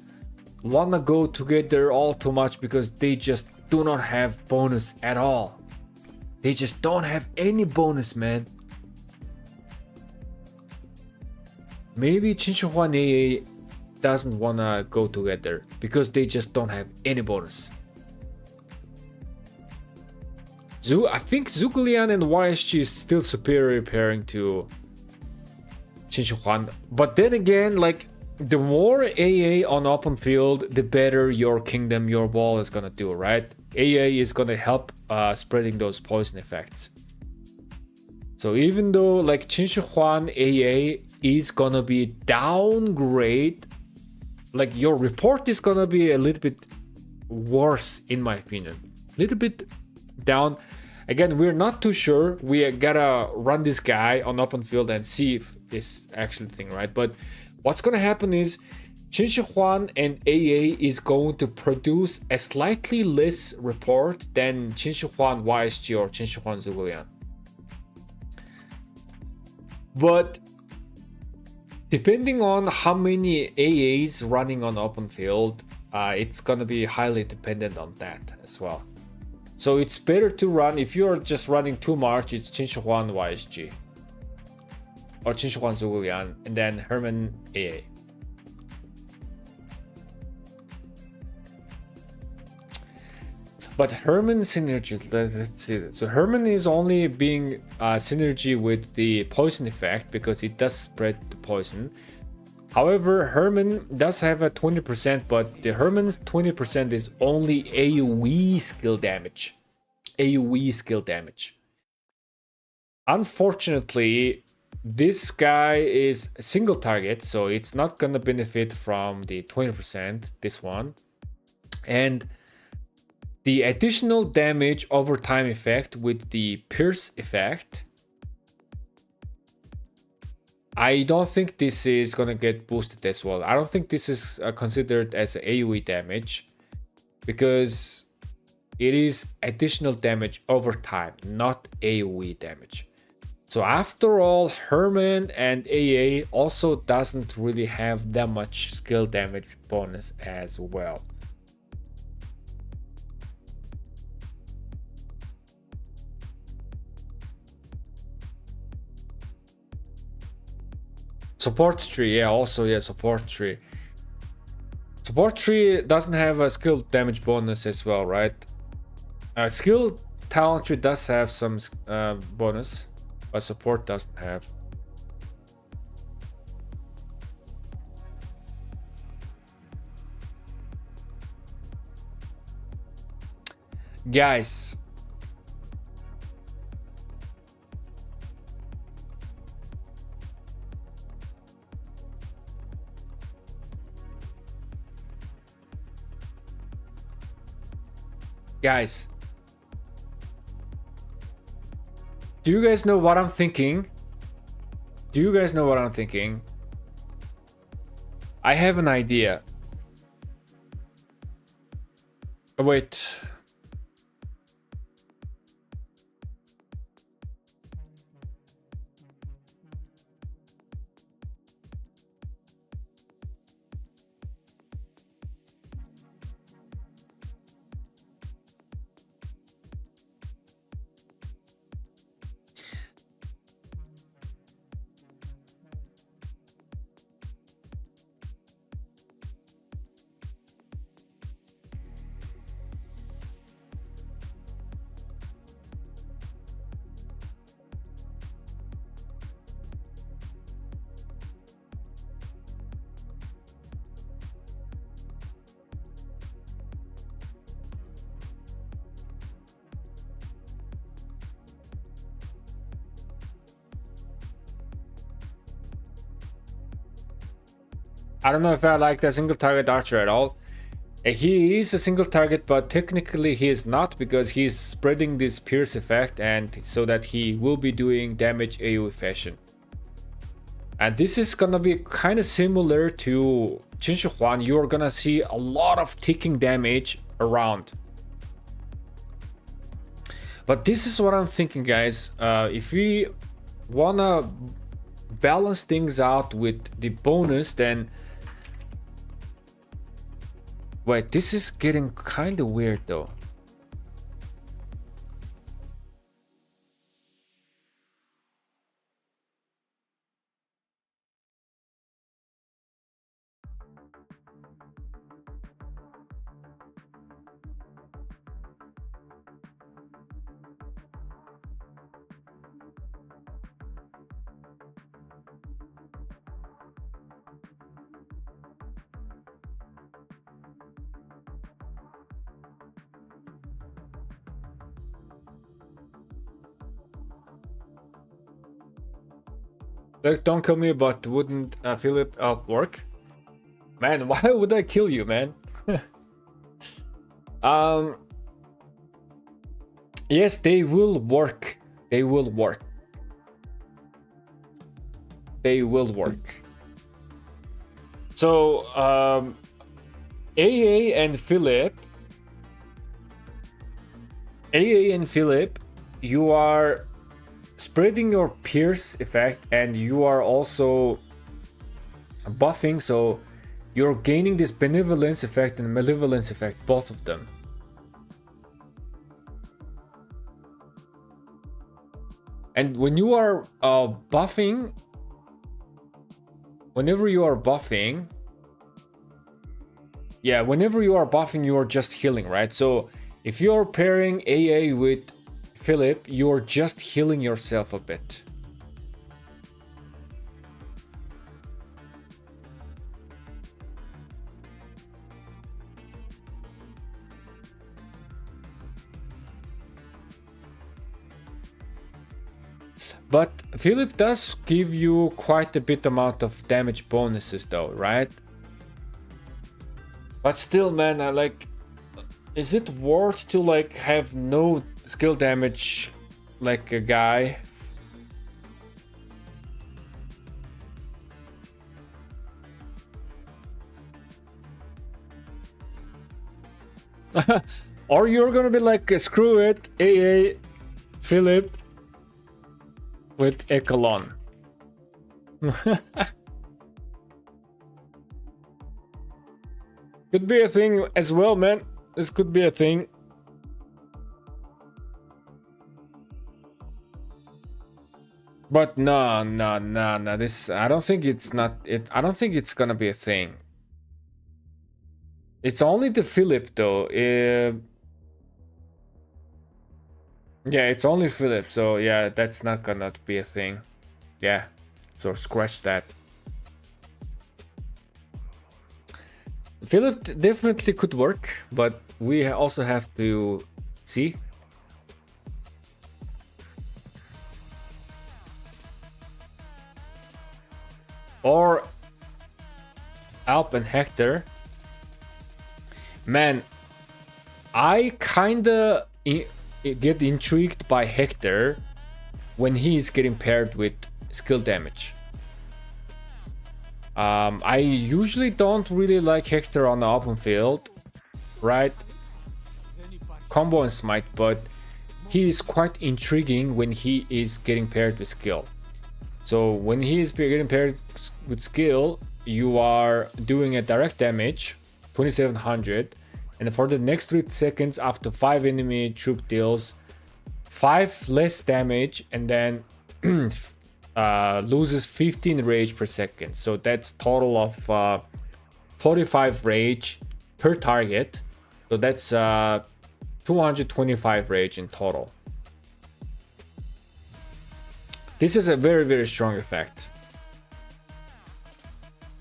wanna go together all too much because they just do not have bonus at all. They just don't have any bonus, man. Maybe Qin Shi Huan and AA doesn't wanna go together because they just don't have any bonus. I think Zugulian and YSG is still superior pairing to Qin Shi Huan. But then again, like, the more AA on open field, the better your kingdom, your wall is gonna do, right? AA is gonna help spreading those poison effects. So even though like Qin Shi Huan AA is gonna be downgrade, like your report is gonna be a little bit worse in my opinion. A little bit down. Again, we're not too sure. We gotta run this guy on open field and see if this actually thing, right? But what's gonna happen is Qin Shi Huang and AA is going to produce a slightly less report than Qin Shi Huang YSG or Qin Shi Huang Zhuge. But depending on how many AAs running on open field, it's gonna be highly dependent on that as well. So it's better to run, if you're just running too much, it's Qin Shi Huang YSG or Qin Shi Huang Zhuge and then Herman AA. But Herman synergy, let's see. So Herman is only being synergy with the poison effect because it does spread the poison. However, Herman does have a 20%, but the Herman's 20% is only AoE skill damage. AoE skill damage. Unfortunately, this guy is a single target, so it's not gonna benefit from the 20%, this one. And the additional damage over time effect with the pierce effect, I don't think this is gonna get boosted as well. I don't think this is considered as AoE damage because it is additional damage over time, not AoE damage. So after all, Herman and AA also doesn't really have that much skill damage bonus as well. Support tree, yeah, also, yeah, support tree. Support tree doesn't have a skill damage bonus as well, right? Skill talent tree does have some bonus, but support doesn't have. Guys, do you guys know what I'm thinking? Do you guys know what I'm thinking? I have an idea. Oh, wait. I don't know if I like the single target archer at all. He is a single target, but technically he is not because he's spreading this pierce effect and so that he will be doing damage AoE fashion. And this is gonna be kind of similar to Qin Shi Huang. You're gonna see a lot of ticking damage around. But this is what I'm thinking, guys. If we wanna balance things out with the bonus, then wait, this is getting kind of weird though. Like, don't kill me, but wouldn't Philip work? Man, why would I kill you, man? Yes, they will work. They will work. They will work. So AA and Philip, you are spreading your pierce effect, and you are also buffing, so you're gaining this benevolence effect and malevolence effect, both of them. And when you are buffing, whenever you are buffing, you are just healing, right? So if you're pairing AA with Philip, you're just healing yourself a bit. But Philip does give you quite a bit amount of damage bonuses though, right? But still, man, is it worth to like have no skill damage like a guy? Or you're gonna be like, screw it, AA, Philip with Echelon. Could be a thing as well, man. This could be a thing. But no. This, I don't think it's gonna be a thing. It's only the Philip though. Yeah, it's only Philip, so yeah, that's not gonna be a thing. Yeah, so scratch that. Philip definitely could work, but we also have to see. Or Alp and Hector. Man, I kinda get intrigued by Hector when he is getting paired with skill damage. I usually don't really like Hector on the open field, right? Combo and smite, but he is quite intriguing when he is getting paired with skill. So when he is getting paired with skill, you are doing a direct damage, 2700, and for the next 3 seconds, up to 5 enemy troop deals 5 less damage, and then loses 15 rage per second. So that's total of 45 rage per target. So that's 225 rage in total. This is a very, very strong effect.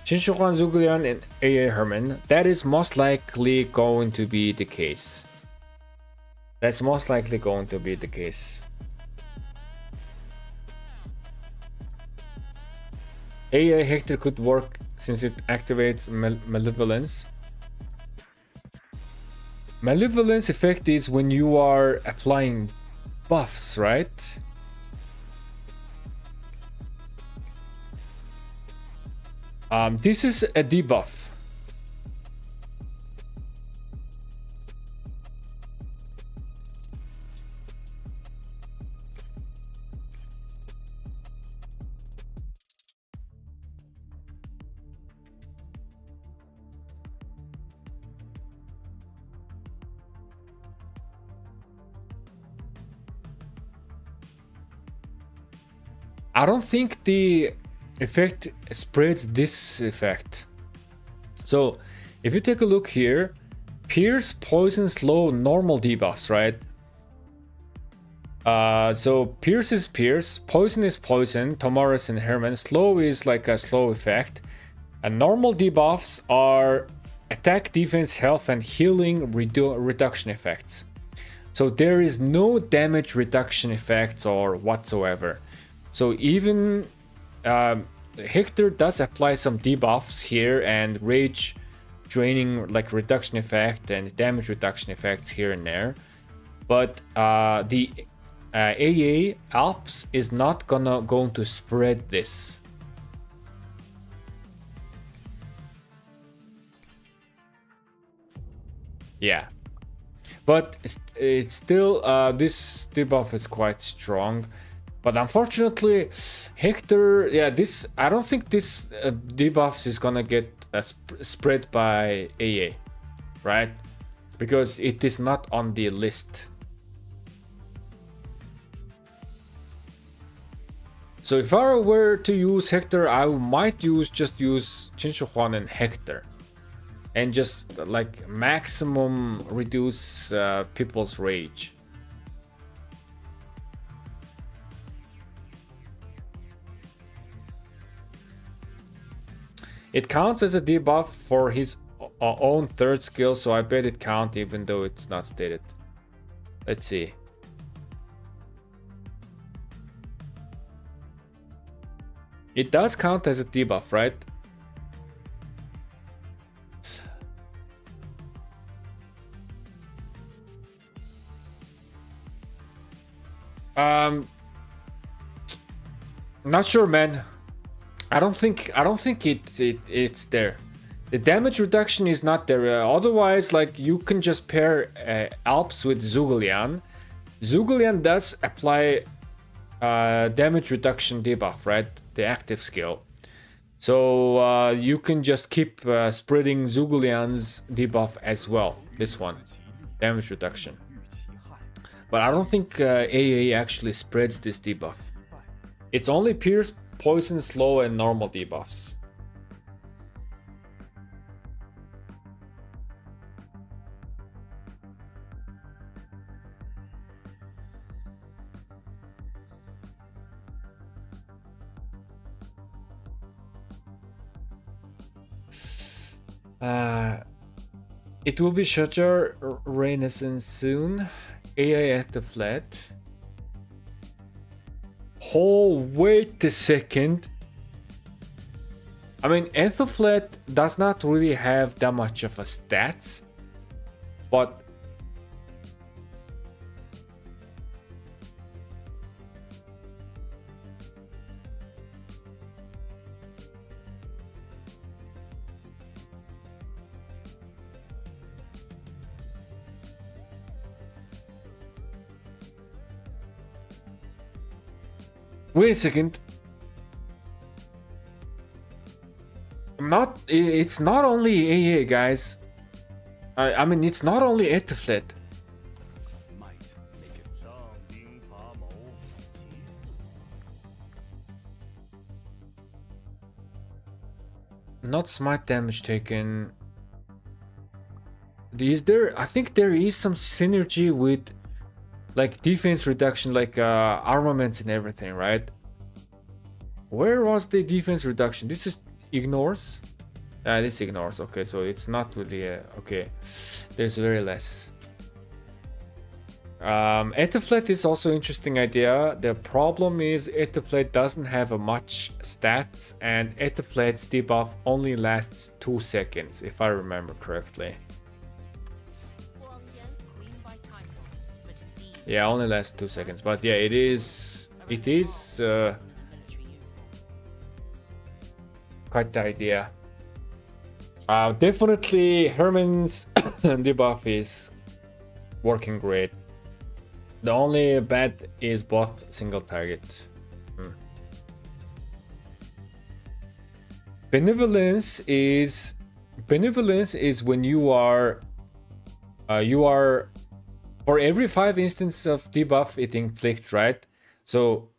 Shinshukan Zuglian and AA Herman, that is most likely going to be the case. That's most likely going to be the case. AA Hector could work since it activates Malevolence. Malevolence effect is when you are applying buffs, right? This is a debuff. I don't think the effect spreads this effect. So if you take a look here, Pierce, Poison, Slow, normal debuffs, right? So Pierce is Pierce, Poison is Poison, Tomaris and Herman. Slow is like a slow effect. And normal debuffs are attack, defense, health, and healing reduction effects. So there is no damage reduction effects or whatsoever. So even Hector does apply some debuffs here and rage draining like reduction effect and damage reduction effects here and there, but the AA Alps is not going to spread this. Yeah. But it's still, this debuff is quite strong. But unfortunately, Hector, yeah, this, I don't think this debuffs is gonna get spread by AA, right? Because it is not on the list. So if I were to use Hector, I might just use Chinshuhuan and Hector. And just like maximum reduce people's rage. It counts as a debuff for his own third skill, so I bet it counts even though it's not stated. Let's see. It does count as a debuff, right? Not sure, man. I don't think it's there. The damage reduction is not there. Otherwise, like, you can just pair Alps with Zugalian. Zugalian does apply damage reduction debuff, right? The active skill. So you can just keep spreading Zugalian's debuff as well. This one, damage reduction. But I don't think AA actually spreads this debuff. It's only Pierce, Poison, Slow, and normal debuffs. It will be Shajar Renaissance soon. AI at the flat. Oh, wait a second. I mean, Ethelflat does not really have that much of a stats, but wait a second. It's not only AA, guys. I mean, it's not only Ethelflat. Not smite damage taken. Is there? I think there is some synergy with, like, defense reduction, like armaments and everything, right? Where was the defense reduction? This is ignores. This ignores. Okay, so it's not really okay. There's very less. Ethelflat is also an interesting idea. The problem is Ethelflat doesn't have a much stats, and Ethelflat's debuff only lasts 2 seconds, if I remember correctly. Yeah, only lasts 2 seconds, but yeah, it is quite the idea. Definitely Herman's debuff is working great. The only bad is both single target. Benevolence is when you are for every 5 instances of debuff it inflicts, right? So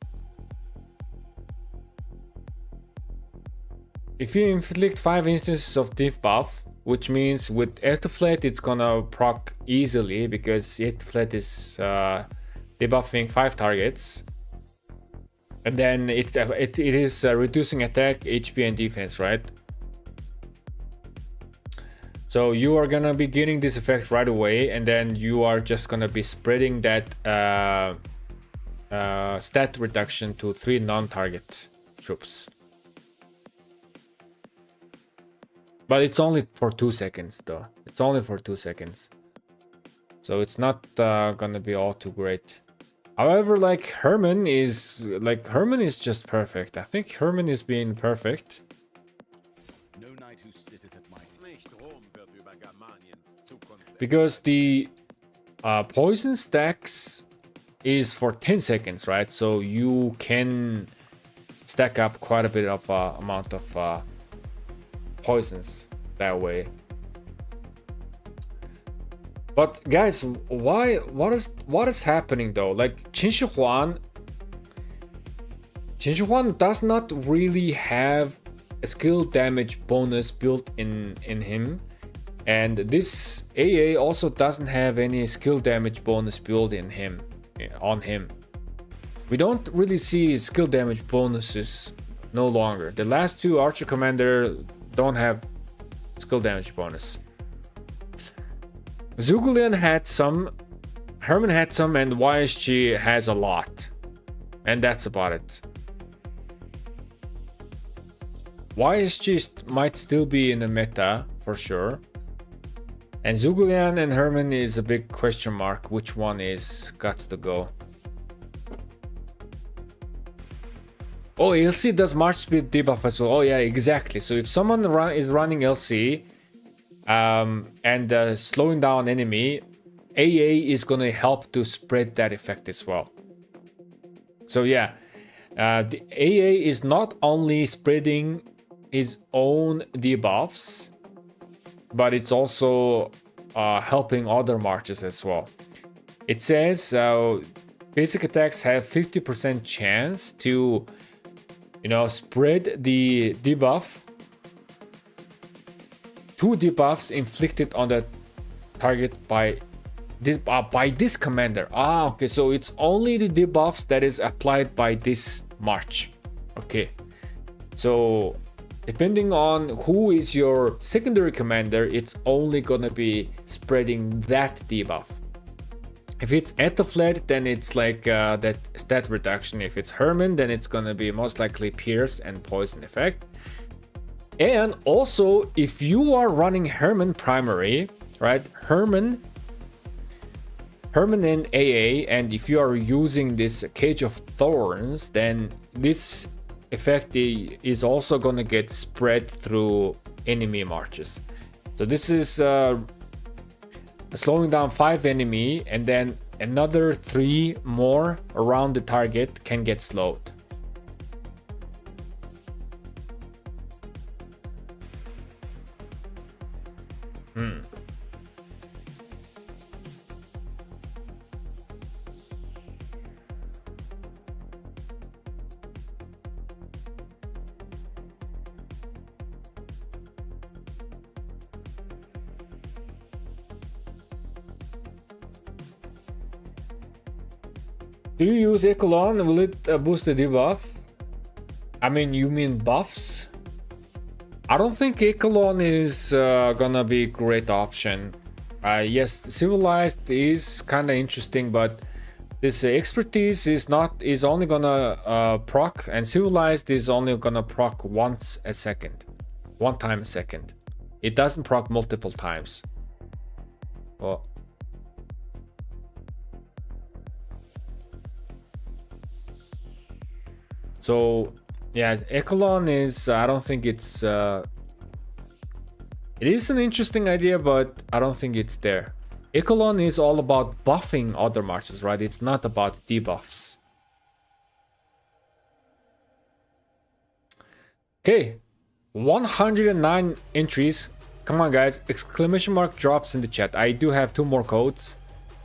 if you inflict 5 instances of debuff, which means with Ethelflat it's gonna proc easily because Ethelflat is debuffing 5 targets, and then it is reducing attack, HP, and defense, right? So you are gonna be getting this effect right away, and then you are just gonna be spreading that stat reduction to 3 non-target troops. But it's only for 2 seconds, though. It's only for 2 seconds. So it's not gonna be all too great. However, like Herman is just perfect. I think Herman is being perfect. because the poison stacks is for 10 seconds, right? So you can stack up quite a bit of amount of poisons that way. But guys, what is happening though? Like Qin Shi Huan does not really have a skill damage bonus built in him, and this AA also doesn't have any skill damage bonus built in him on him. We don't really see skill damage bonuses no longer. The last two Archer Commander don't have skill damage bonus. Zhuge had some, Herman had some, and YSG has a lot. And that's about it. YSG might still be in the meta for sure. And Zhuge and Herman is a big question mark. Which one is guts to go? Oh, LC does March Speed debuff as well. Oh yeah, exactly. So if someone is running LC and slowing down enemy, AA is gonna help to spread that effect as well. So yeah, the AA is not only spreading his own debuffs, but it's also helping other marches as well. It says basic attacks have 50% chance to, spread the debuff. 2 debuffs inflicted on the target by this commander. Okay, so it's only the debuffs that is applied by this march. Okay, so depending on who is your secondary commander, it's only gonna be spreading that debuff. If it's Ethelflaed, then it's like that stat reduction. If it's Herman, then it's gonna be most likely Pierce and Poison effect. And also, if you are running Herman primary, right? Herman and AA, and if you are using this Cage of Thorns, then this effect is also gonna get spread through enemy marches. So this is slowing down 5 enemy, and then another 3 more around the target can get slowed. Do you use Echelon? Will it boost the debuff? I mean, you mean buffs? I don't think Echelon is gonna be a great option. Yes, Civilized is kind of interesting, but this expertise is only gonna proc, and Civilized is only gonna proc one time a second. It doesn't proc multiple times. Well. So yeah, Echelon is, I don't think it's it is an interesting idea, but I don't think it's there. Echelon is all about buffing other marches, right? It's not about debuffs. Okay, 109 entries. Come on guys, exclamation mark drops in the chat. I do have 2 more codes.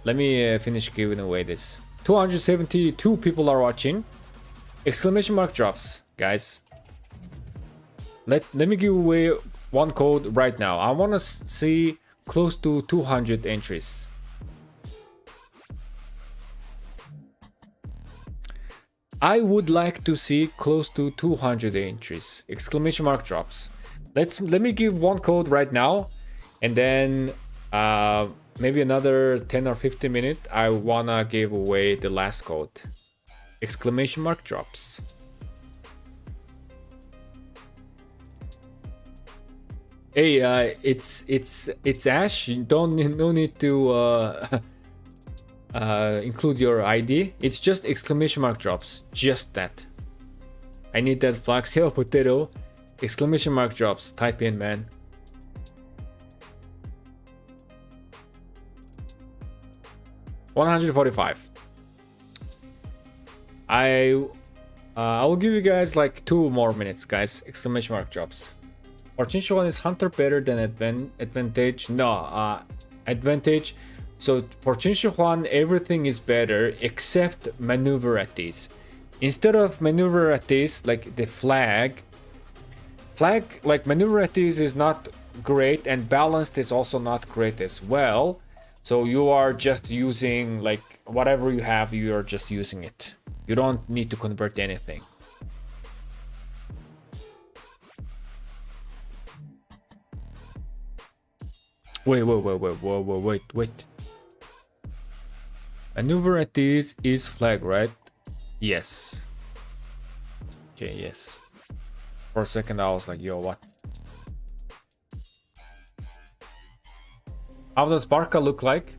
Let me finish giving away this. 272 people are watching. Exclamation mark drops, guys. Let me give away 1 code right now. I want to see close to 200 entries. I would like to see close to 200 entries. Exclamation mark drops. Let me give 1 code right now, and then maybe another 10 or 15 minutes. I wanna give away the last code. Exclamation mark drops. Hey, it's Ash. No need to include your ID. It's just exclamation mark drops. Just that. I need that Flaxio potato. Exclamation mark drops. Type in, man. 145. I will give you guys like 2 more minutes, guys. Exclamation mark drops. For Chinchuan, is Hunter better than Advantage? No, Advantage. So for Chinchuan, everything is better except Maneuver at Ease. Instead of Maneuver at Ease, like the flag, like Maneuver at Ease is not great, and Balanced is also not great as well. So you are just using like whatever you have, you are just using it. You don't need to convert anything. Wait. Maneuver at Ease is flag, right? Yes. Okay, yes. For a second I was like, yo, what? How does Barca look like?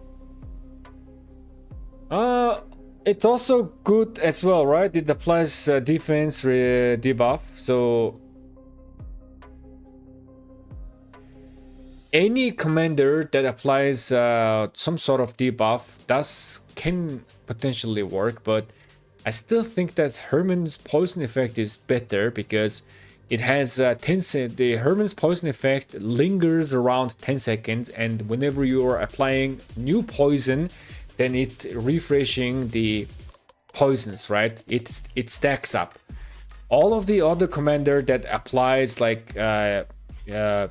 It's also good as well, right? It applies defense debuff, so any commander that applies some sort of debuff can potentially work, but I still think that Herman's poison effect is better because it has the Herman's poison effect lingers around 10 seconds, and whenever you are applying new poison, then it refreshing the poisons, right? It stacks up. All of the other commander that applies like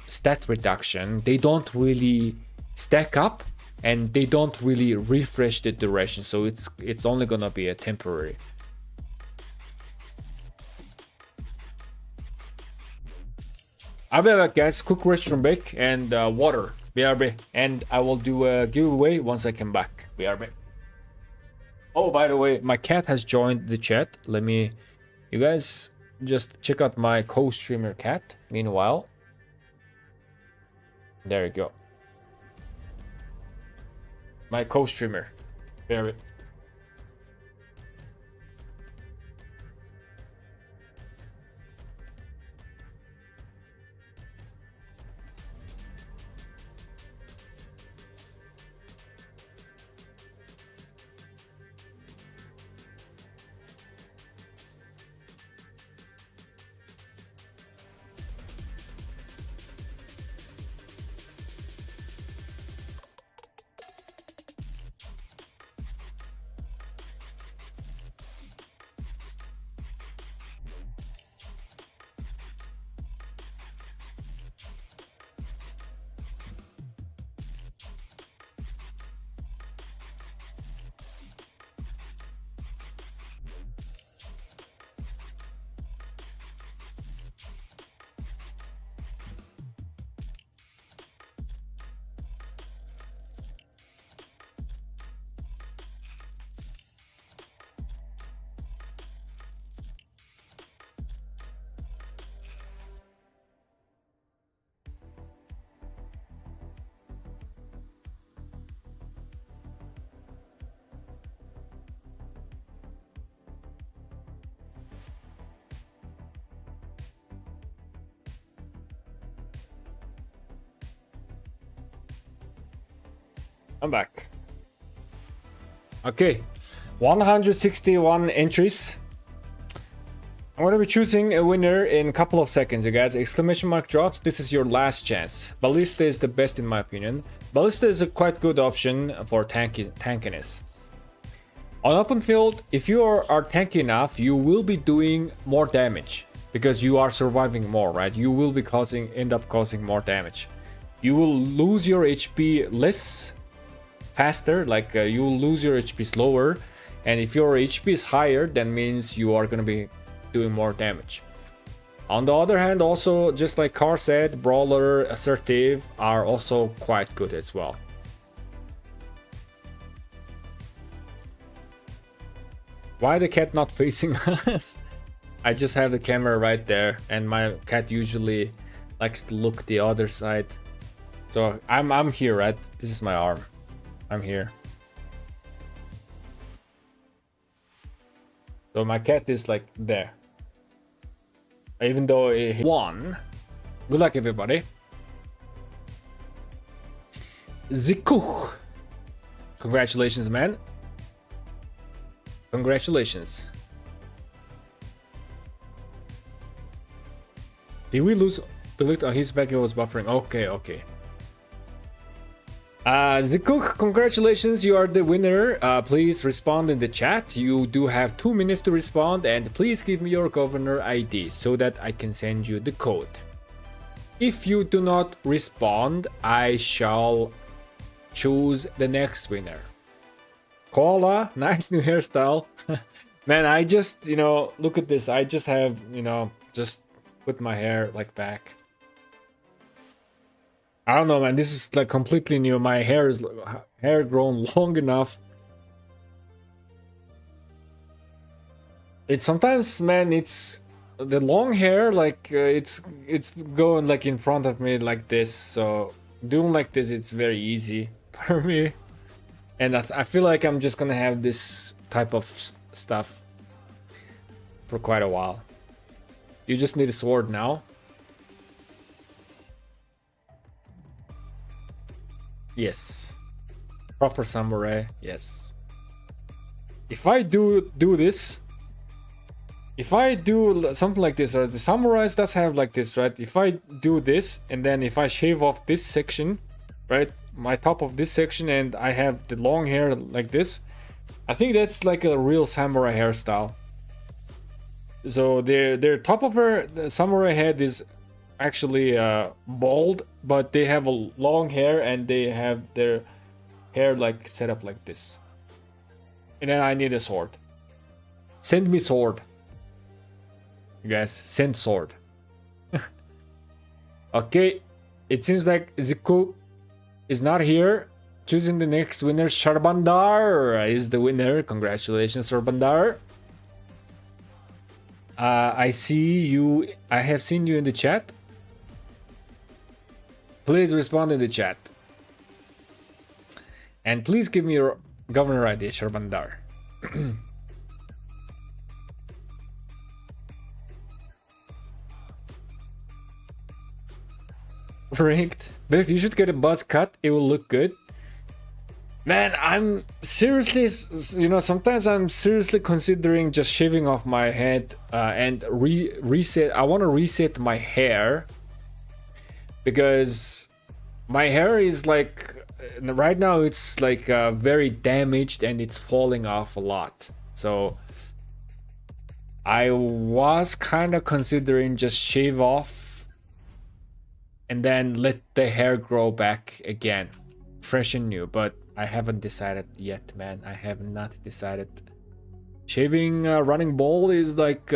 stat reduction, they don't really stack up and they don't really refresh the duration, so it's only gonna be a temporary. I'll be back, guys. Cook, restroom break, and water. BRB, and I will do a giveaway once I come back. BRB. Oh, by the way, my cat has joined the chat. You guys just check out my co-streamer cat. Meanwhile, there you go. My co-streamer. BRB. I'm back. Okay, 161 entries. I'm going to be choosing a winner in a couple of seconds, you guys. Exclamation mark drops. This is your last chance. Ballista is the best in my opinion. Ballista is a quite good option for tankiness. On open field, if you are tanky enough, you will be doing more damage because you are surviving more, right? You will be end up causing more damage. You will lose your HP less faster, like you will lose your HP slower, and if your HP is higher, that means you are going to be doing more damage. On the other hand, also, just like Carr said, Brawler, Assertive are also quite good as well. Why the cat not facing us? I just have the camera right there, and my cat usually likes to look the other side. So I'm here, right? This is my arm. I'm here. So my cat is like there. Even though he won. Good luck, everybody. Ziku. Congratulations, man. Congratulations. Did we lose? We looked on his back, it was buffering. Okay, okay. Zikuk, congratulations, you are the winner. Please respond in the chat. You do have 2 minutes to respond, and please give me your governor ID so that I can send you the code. If you do not respond, I shall choose the next winner. Koala, nice new hairstyle. Man, I just, you know, look at this. I just have, you know, just put my hair like back. I don't know, man. This is like completely new. My hair is grown long enough. It's sometimes, man, it's the long hair, like it's going like in front of me like this. So doing like this, it's very easy for me. And I feel like I'm just gonna have this type of stuff for quite a while. You just need a sword now. Yes. Proper samurai, yes. If I do this, if I do something like this, or the samurais does have like this, right? If I do this, and then if I shave off this section, right? My top of this section, and I have the long hair like this, I think that's like a real samurai hairstyle. So their top of the samurai head is actually bald, but they have a long hair and they have their hair like set up like this. And then I need a sword. Send me sword. You guys, send sword. Okay, it seems like Ziku is not here. Choosing the next winner, Sharbandar is the winner. Congratulations, Sharbandar. I see you. I have seen you in the chat. Please respond in the chat. And please give me your governor ID, Sharbandar. Rigged. But you should get a buzz cut. It will look good. Man, I'm seriously, you know, sometimes I'm seriously considering just shaving off my head and reset. I want to reset my hair because my hair is like, right now it's like very damaged and it's falling off a lot. So I was kind of considering just shave off and then let the hair grow back again, fresh and new, but I haven't decided yet, man. I have not decided. Shaving running bald is like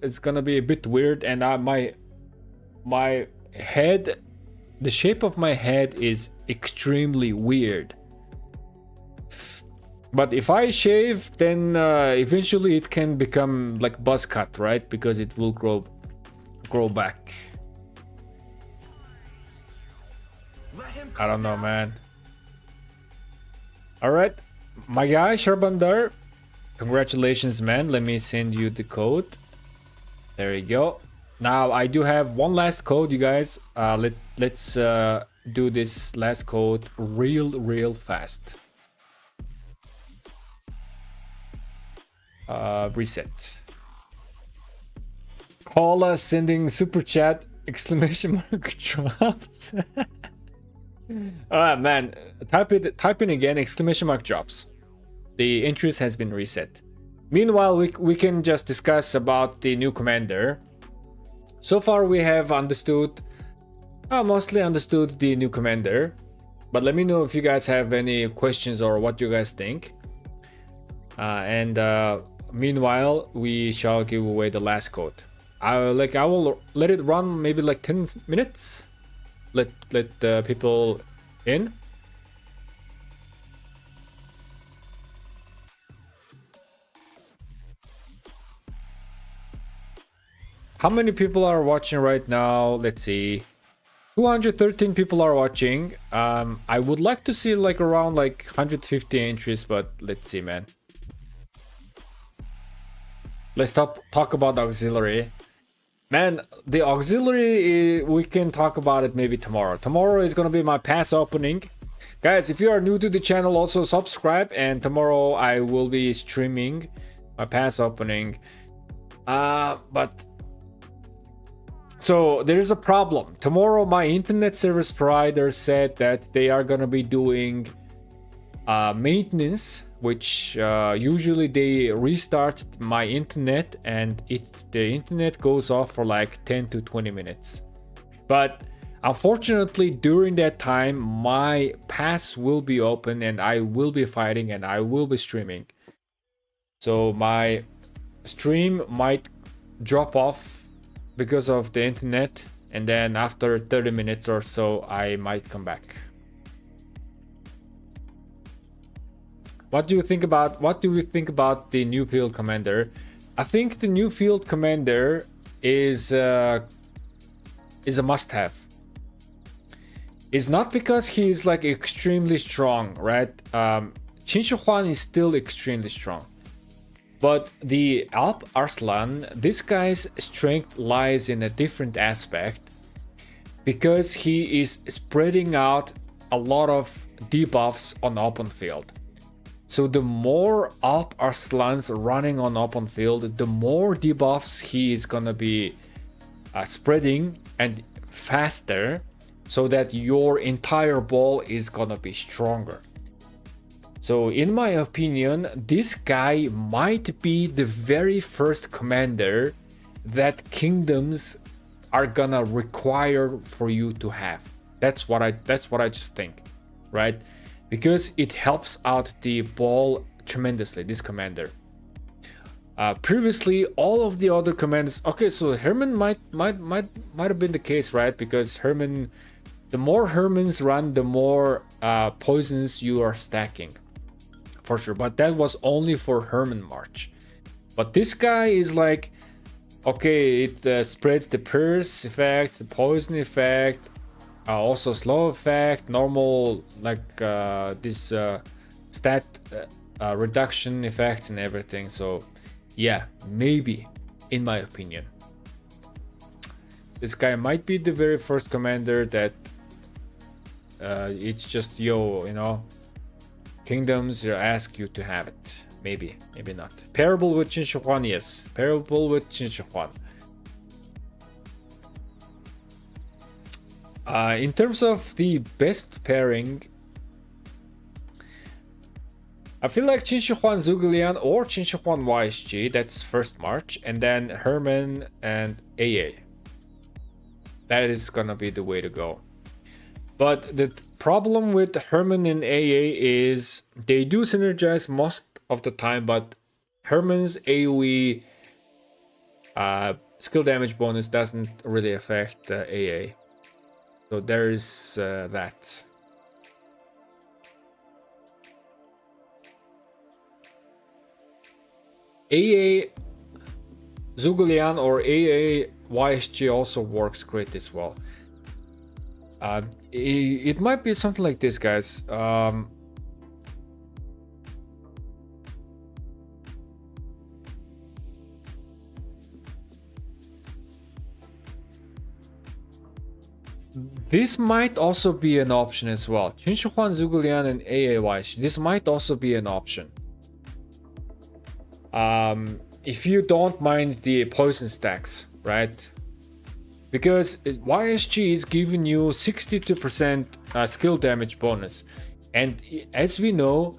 it's gonna be a bit weird, and my head, the shape of my head is extremely weird. But if I shave, then eventually it can become like buzz cut, right? Because it will grow back. I don't know, man. All right, my guy Sharbandar, congratulations, man. Let me send you the code. There you go. Now I do have one last code, you guys. Let's do this last code real fast. Reset. Call us sending super chat exclamation mark drops. Man, type in again, exclamation mark drops. The interest has been reset. Meanwhile, we can just discuss about the new commander. So far we have understood, mostly understood the new commander, but let me know if you guys have any questions or what you guys think. Meanwhile, we shall give away the last code. I will let it run maybe like 10 minutes. Let the people in. How many people are watching right now? Let's see. 213 people are watching. I would like to see like around like 150 entries, but let's see, man. Let's talk about the auxiliary. Man, the auxiliary, we can talk about it maybe tomorrow. Tomorrow is gonna be my pass opening. Guys, if you are new to the channel, also subscribe, and tomorrow I will be streaming my pass opening. But so there's a problem. Tomorrow my internet service provider said that they are gonna be doing maintenance, which usually they restart my internet and the internet goes off for like 10 to 20 minutes. But unfortunately, during that time, my pass will be open and I will be fighting and I will be streaming. So my stream might drop off because of the internet, and then after 30 minutes or so, I might come back. What do you think about the new field commander? I think the new field commander is a must-have. It's not because he's like extremely strong, right? Qin Shi Huang is still extremely strong. But the Alp Arslan, this guy's strength lies in a different aspect, because he is spreading out a lot of debuffs on open field. So the more Alp Arslans running on open field, the more debuffs he is gonna be spreading, and faster, so that your entire ball is gonna be stronger. So in my opinion, this guy might be the very first commander that kingdoms are gonna require for you to have. That's what I just think, right? Because it helps out the ball tremendously, this commander. Previously, all of the other commanders, okay, so Herman might have been the case, right? Because Herman, the more Hermans run, the more poisons you are stacking, for sure. But that was only for Herman March. But this guy is like, okay, it spreads the Pierce effect, the poison effect, also slow effect, normal, like this stat reduction effects and everything. So yeah, maybe, in my opinion, this guy might be the very first commander that it's just, yo, you know, kingdoms ask you to have it. Maybe, maybe not. Parable with Qin Shi Huang, yes. Parable with Qin Shi Huang. In terms of the best pairing, I feel like Qin Shi Huang Zhuge or Qin Shi Huang YSG, that's first March, and then Herman and AA. That is gonna be the way to go. But the problem with Herman and AA is they do synergize most of the time, but Herman's AoE skill damage bonus doesn't really affect AA. So there is that. AA Zhuge or AA YSG also works great as well. It might be something like this, guys. This might also be an option as well. Qin Shi Huang Zhuge and AA YSG. This might also be an option. If you don't mind the poison stacks, right? Because YSG is giving you 62% skill damage bonus. And as we know,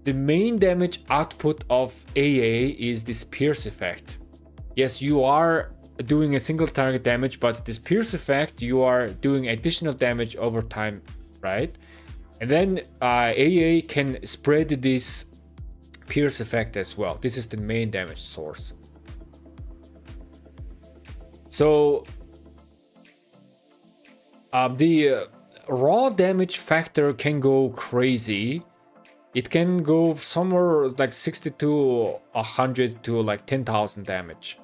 the main damage output of AA is this Pierce effect. Yes, you are doing a single target damage, but this Pierce effect, you are doing additional damage over time, right? And then AA can spread this Pierce effect as well. This is the main damage source. So the raw damage factor can go crazy. It can go somewhere like 60 to 100 to like 10,000 damage.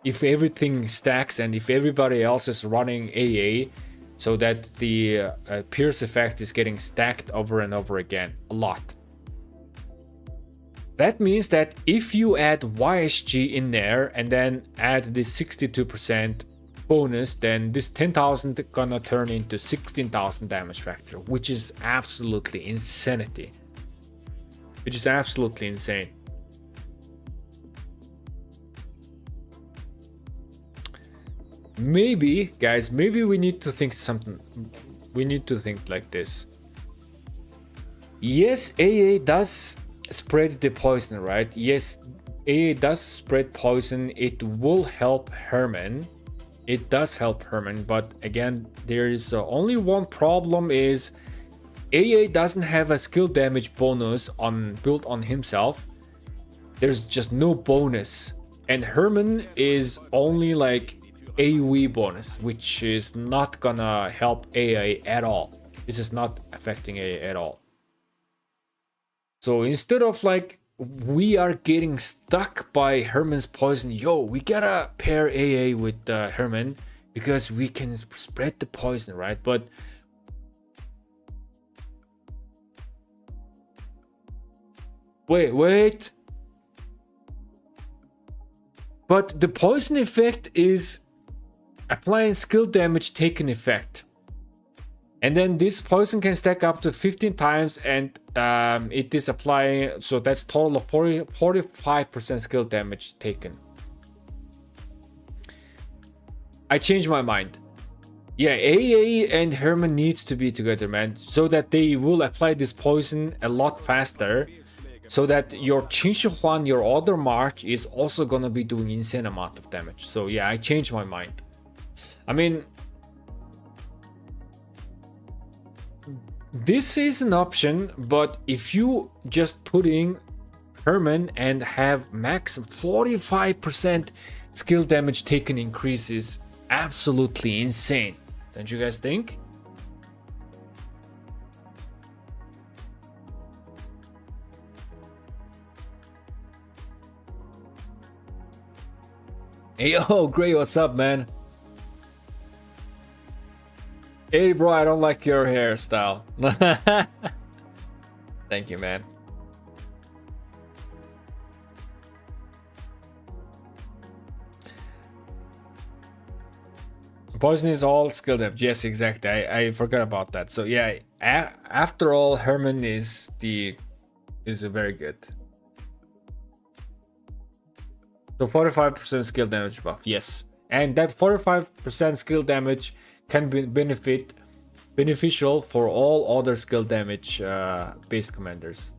If everything stacks and if everybody else is running AA, so that the Pierce effect is getting stacked over and over again, a lot. That means that if you add YSG in there and then add this 62% bonus, then this 10,000 gonna turn into 16,000 damage factor, which is absolutely insanity. Which is absolutely insane. Maybe, guys, maybe we need to think something. We need to think like this. Yes, AA does spread the poison, right? Yes, AA does spread poison. It will help Herman. It does help Herman, but again, there is only one problem is AA doesn't have a skill damage bonus built on himself. There's just no bonus. And Herman is only like AoE bonus, which is not gonna help AA at all. This is not affecting AA at all. So instead of like we are getting stuck by Herman's poison, yo, we gotta pair AA with Herman because we can spread the poison, right? But wait. But the poison effect is applying skill damage taken effect. And then this poison can stack up to 15 times and it is applying, so that's total of 45% skill damage taken. I changed my mind. Yeah, AA and Herman needs to be together, man, so that they will apply this poison a lot faster, so that your Qin your other March, is also gonna be doing insane amount of damage. So yeah, I changed my mind. I mean, this is an option, but if you just put in Herman and have max 45% skill damage taken increases, absolutely insane. Don't you guys think? Hey, yo, Gray, what's up, man? Hey, bro, I don't like your hairstyle. Thank you, man. Poison is all skill damage. Yes, exactly. I forgot about that. So yeah, after all, Herman is very good. So 45% skill damage buff. Yes, and that 45% skill damage can be beneficial for all other skill damage base commanders.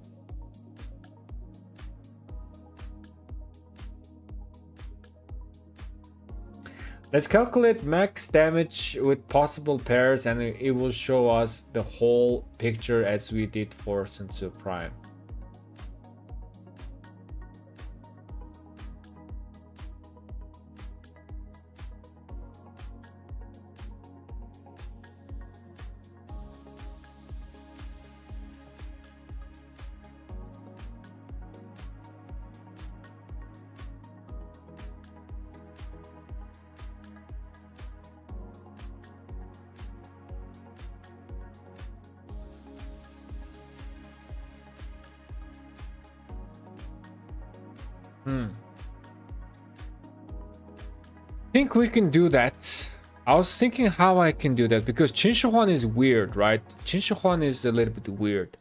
Let's calculate max damage with possible pairs, and it will show us the whole picture as we did for Sun Tzu Prime. I think we can do that. I was thinking how I can do that because Qin Shi Huan is weird, right? Qin Shi Huan is a little bit weird.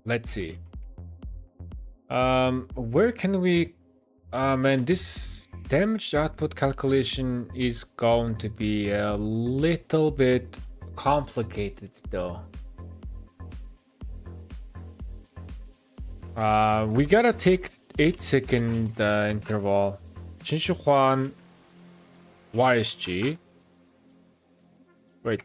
Let's see. Where can we? Man, this damage output calculation is going to be a little bit complicated, though. We gotta take 8-second interval. Qin Shi Huan, YSG. Wait.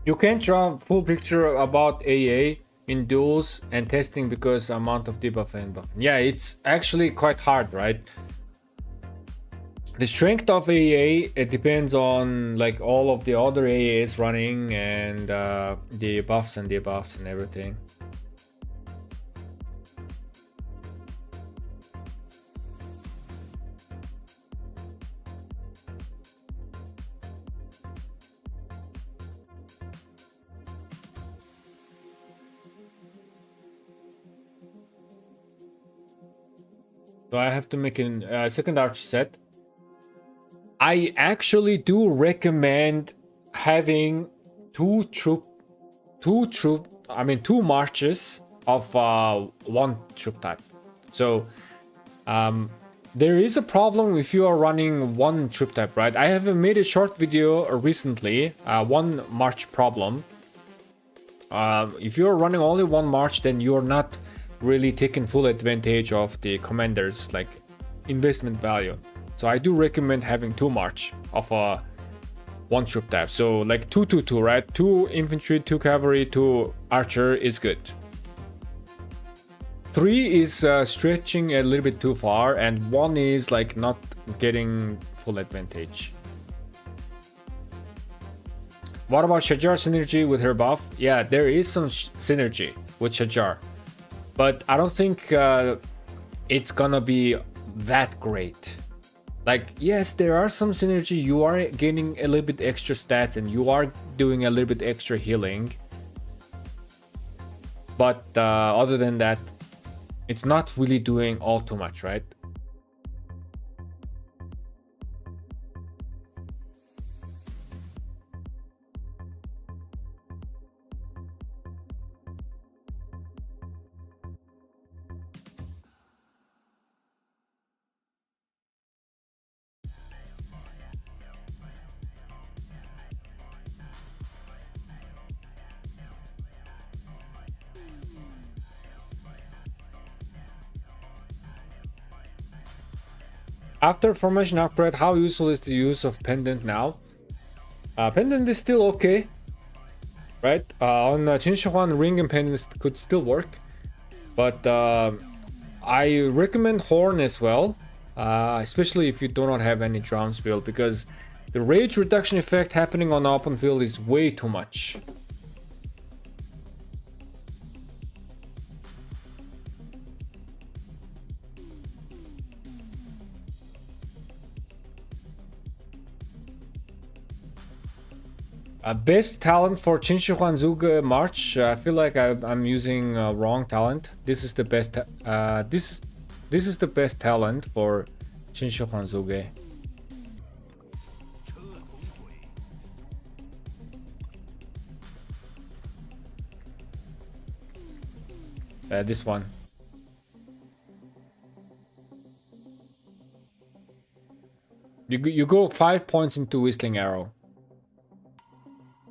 You can't draw full picture about AA in duels and testing because amount of debuff and buff. Yeah, it's actually quite hard, right? The strength of AA, it depends on like all of the other AAs running and the buffs and debuffs and everything. So I have to make a second arch set. I actually do recommend having two marches of one troop type. So there is a problem if you are running one troop type, right? I have made a short video recently, one march problem. If you're running only one march, then you're not really taking full advantage of the commander's like investment value. So I do recommend having two march of one troop type. So like 2-2-2, right? 2 infantry, 2 cavalry, 2 archer is good. 3 is stretching a little bit too far, and 1 is like not getting full advantage. What about Shajar synergy with her buff? Yeah, there is some synergy with Shajar, but I don't think it's gonna be that great. Like, yes, there are some synergy. You are gaining a little bit extra stats and you are doing a little bit extra healing. But other than that, it's not really doing all too much, right? After formation upgrade, how useful is the use of pendant now? Pendant is still okay, right? On Chinshuan, ring and pendant could still work, but I recommend horn as well, especially if you do not have any drums build, because the rage reduction effect happening on open field is way too much. Best talent for Chinshuan Zuge March. I feel like I'm using wrong talent. This is the best. This is the best talent for Chinshuan Zuge. This one. You go 5 points into Whistling Arrow.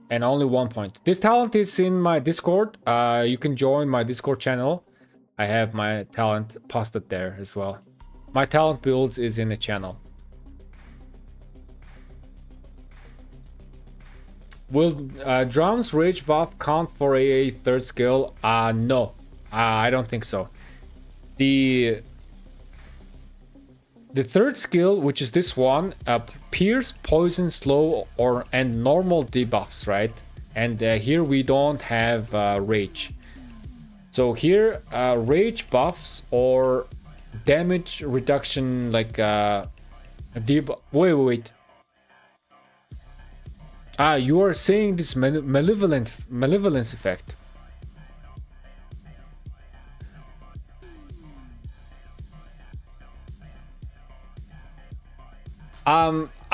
And only 1 point. This talent is in my Discord. You can join my Discord channel. I have my talent posted there as well. My talent builds is in the channel. Will drums rage buff count for AA third skill? No, I don't think so. The third skill, which is this one, pierce, poison, slow, and normal debuffs, right? And here we don't have rage. So here, rage buffs or damage reduction, like debuff. Wait. You are saying this malevolence effect.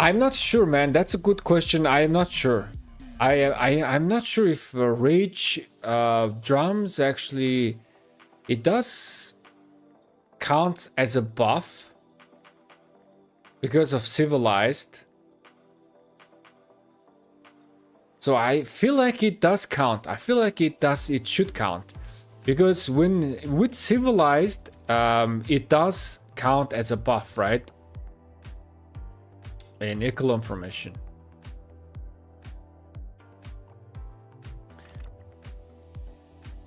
I'm not sure, man. That's a good question. I am not sure. I'm not sure if rage drums actually it does count as a buff because of civilized. So I feel like it does count. I feel like it should count because when with civilized, it does count as a buff, right? In equal information.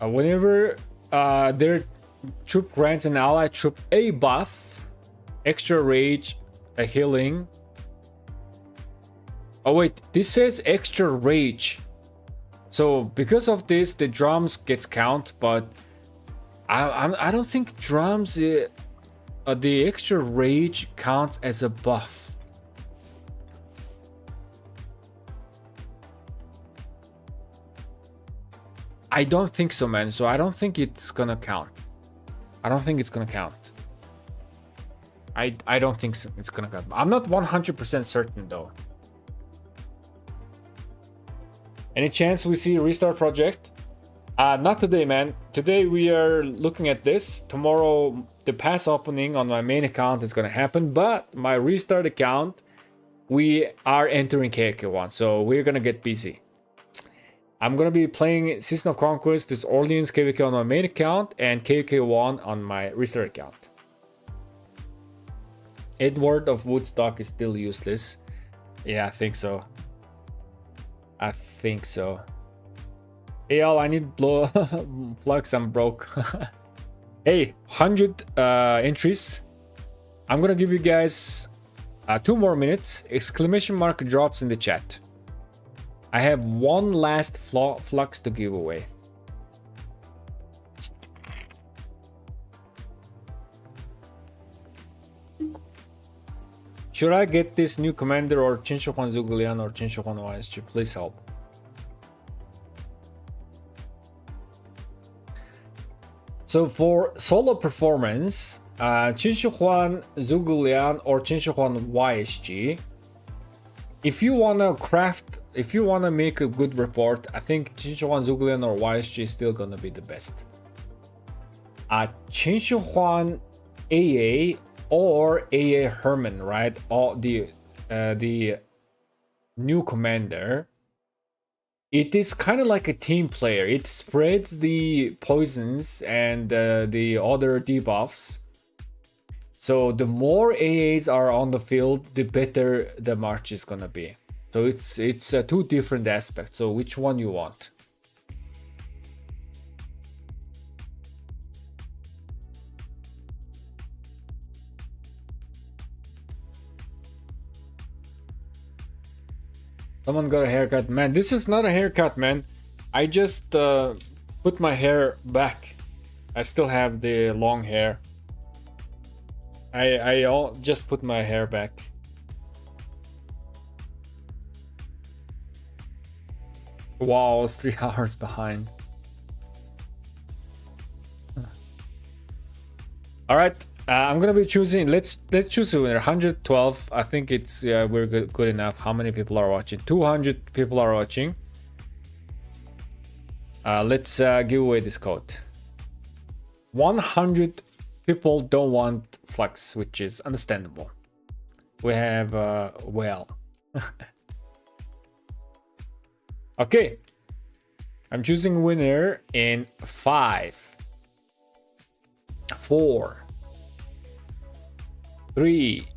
Whenever their troop grants an ally troop a buff, extra rage, a healing. Oh wait, this says extra rage. So because of this, the drums gets count, but I don't think drums, the extra rage counts as a buff. I don't think so, man. So I don't think it's gonna count. I don't think it's gonna count. I don't think so. It's gonna count. I'm not 100% certain though. Any chance we see a restart project? Not today, man. Today we are looking at this. Tomorrow the pass opening on my main account is gonna happen, but my restart account, we are entering KK1, so we're gonna get busy. I'm gonna be playing Season of Conquest, this Orleans KVK on my main account, and KK1 on my restart account. Edward of Woodstock is still useless. Yeah, I think so. I think so. Hey y'all, I need blow flux, I'm broke. Hey, 100 entries. I'm gonna give you guys 2 more minutes. Exclamation mark drops in the chat. I have one last flux to give away. Should I get this new commander or Chinshuhan Zugulian or Chinshuhan YSG? Please help. So for solo performance, Chinshuhan Zugulian or Chinshuhan YSG, if you wanna make a good report, I think Chinshuhan Zugulian or YSG is still gonna be the best. Chinshuhan AA or AA Herman, right? All the new commander. It is kind of like a team player. It spreads the poisons and the other debuffs. So the more AAs are on the field, the better the march is gonna be. So it's 2 different aspects. So which one you want? Someone got a haircut. Man, this is not a haircut, man. I just put my hair back. I still have the long hair. I just put my hair back. Wow, I was 3 hours behind. All right. I'm gonna be choosing. Let's choose a winner. 112. I think it's we're good enough. How many people are watching? 200 people are watching. Let's give away this code. 100 people don't want flux, which is understandable. We have well. Okay. I'm choosing winner in 5, 4, 3,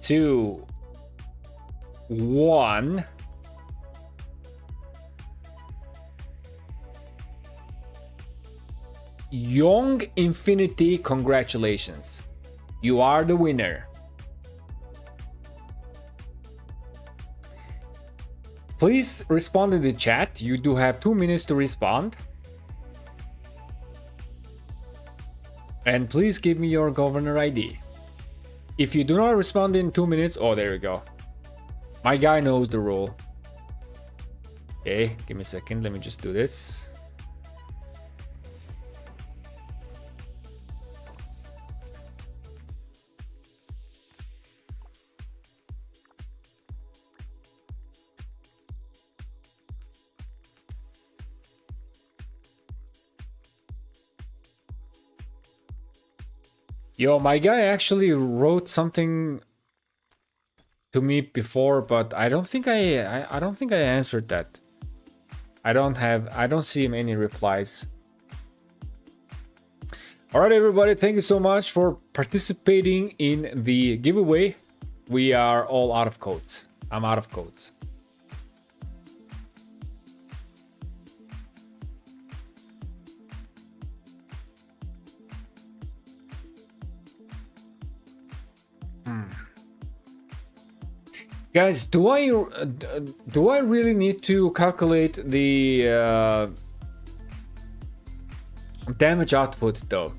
2, 1. Young Infinity, congratulations. You are the winner. Please respond in the chat. You do have 2 minutes to respond. And please give me your governor ID. If you do not respond in 2 minutes, oh, there you go. My guy knows the rule. Okay, give me a second. Let me just do this. Yo, my guy actually wrote something to me before, but I don't think I answered that. I don't see any replies. All right, everybody, thank you so much for participating in the giveaway. We are all out of codes. I'm out of codes. Guys, do I really need to calculate the damage output though?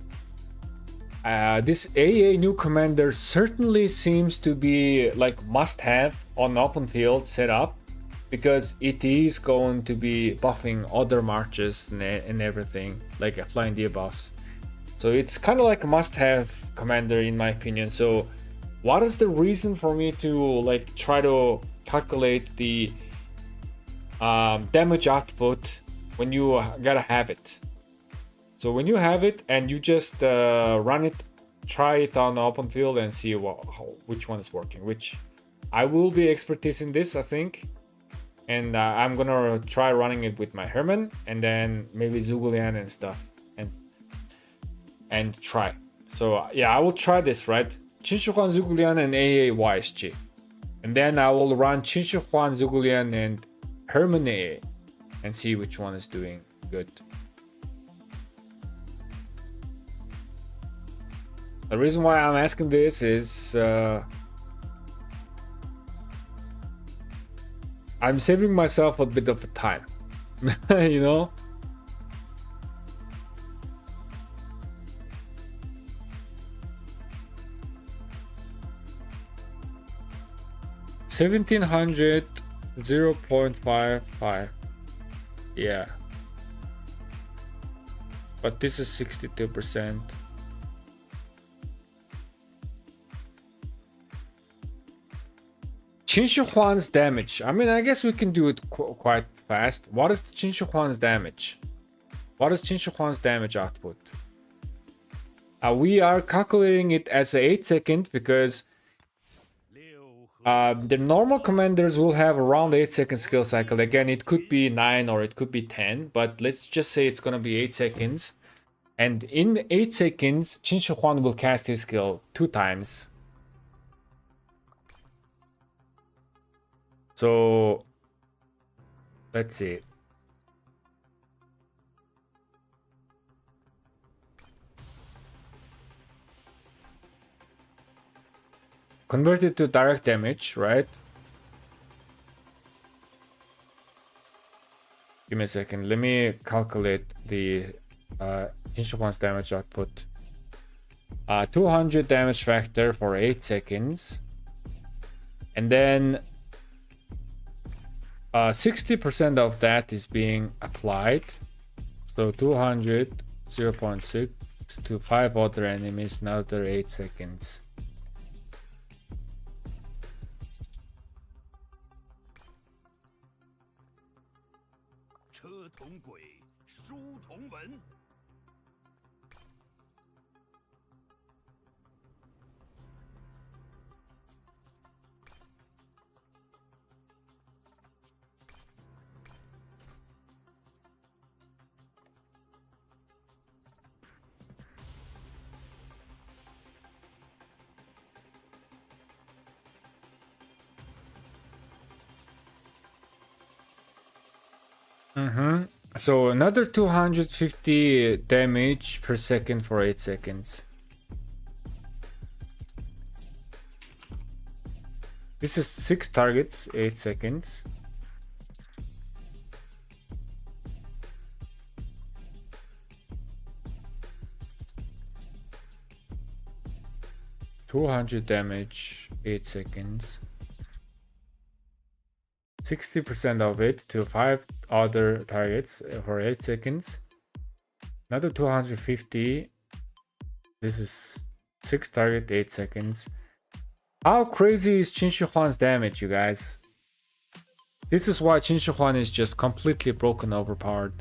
This AA new commander certainly seems to be like must-have on open field setup, because it is going to be buffing other marches and everything, like applying debuffs. So it's kind of like a must-have commander in my opinion. So what is the reason for me to like try to calculate the damage output when you gotta have it? So when you have it and you just run it, try it on the open field and see which one is working. Which I will be expertise in this, I think. And I'm gonna try running it with my Herman and then maybe Zugulian and stuff and try. So yeah, I will try this, right? Chinchuan, Zugulian, and AA YSG. And then I will run Chinchuan, Zugulian, and Herman AA and see which one is doing good. The reason why I'm asking this is I'm saving myself a bit of time, you know? $1,700, 0.55. Yeah. But this is 62%. Chinchuan's damage. I mean, I guess we can do it quite fast. What is Chinchuan's damage? What is Chinchuan's damage output? We are calculating it as a 8-second because the normal commanders will have around 8-second skill cycle. Again, it could be 9 or it could be 10, but let's just say it's gonna be 8 seconds. And in 8 seconds, Chinchuan will cast his skill 2 times. So let's see. Convert it to direct damage, right? Give me a second. Let me calculate the Chinchuan's damage output. 200 damage factor for 8 seconds. And then 60% of that is being applied. So 200, 0.6 to 5 other enemies, another 8 seconds. So another 250 damage per second for 8 seconds. This is 6 targets, 8 seconds. $200 damage, 8 seconds. 60% of it to 5 other targets for 8 seconds. Another 250. This is 6 target, 8 seconds. How crazy is Chinchuan's damage, you guys? This is why Chinchuan is just completely broken, overpowered.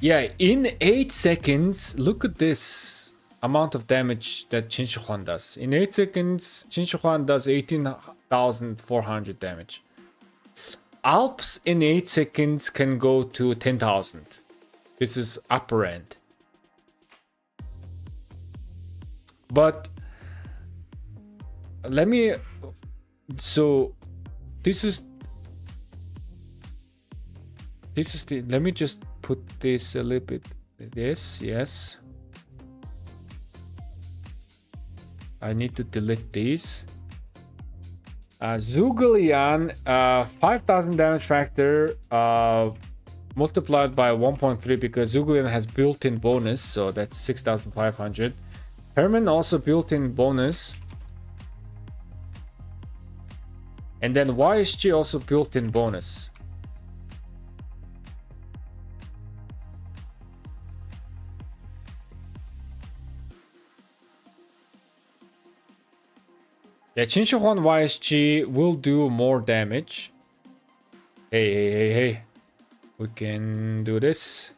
Yeah, in 8 seconds, look at this amount of damage that Chinchuan does. In 8 seconds, Chinchuan does 18,400 damage. Alps in 8 seconds can go to 10,000. This is upper end. But let me... So, this is... this is the, let me just put this a little bit, this, yes. I need to delete these. Zhuge 5000 damage factor, multiplied by 1.3 because Zhuge has built-in bonus, so that's 6500. Herman also built-in bonus. And then YSG also built-in bonus. Yeah, Qinshi YSG will do more damage. Hey. We can do this.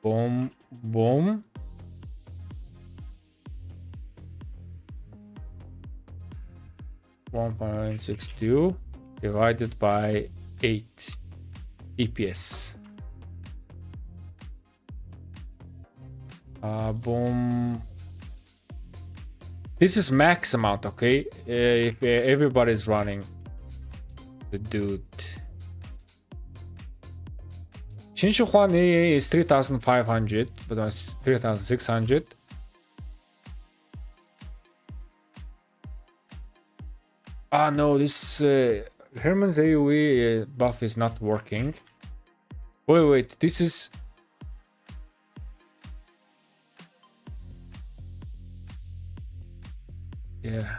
Boom. 1.62 divided by 8 EPS. Boom. This is max amount, okay? If everybody's running the dude. Qinshu Huan AA is 3500, but that's 3600. Ah no, this Herman's AoE buff is not working. Wait, this is... Yeah.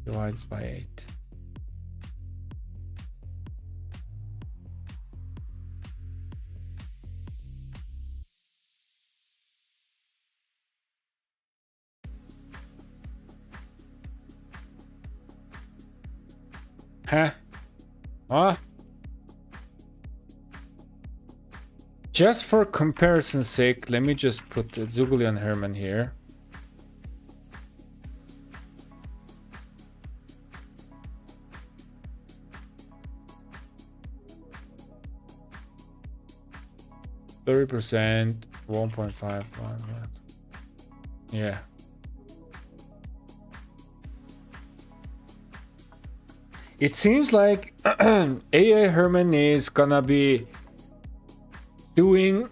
Divides by 8. Huh? Just for comparison's sake, let me just put Zhuge and Herman here. %, 1.51. Yeah. It seems like AA Herman is gonna be doing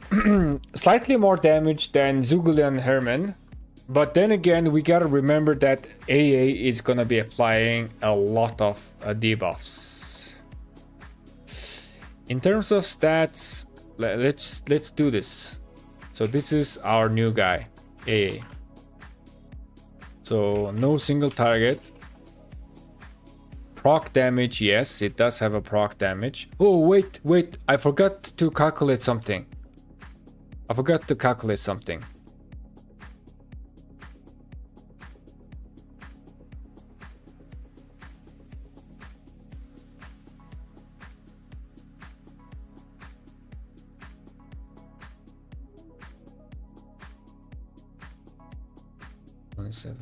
slightly more damage than Zhuge and Herman. But then again, we gotta remember that AA is gonna be applying a lot of debuffs. In terms of stats, let's do this. So this is our new guy, AA. So no single target. Proc damage, yes, it does have a proc damage. Oh, wait, I forgot to calculate something. Seven.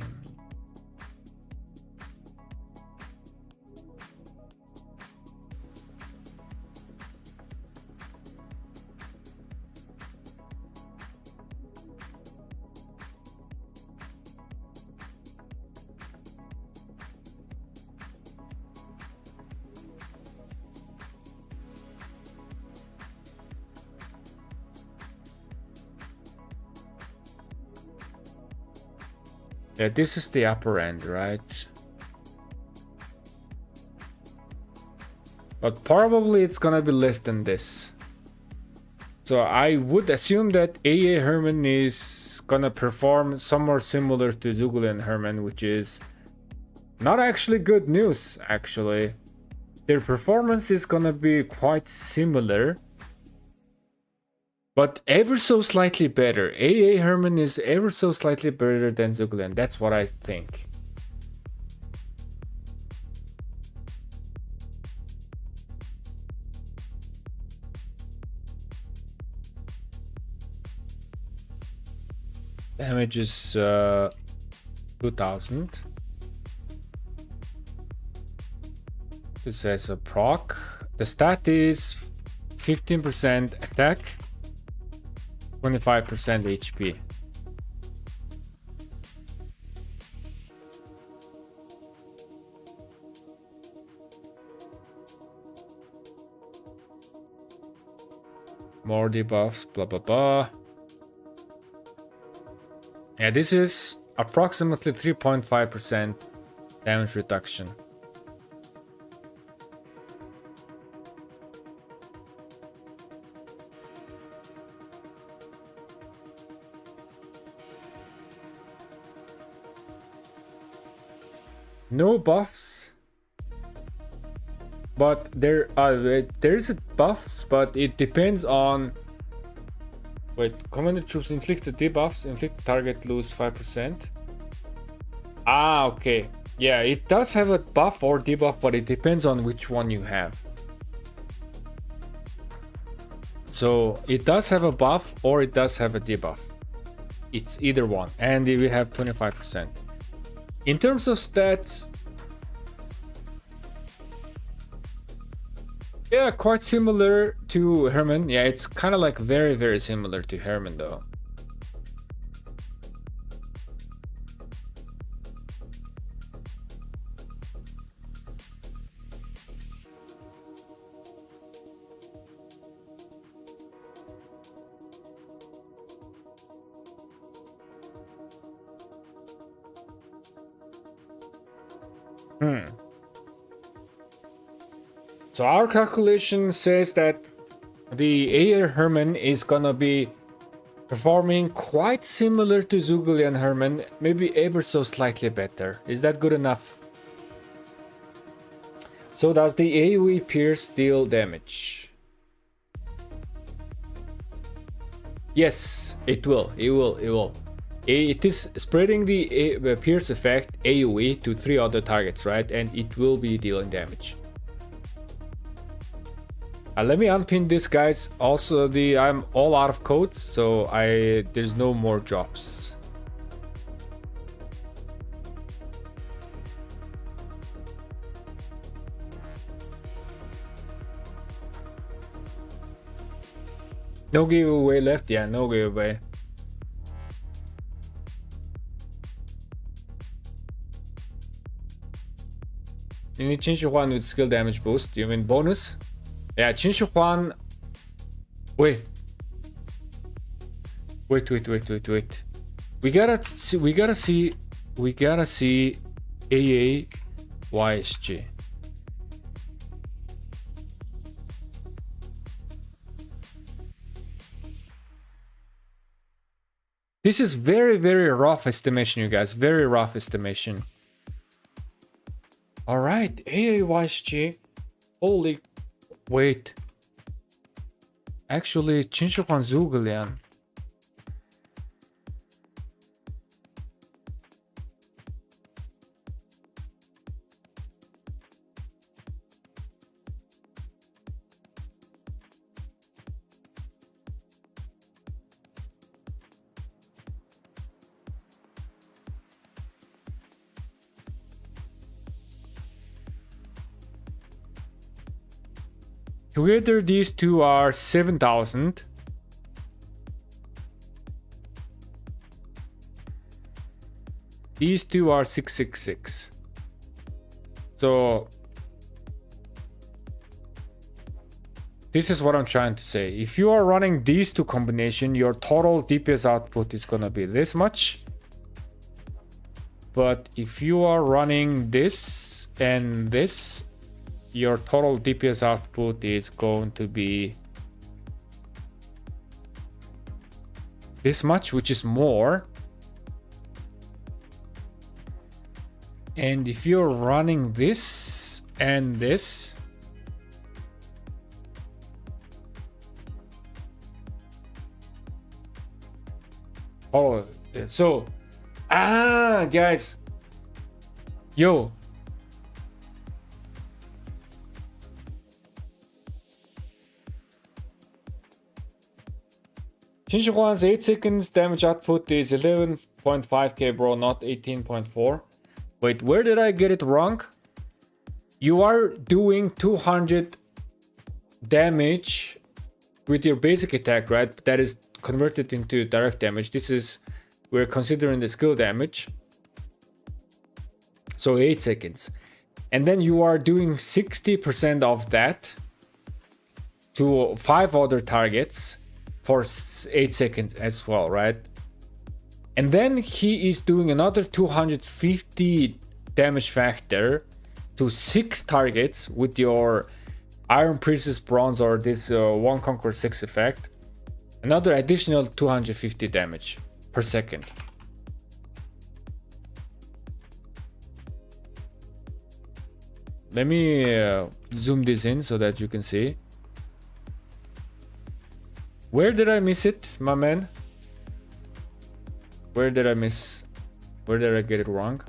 Yeah, this is the upper end, right? But probably it's gonna be less than this. So I would assume that AA Herman is gonna perform somewhere similar to Zhuge and Herman, which is not actually good news, actually. Their performance is gonna be quite similar, but ever so slightly better. AA Herman is ever so slightly better than Zhuge. That's what I think. Damage is 2000. This has a proc. The stat is 15% attack, 25% HP. More debuffs, blah blah blah. Yeah, this is approximately 3.5% damage reduction. No buffs, but there is buffs, but it depends on. Wait, commander troops inflicted debuffs, inflicted target lose 5%. Ah, okay. Yeah, it does have a buff or debuff, but it depends on which one you have. So it does have a buff or it does have a debuff. It's either one, and we have 25%. In terms of stats, yeah, quite similar to Herman. Yeah, it's kind of like very, very similar to Herman though. So our calculation says that the Air Herman is gonna be performing quite similar to Zugulian Herman, maybe ever so slightly better. Is that good enough? So does the AoE Pierce deal damage? Yes, it will. It is spreading the Pierce effect AoE to 3 other targets, right? And it will be dealing damage. Let me unpin this, guys. Also, I'm all out of codes, so there's no more drops. No giveaway left? Yeah, no giveaway. You need Qin Shi Huan with skill damage boost. You mean bonus? Yeah, Qin Shi Huan. Wait. We gotta see AA YSG. This is very, very rough estimation, you guys. Very rough estimation. All right, AA YSG. Holy. Wait. Actually, Qin Shi Huan Zugulian. Together, these two are 7,000. These two are 666. So this is what I'm trying to say. If you are running these two combination, your total DPS output is gonna be this much. But if you are running this and this, your total DPS output is going to be this much, which is more. And if you're running this and this, oh, so guys, yo, Qin Shi Huan's 8 seconds damage output is 11.5k, bro, not 18.4. Wait, where did I get it wrong? You are doing 200 damage with your basic attack, right? That is converted into direct damage. This is, we're considering the skill damage. So 8 seconds. And then you are doing 60% of that to 5 other targets for 8 seconds as well, right? And then he is doing another 250 damage factor to 6 targets with your Iron Priestess Bronze or this 1 Conquer 6 effect. Another additional 250 damage per second. Let me zoom this in so that you can see. Where did I miss it, my man? Where did I get it wrong?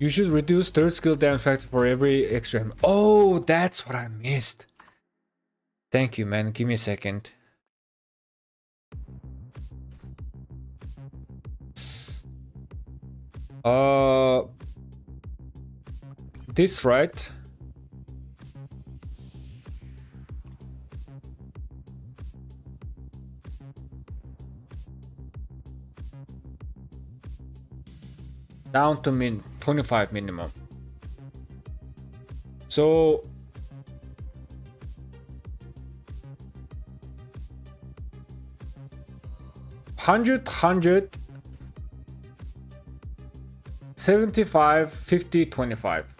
You should reduce third skill damage factor for every extra. Oh, that's what I missed. Thank you, man. Give me a second. This right? Down to 25 minimum. So hundred 75 50 25.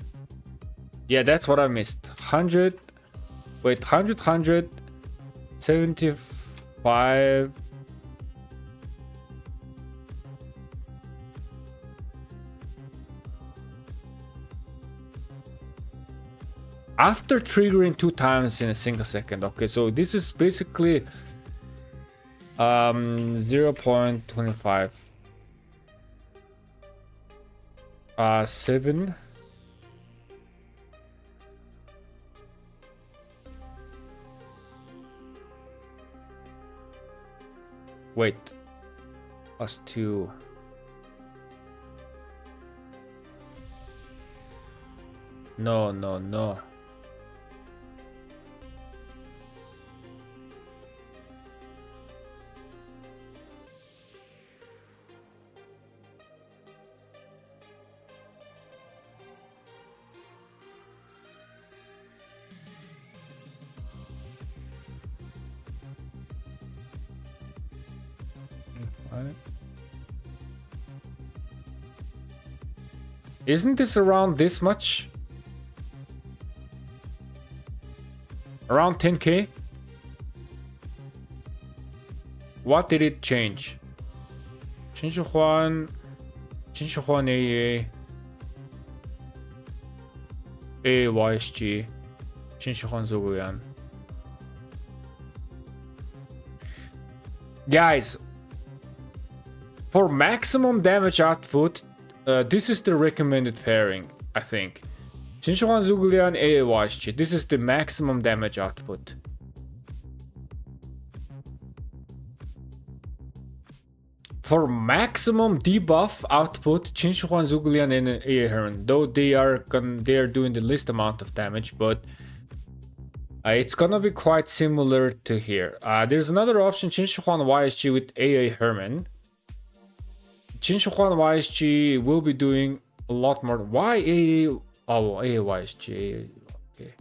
Yeah, that's what I missed. 100 75. After triggering 2 times in a single second. Okay, so this is basically 0.25 7. Wait, +2. No. Isn't this around this much? Around 10k? What did it change? 진시환 AA AYSG 진시환 소구연. Guys, for maximum damage output, this is the recommended pairing, I think. 진시환 Zuglian AAYSG. This is the maximum damage output. For maximum debuff output, 진시환 Zuglian and AA Herman, though they are doing the least amount of damage, but it's gonna be quite similar to here. There's another option, 진시환 YSG with AA Herman. 진시환 YSG will be doing a lot more. Why AA? Oh, AAYSG. Okay.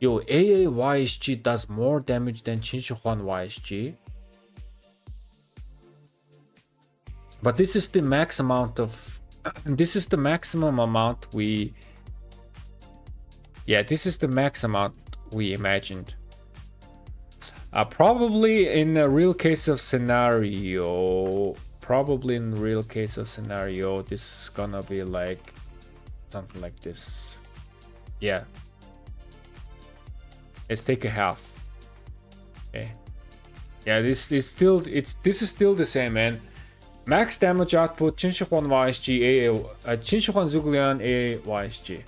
Yo, AAYSG does more damage than 진시환 YSG. But this is the max amount of. This is the maximum amount we. Yeah, this is the max amount we imagined. Probably in a real case of scenario. This is gonna be like something like this. Yeah. Let's take a half. Okay. Yeah, this is still the same, man. Max damage output 진시환 YSG 진시환 Zuglian YSG.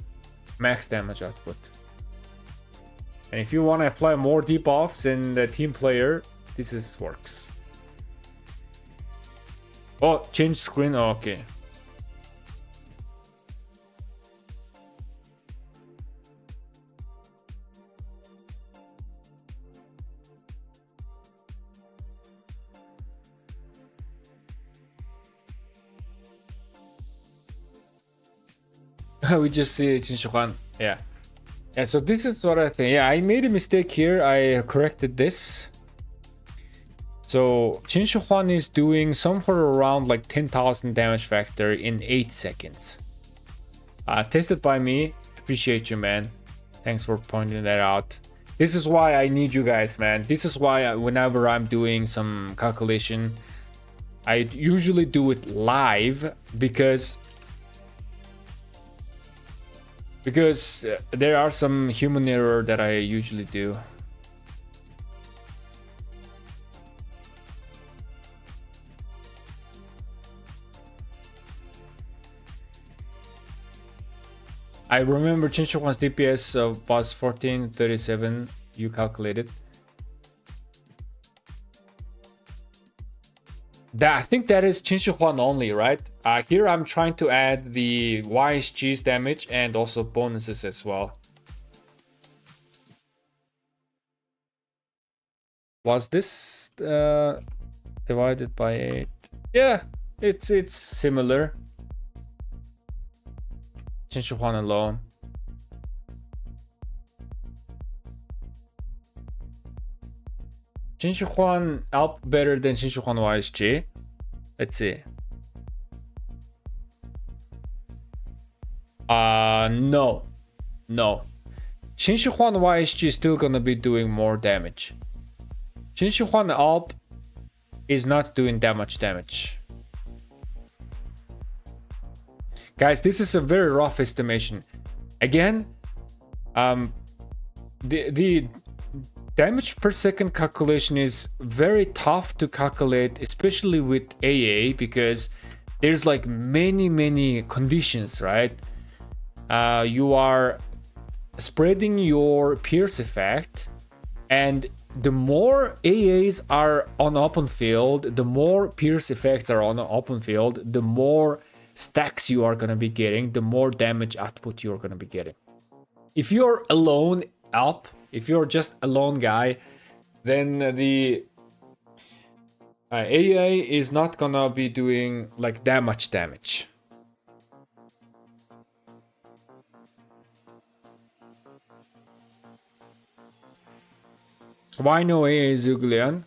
Max damage output. And if you want to apply more debuffs in the team player, this works. Oh, change screen. Oh, okay. We just see Qin Shi Huang. Yeah. Yeah, so this is what I think. Yeah, I made a mistake here. I corrected this. So Qin Shi Huang is doing somewhere around like 10,000 damage factor in 8 seconds. Tested by me. Appreciate you, man. Thanks for pointing that out. This is why I need you guys, man. This is why whenever I'm doing some calculation, I usually do it live because there are some human error that I usually do. I remember Qin Shi Huang's DPS was 1437. You calculated. I think that is Qin Shi Huang only, right? Here I'm trying to add the YSG's damage and also bonuses as well. Was this divided by 8? Yeah, it's similar. Qin Shi Huang alone. Qin Shi Huang up better than Qin Shi Huang YSG. Let's see. No. Qin Shi Huang YSG is still gonna be doing more damage. Qin Shi Huang up is not doing that much damage. Guys, this is a very rough estimation. Again, the damage per second calculation is very tough to calculate, especially with AA, because there's like many conditions, right? You are spreading your pierce effect, and the more AAs are on open field, the more pierce effects are on open field, the more stacks you are going to be getting, the more damage output you're going to be getting. If you're alone up, if you're just a lone guy, then the AA is not going to be doing like that much damage. Why no AA Zhuge Liang?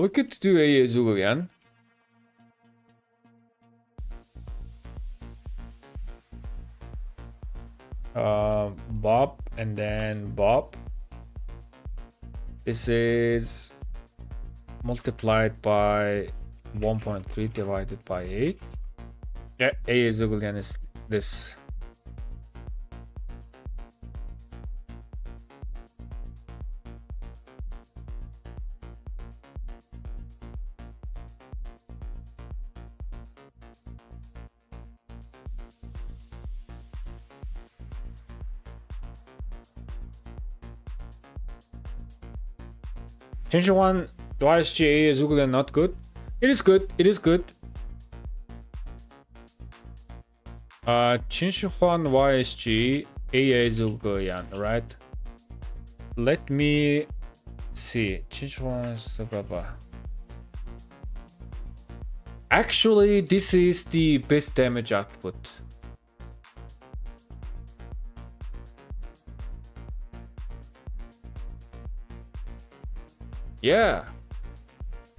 We could do AA Zhuge Liang. Bob and then Bob. This is multiplied by 1.3 divided by 8. Yeah, AA Zhuge Liang is this. Qin Shi Huang YSG AA Zhuge Liang not good. It is good. It is good. Qin Shi Huang YSG AA Zhuge Liang, right? Let me see. Qin Shi Huang. Actually, this is the best damage output. Yeah.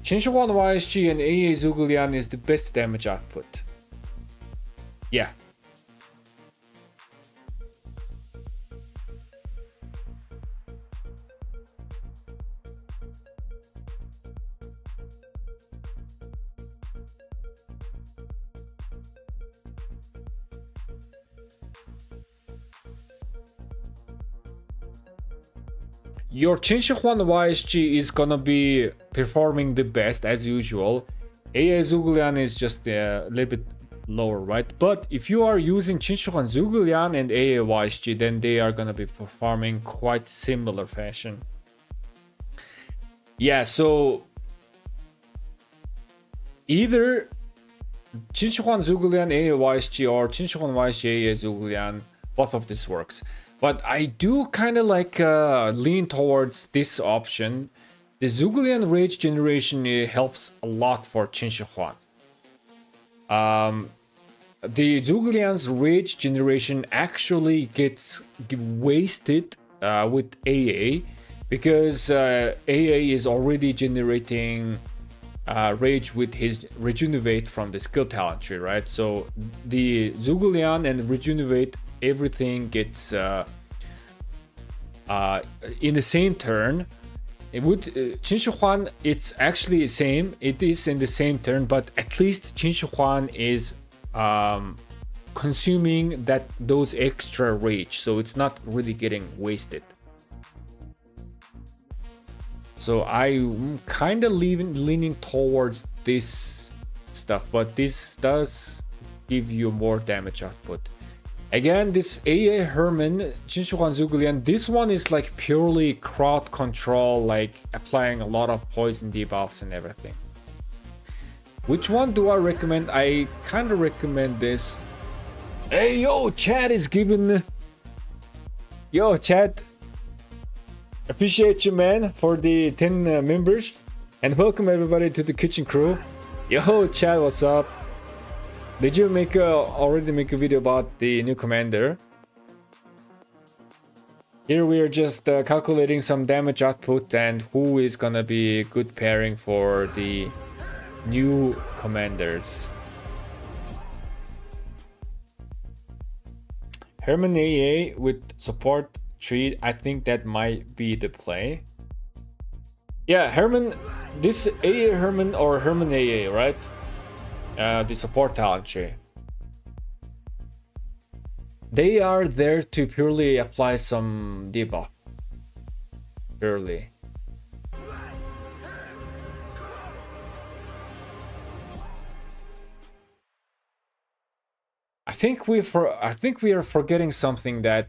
Qin Shi Huang YSG and AA Zhuge Liang is the best damage output. Yeah. Your Qin Shi Huang YSG is gonna be performing the best as usual. AA Zhuge Liang is just a little bit lower, right? But if you are using Qin Shi Huang Zhuge Liang and AA YSG, then they are gonna be performing quite similar fashion. Yeah, so either Qin Shi Huang Zhuge Liang AA YSG or Qin Shi Huang YSG AA Zhuge Liang, both of this works. But I do kind of like lean towards this option. The Zhuge Liang Rage Generation helps a lot for Qin Shi Huang. the Zhuglian's rage generation actually gets wasted with AA, because AA is already generating rage with his rejuvenate from the skill talent tree, right? So the Zhuglian and rejuvenate, everything gets in the same turn. With Qin Shi Huan, it's actually the same. It is in the same turn, but at least Qin Shi Huan is consuming those extra rage, so it's not really getting wasted. So I'm kind of leaning towards this stuff, but this does give you more damage output. Again, this AA Herman, Qin Shi Huan Zhuglian, this one is like purely crowd control, like applying a lot of poison debuffs and everything. Which one do I recommend? I kind of recommend this. Hey, yo, Chad is giving... Yo, Chad. Appreciate you, man, for the 10 members. And welcome everybody to the kitchen crew. Yo, Chad, what's up? Did you already make a video about the new commander? Here we are just calculating some damage output and who is gonna be a good pairing for the new commanders. Herman AA with support tree, I think that might be the play. Yeah, Herman, this AA Herman or Herman AA, right? The support talent tree. They are there to purely apply some debuff. Purely. I think we are forgetting something, that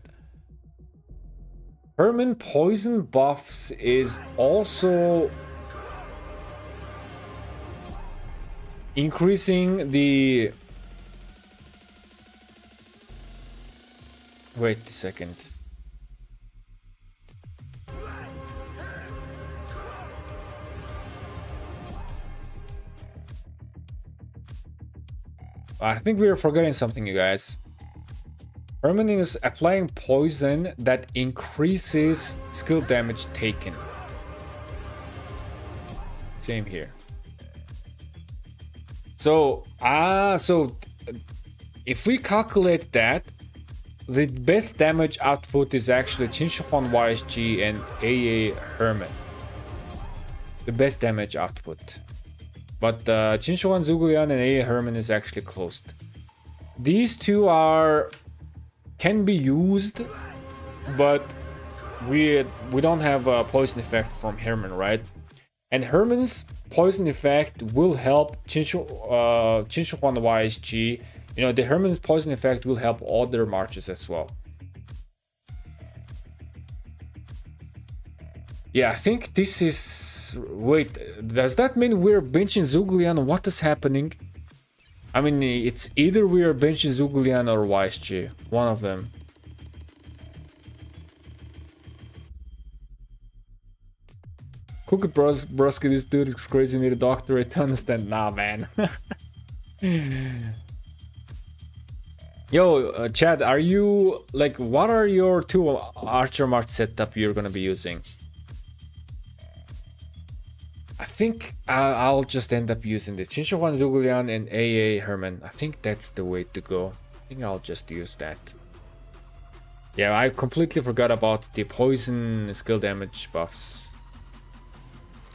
Herman poison buffs is also increasing the... Wait a second. I think we are forgetting something, you guys. Herman is applying poison that increases skill damage taken. Same here. So if we calculate that, the best damage output is actually Qin Shi Huan YSG and AA Herman. The best damage output. But Qin Shi Huan Zhuglian and AA Herman is actually closed. These two can be used, but we don't have a poison effect from Herman, right? And Herman's poison effect will help Qin Shi Huan YSG. You know, the Herman's poison effect will help other marches as well. Yeah, I think this is... Wait, does that mean we're benching Zhuglian? What is happening? I mean, it's either we are benching Zhuglian or YSG. One of them. Cookie Broski, this dude is crazy, need a doctorate to understand. Nah, man. Yo, Chad, are you... Like, what are your two Archer March setup you're gonna be using? I think I'll just end up using this. Qin Shi Huan Zhuglian and AA Herman. I think that's the way to go. I think I'll just use that. Yeah, I completely forgot about the poison skill damage buffs.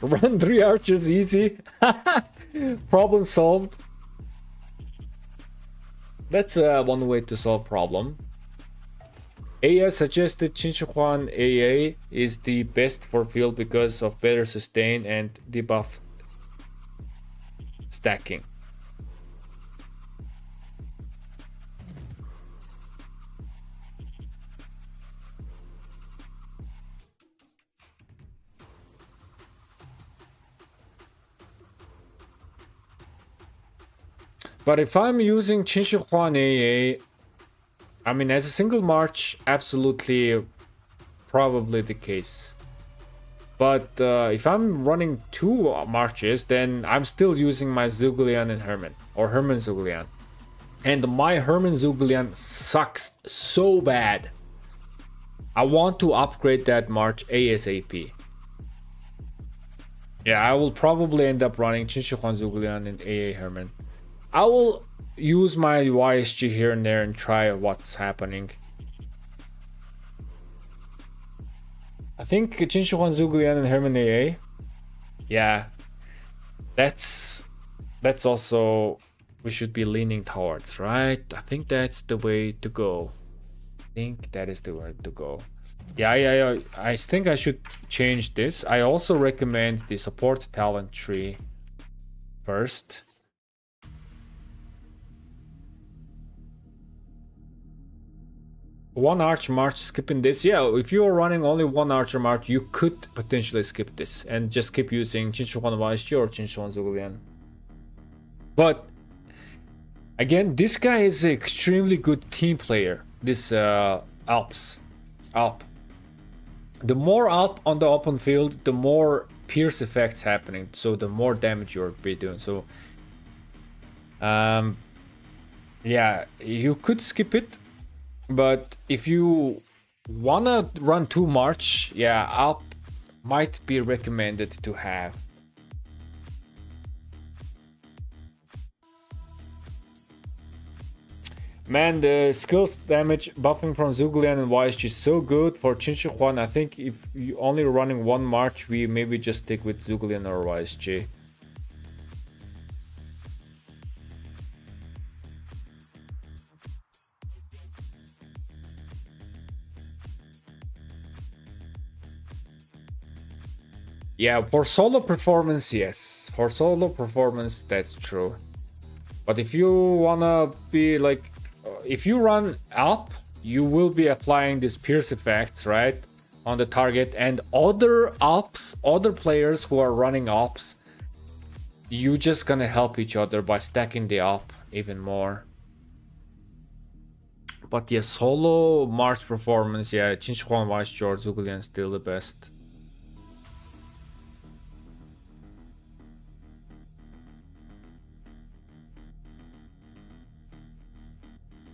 Run 3 archers easy. Problem solved. That's one way to solve problem. AA suggested Qin Shi Huan AA is the best for field because of better sustain and debuff stacking. But if I'm using Qin Shi Huan AA, I mean, as a single march, absolutely, probably the case. But if I'm running 2 marches, then I'm still using my Zhuglian and Herman, or Herman Zhuglian. And my Herman Zuglian sucks so bad. I want to upgrade that March ASAP. Yeah, I will probably end up running Chinchuan Zuglian and AA Herman. I will use my YSG here and there and try what's happening. I think Chinchuan Zuglian and Herman AA. Yeah, that's also we should be leaning towards, right? I think that's the way to go. I think that is the way to go. Yeah, I think I should change this. I also recommend the support talent tree first. One Archer March, skipping this. Yeah, if you are running only one Archer March, you could potentially skip this and just keep using Chinchuan YSG or Chinchuan Zuglian. But again, this guy is an extremely good team player. This Alp. The more Alp on the open field, the more pierce effects happening. So the more damage you'll be doing. So yeah, you could skip it. But if you wanna run 2 March, yeah, Alp might be recommended to have. Man, the skills damage buffing from Zuglian and YSG is so good for Chinchuan. I think if you only running 1 March, we maybe just stick with Zuglian or YSG. Yeah, for solo performance, yes. For solo performance, that's true. But if you wanna be like, if you run Alp, you will be applying these pierce effects, right, on the target. And other Alps, other players who are running Alps, you just gonna help each other by stacking the Alp even more. But yeah, solo March performance, yeah, Chinchuan YSG or Zuglian still the best.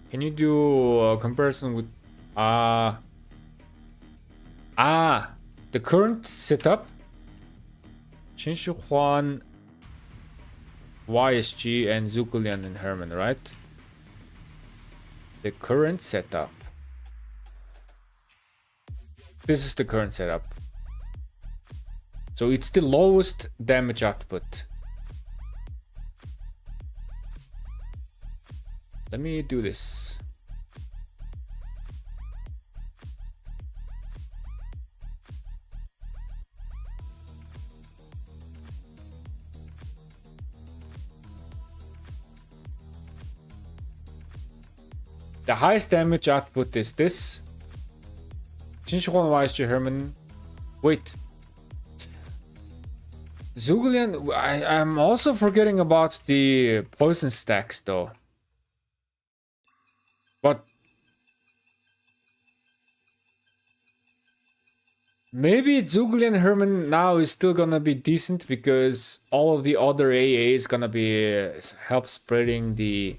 Can you do a comparison with the current setup? Chinchuan, YSG, and Zuglian and Herman, right? The current setup. This is the current setup. So it's the lowest damage output. Let me do this. The highest damage output is this. Chinchuan YSG Herman. Wait. Zuglian, I'm also forgetting about the poison stacks though. But maybe Zuglian Herman now is still gonna be decent because all of the other AA is gonna be help spreading the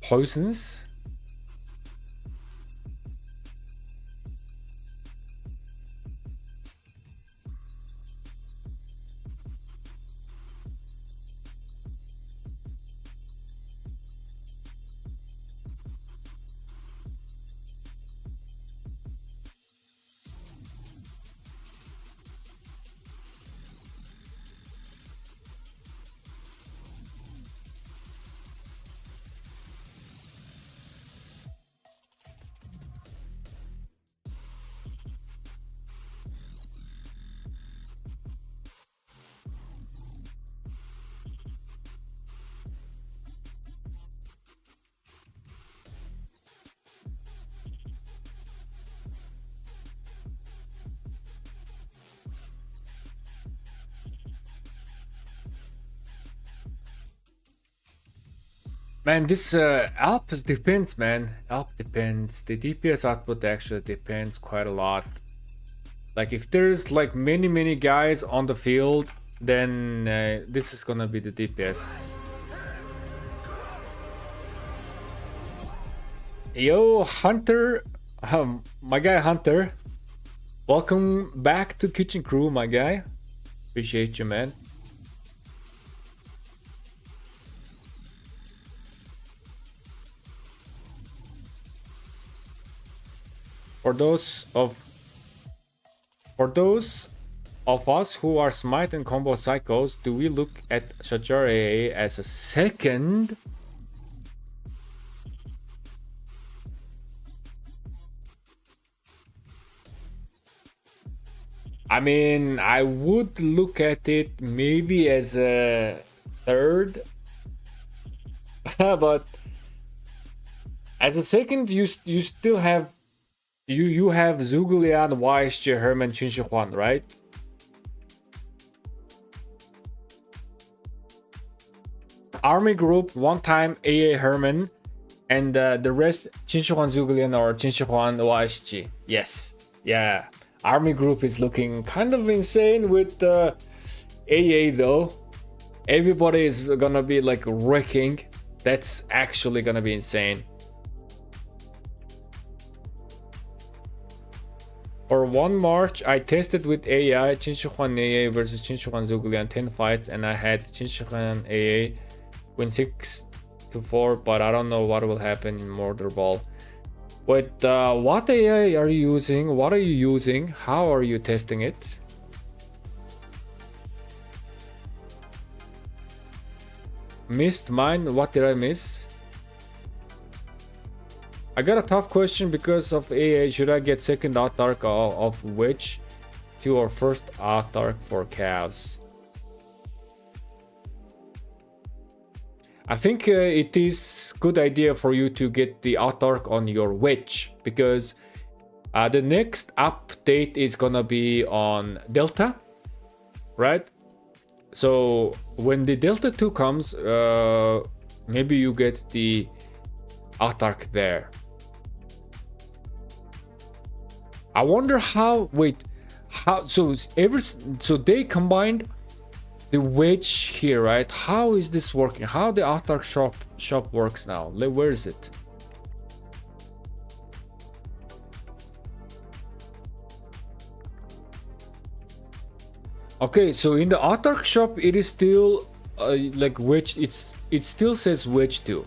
poisons. Man, this Alp depends, man. Alp depends. The DPS output actually depends quite a lot. Like if there's like many guys on the field, then this is gonna be the DPS. Yo, Hunter, my guy Hunter, welcome back to Kitchen Crew, my guy. Appreciate you, man. For those of us who are Smite and combo psychos, do we look at Shajar AA as a second? I mean, I would look at it maybe as a third, but as a second, you still have you have Zhuglian, YSG, Herman, Qinshi right? Army group, one time AA Herman, and the rest Qinshi Zhuglian or Qinshi YSG. Yes, yeah. Army group is looking kind of insane with AA though. Everybody is gonna be like wrecking. That's actually gonna be insane. For one March, I tested with AI Qinshi AA versus Qinshi Zhuglian 10 fights, and I had Qinshi AA win 6-4, but I don't know what will happen in Murder Ball. Wait, what AI are you using? What are you using? How are you testing it? Missed mine? What did I miss? I got a tough question because of AA. Should I get second Art Arc of which to or first Art Arc for Cavs? I think it is good idea for you to get the Art Arc on your Witch, because the next update is gonna be on Delta, right? So when the Delta 2 comes, maybe you get the Art Arc there. I wonder how. Wait, how? So they combined the wedge here, right? How is this working? How the Art Arc shop works now? Where is it? Okay, so in the Art Arc shop, it is still like wedge. It still says wedge 2,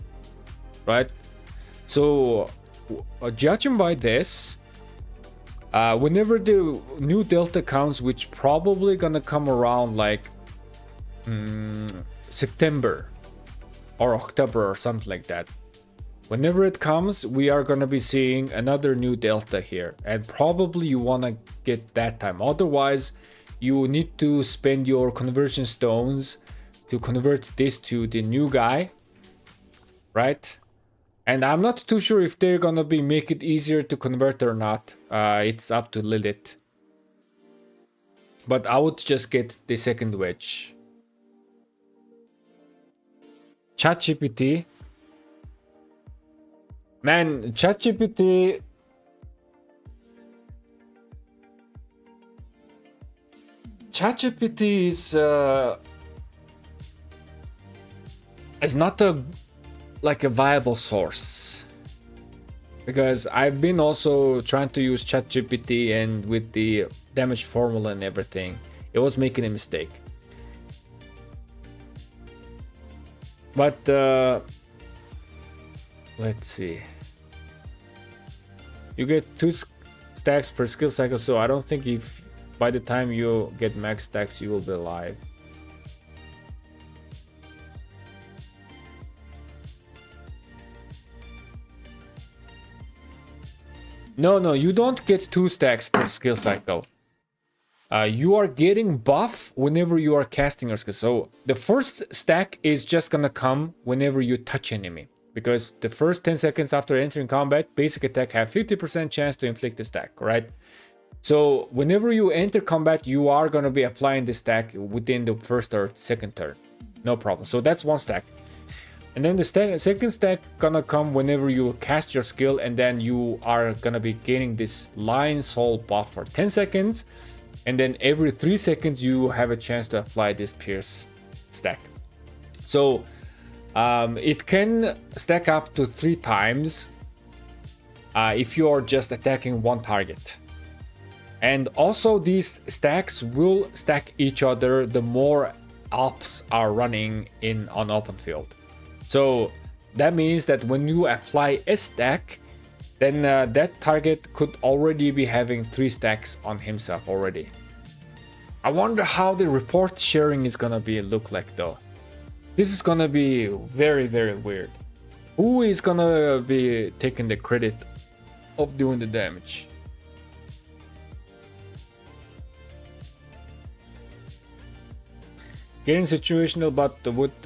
right? So judging by this, whenever the new Delta comes, which probably gonna come around like September or October or something like that. Whenever it comes, we are gonna be seeing another new Delta here, and probably you wanna get that time. Otherwise, you need to spend your conversion stones to convert this to the new guy, right? And I'm not too sure if they're gonna be make it easier to convert or not. It's up to Lilith. But I would just get the second wedge. ChatGPT. Man, ChatGPT. ChatGPT is not like a viable source, because I've been also trying to use ChatGPT, and with the damage formula and everything, it was making a mistake. But let's see. You get 2 stacks per skill cycle, so I don't think if by the time you get max stacks you will be alive. No, you don't get 2 stacks per skill cycle. You are getting buff whenever you are casting your skill. So the first stack is just gonna come whenever you touch enemy, because the first 10 seconds after entering combat, basic attack have 50% chance to inflict the stack, right? So whenever you enter combat, you are gonna be applying the stack within the first or second turn, no problem. So that's 1 stack. And then the second stack gonna come whenever you cast your skill, and then you are gonna be gaining this Lion Soul buff for 10 seconds. and then every 3 seconds you have a chance to apply this pierce stack. So it can stack up to 3 times if you are just attacking one target. And also these stacks will stack each other the more ALPs are running in on open field. So that means that when you apply a stack, then that target could already be having 3 stacks on himself already. I wonder how the report sharing is gonna be look like though. This is gonna be very, very weird. Who is gonna be taking the credit of doing the damage? Getting situational, but would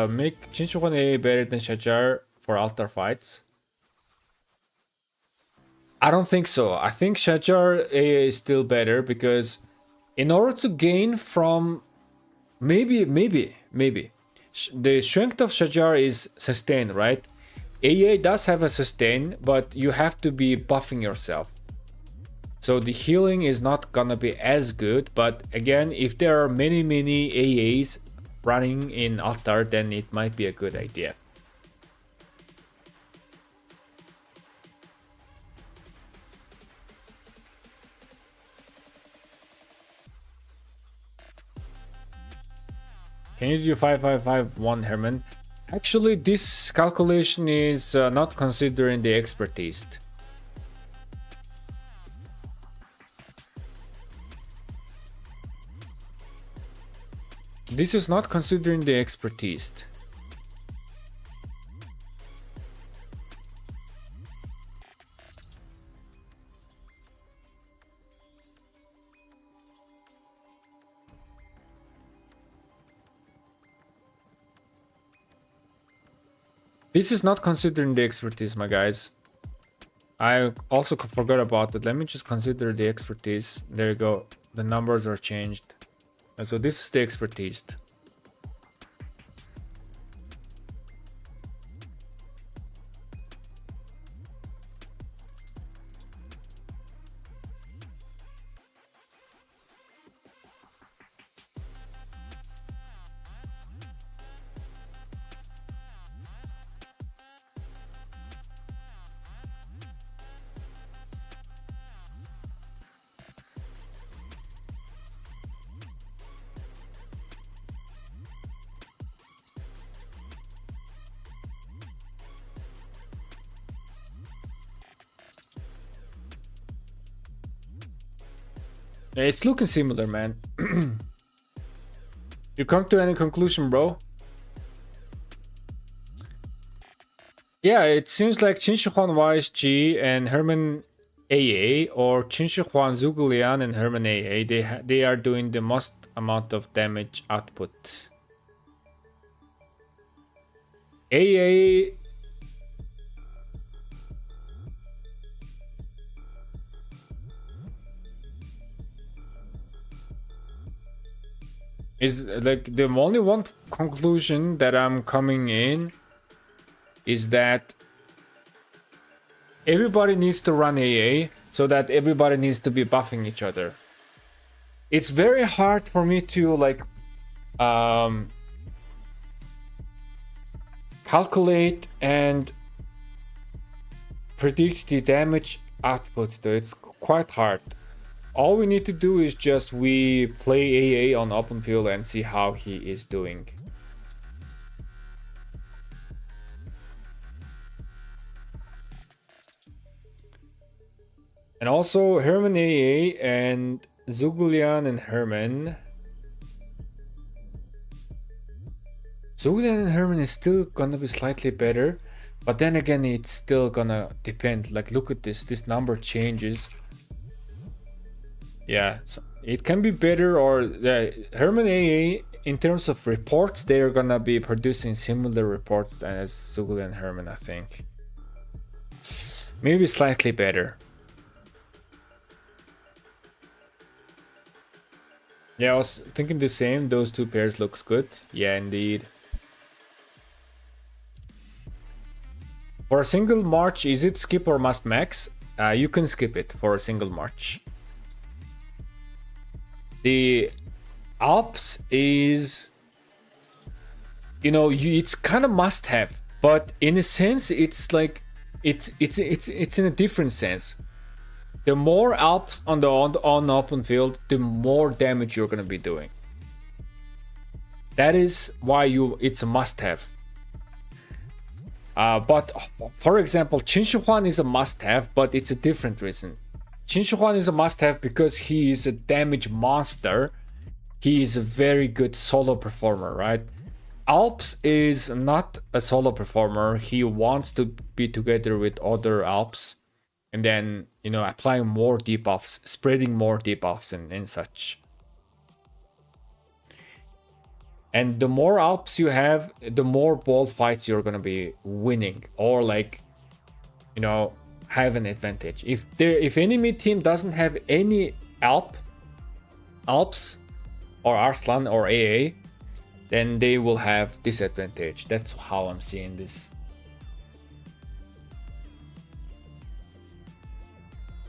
make Shinshukon A better than Shajar for altar fights? I don't think so. I think Shajar A is still better because in order to gain from maybe the strength of Shajar is sustain, right? AA does have a sustain, but you have to be buffing yourself. So the healing is not gonna be as good, but again, if there are many AAs running in altar, then it might be a good idea. Can you do 5551, Herman? Actually, this calculation is not considering the expertise. This is not considering the expertise. This is not considering the expertise, my guys. I also forgot about it. Let me just consider the expertise. There you go. The numbers are changed. And so this is the expertise. It's looking similar, man. You come to any conclusion, bro? Yeah, it seems like Chinshuhuan YSG and Herman AA, or Chinshuhuan Zugulian and Herman AA, they are doing the most amount of damage output. AA is like the only one conclusion that I'm coming in is that everybody needs to run AA so that everybody needs to be buffing each other. It's very hard for me to like calculate and predict the damage output though. It's quite hard. All we need to do is just we play AA on open field and see how he is doing. And also Herman AA and Zugulian and Herman. Zugulian and Herman is still gonna be slightly better, but then again it's still gonna depend. Like look at this number changes. Yeah, so it can be better, or Herman AA in terms of reports, they're gonna be producing similar reports as Zugulian and Herman, I think. Maybe slightly better. Yeah, I was thinking the same. Those two pairs looks good. Yeah, indeed. For a single march, is it skip or must max? You can skip it for a single march. the Alps is, you know, it's kind of must have, but in a sense it's like it's in a different sense. The more Alps on the open field, the more damage you're gonna be doing. That is why it's a must have. But for example, Qin Shi Huan is a must have, but it's a different reason. Qin Shi Huan is a must have because he is a damage monster. He is a very good solo performer, right? Alps is not a solo performer. He wants to be together with other Alps and then, you know, applying more debuffs, spreading more debuffs and such. And the more Alps you have, the more bold fights you're gonna be winning, or like, you know, have an advantage. If enemy team doesn't have any Alps or Arslan or AA, then they will have disadvantage. That's how I'm seeing this.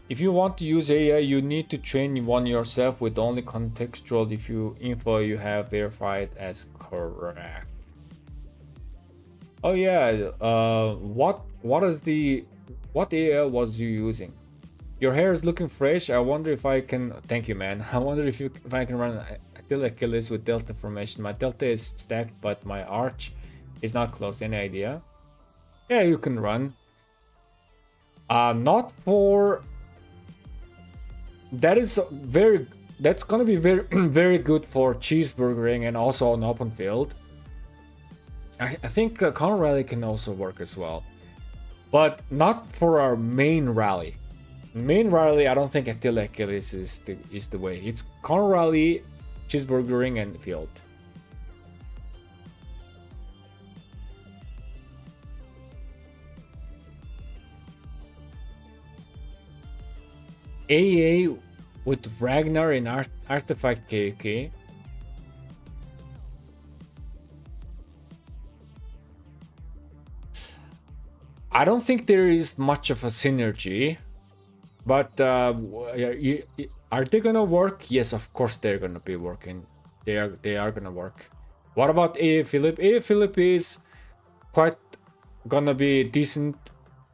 If you want to use AI, you need to train one yourself with only contextual info you have verified as correct. Oh yeah, what AI was you using? Your hair is looking fresh. I wonder if I can. Thank you, man. I wonder if I can run Achilles with delta formation. My delta is stacked, but my arch is not close. Any idea? Yeah, you can run. Not for. That's gonna be very very good for cheeseburgering and also on open field. I think counter rally can also work as well, but not for our main rally. Main rally, I don't think Achilles is the way. It's counter rally, cheeseburgering, and field. AA with Ragnar in Artifact KK. I don't think there is much of a synergy, but are they gonna work? Yes, of course they're gonna be working. They are gonna work. What about AA Philip? AA Philip is quite gonna be decent.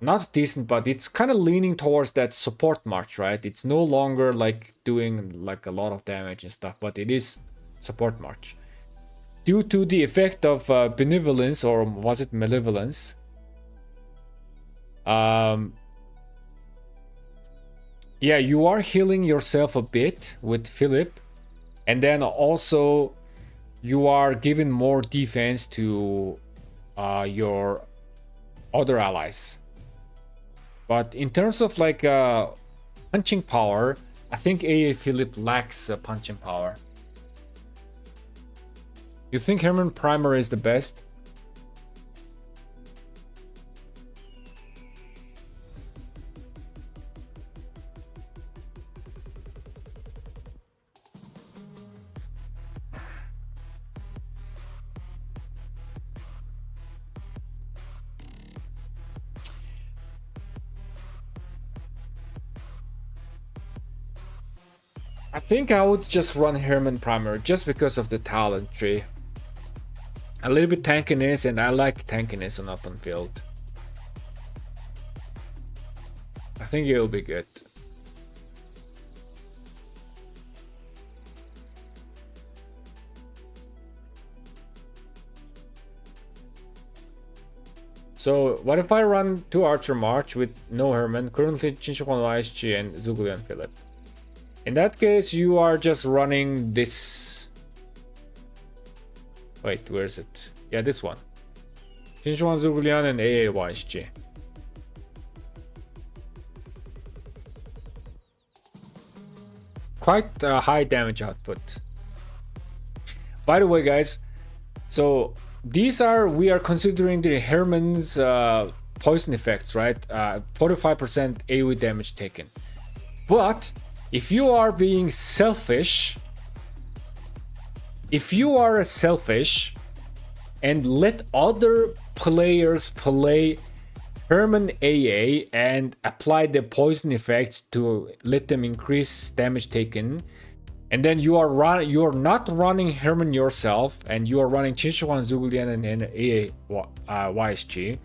Not decent, but it's kind of leaning towards that support march, right? It's no longer like doing like a lot of damage and stuff, but it is support march. Due to the effect of benevolence, or was it malevolence? Yeah, you are healing yourself a bit with Philip, and then also you are giving more defense to your other allies. But in terms of like punching power, I think AA Philip lacks punching power. You think Herman Primer is the best? I think I would just run Herman Primer just because of the talent tree. A little bit tankiness, and I like tankiness on open field. I think it'll be good. So what if I run 2 Archer March with no Herman, currently Chinchukon YSG and Zugulian Philip? In that case, you are just running this. Wait, where is it? Yeah, this one. Chinchuan Zugulian and AA YSG. Quite a high damage output. By the way, guys, so we are considering the Herman's poison effects, right? 45% AoE damage taken. But if you are being selfish, if you are selfish and let other players play Herman AA and apply the poison effects to let them increase damage taken, And then you are not running Herman yourself, and you are running Chinchuan, Zugulian, and AA YSG.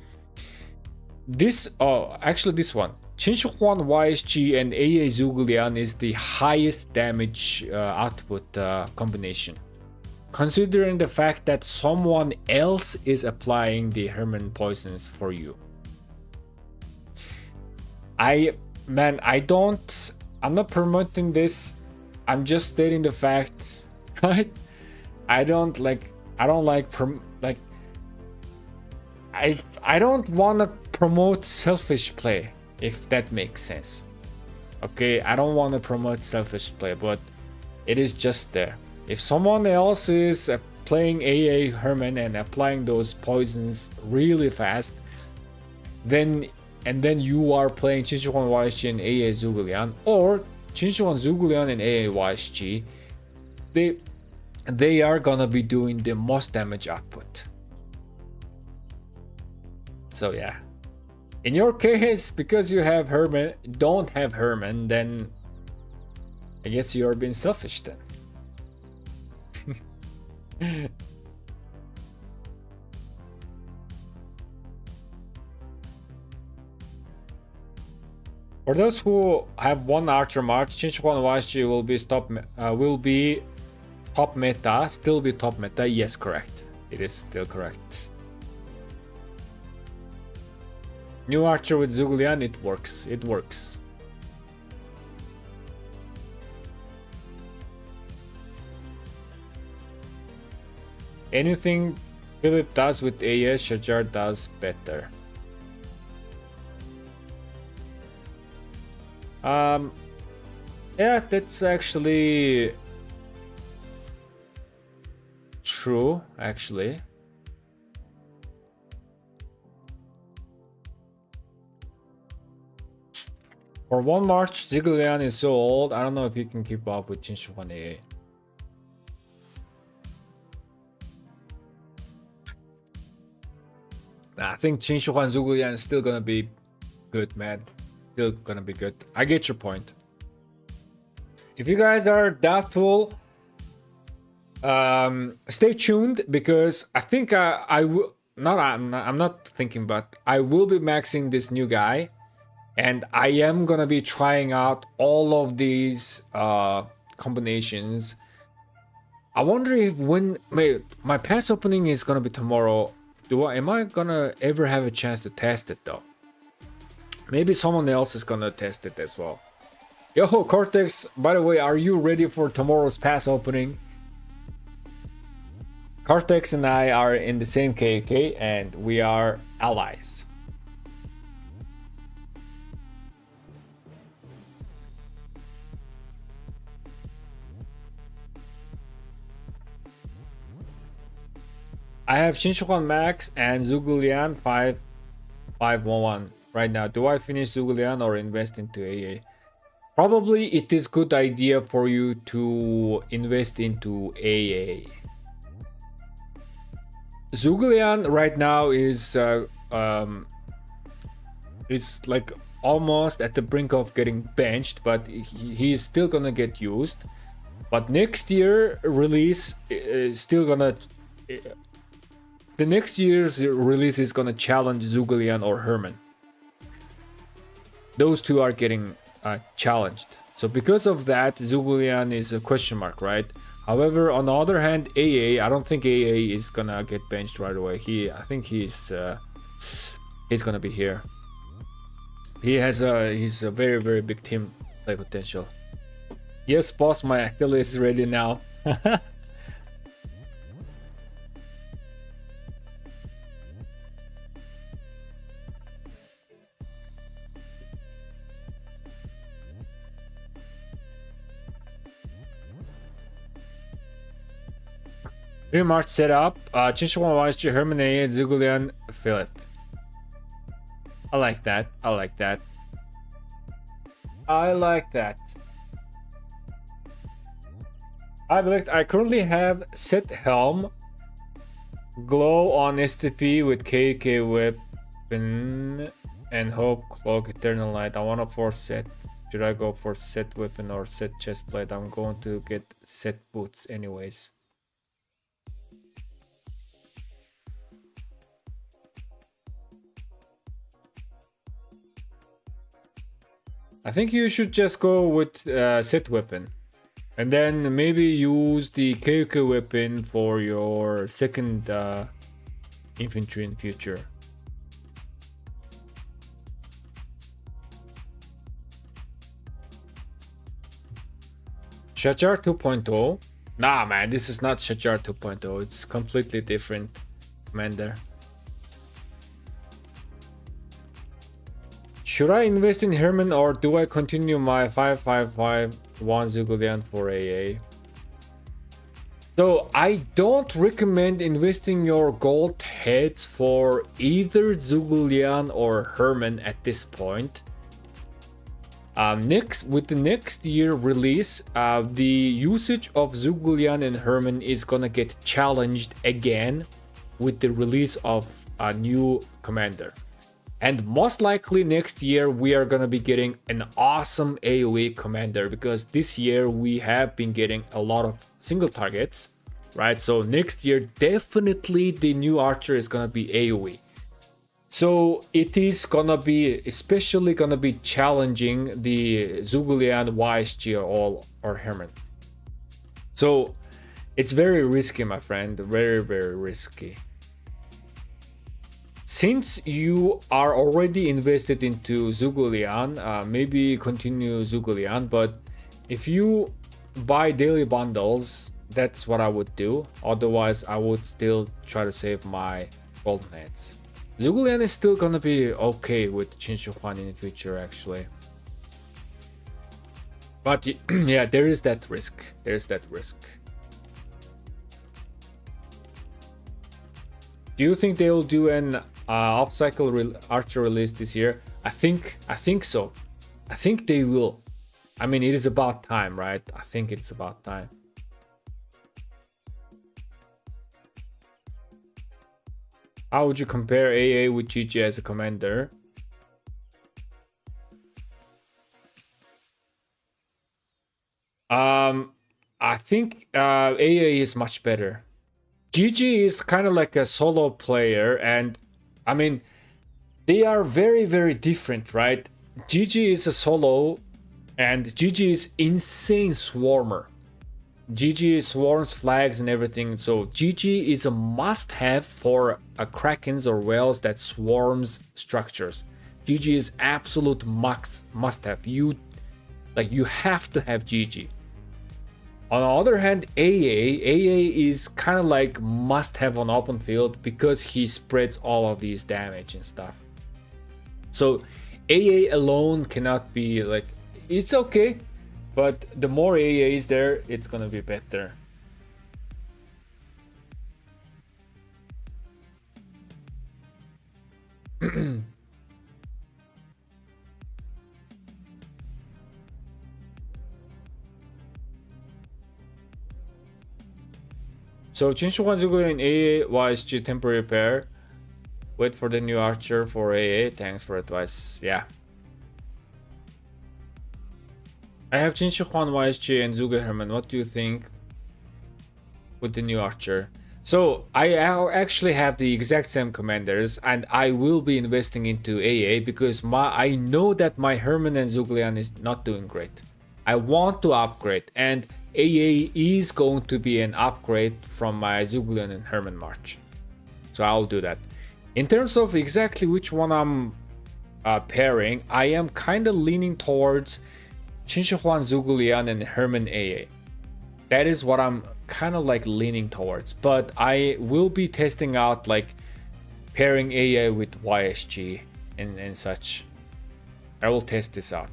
This actually this one, Chinchuan YSG and AA Zugulian is the highest damage output combination, considering the fact that someone else is applying the Herman poisons for you. I'm not promoting this. I'm just stating the fact, right? I don't want to promote selfish play, if that makes sense. Okay, I don't want to promote selfish play, but it is just there. If someone else is playing AA Herman and applying those poisons really fast, then you are playing Chinchuan YSG and AA Zugulian, or Chinchuan Zugulian and AA YSG, they are gonna be doing the most damage output. So yeah, in your case, because you have Herman, don't have Herman, then I guess you're being selfish then. For those who have one Archer March, Chinchuan YSG will be top meta, still be top meta. Yes, correct. It is still correct. New Archer with Zugulian, it works. It works. Anything Philip does with AS, Shajar does better. Yeah, that's actually true, actually. For one March, Ziggleyan is so old, I don't know if you can keep up with Chinchuan AA. I think Chinchuan Zugulian is still gonna be good, man. Still gonna be good. I get your point. If you guys are doubtful, stay tuned, because I think I'm not thinking, but I will be maxing this new guy, and I am gonna be trying out all of these combinations. I wonder if when my pass opening is gonna be tomorrow. Am I gonna ever have a chance to test it though? Maybe someone else is gonna test it as well. Yo, Cortex, by the way, are you ready for tomorrow's pass opening? Cortex and I are in the same KK and we are allies. I have Chinchuan Max and Zugulian 5511 right now. Do I finish Zugulian or invest into AA? Probably it is good idea for you to invest into AA. Zugulian right now is like almost at the brink of getting benched, but he's still gonna get used. But next year release is still gonna. The next year's release is gonna challenge Zugulian or Herman. Those two are getting challenged. So because of that, Zugulian is a question mark, right? However, on the other hand, AA, I don't think AA is gonna get benched right away. I think he's gonna be here. He's a very, very big team play potential. Yes, boss, my Attila is ready now. Very much set up. Chinchuan YSG, Herman AA, Zugulian, Philip. I like that. I like that. I like that. I currently have set helm, glow on STP with KK weapon, and hope cloak eternal light. I wanna force set. Should I go for set weapon or set chestplate? I'm going to get set boots anyways. I think you should just go with set weapon. And then maybe use the KK weapon for your second infantry in future. Shajar 2.0? Nah, man, this is not Shajar 2.0. It's completely different commander. Should I invest in Herman or do I continue my 5551 Zugulian for AA? So I don't recommend investing your gold heads for either Zugulian or Herman at this point. With the next year release, the usage of Zugulian and Herman is gonna get challenged again with the release of a new commander. And most likely next year we are gonna be getting an awesome AoE commander, because this year we have been getting a lot of single targets, right? So next year definitely the new archer is gonna be AoE. So it is gonna be especially gonna be challenging the Zugulian, YSG or Herman. So it's very risky, my friend, very, very risky. Since you are already invested into Zugulian, maybe continue Zugulian, but if you buy daily bundles, that's what I would do. Otherwise, I would still try to save my golden heads. Zugulian is still gonna be okay with Chinshu Huan in the future, actually. But yeah, there is that risk. There's that risk. Do you think they will do an off-cycle archer release this year? I think so. I think they will. I mean, it is about time, right? I think it's about time. How would you compare AA with GG as a commander? I think AA is much better. GG is kind of like a solo player, and I mean, they are very, very different, right? GG is a solo, and GG is insane swarmer. GG swarms flags and everything, so GG is a must-have for a Krakens or whales that swarms structures. GG is absolute must-have. You have to have GG. On the other hand, AA is kind of like must-have on open field because he spreads all of these damage and stuff. So AA alone cannot be like, it's okay, but the more AA is there, it's gonna be better. So Chinshu Huanzugu in AA YSG temporary pair. Wait for the new archer for AA. Thanks for advice. Yeah. I have Chinshu Huan YSG and Zuge Herman. What do you think with the new archer? So I actually have the exact same commanders, and I will be investing into AA because I know that my Herman and Zuglian is not doing great. I want to upgrade, and AA is going to be an upgrade from my Zuglian and Herman March. So I'll do that. In terms of exactly which one I'm pairing, I am kind of leaning towards Chinshu Huan Zuglian and Herman AA. That is what I'm kind of like leaning towards, but I will be testing out like pairing AA with YSG and such. I will test this out,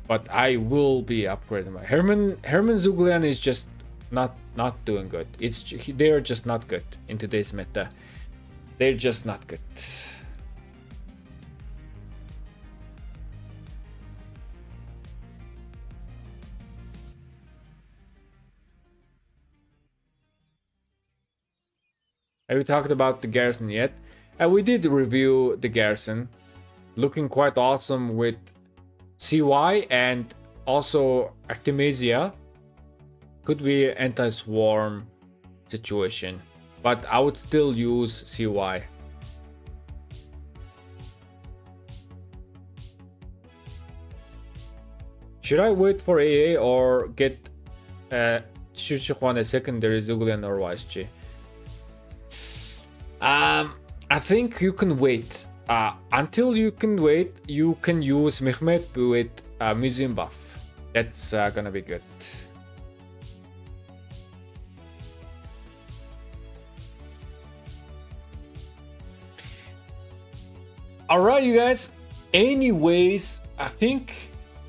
but I will be upgrading my Herman Zuglian is just not doing good. They're just not good in today's meta. They're just not good. Have we talked about the Garrison yet? We did review the Garrison. Looking quite awesome with CY and also Artemisia could be anti-swarm situation, but I would still use CY. Should I wait for AA or get Shushihwan a secondary Zuglian or YSG? I think you can wait. Until you can wait, you can use Mehmet with Museum buff. That's gonna be good. Alright, you guys. Anyways, I think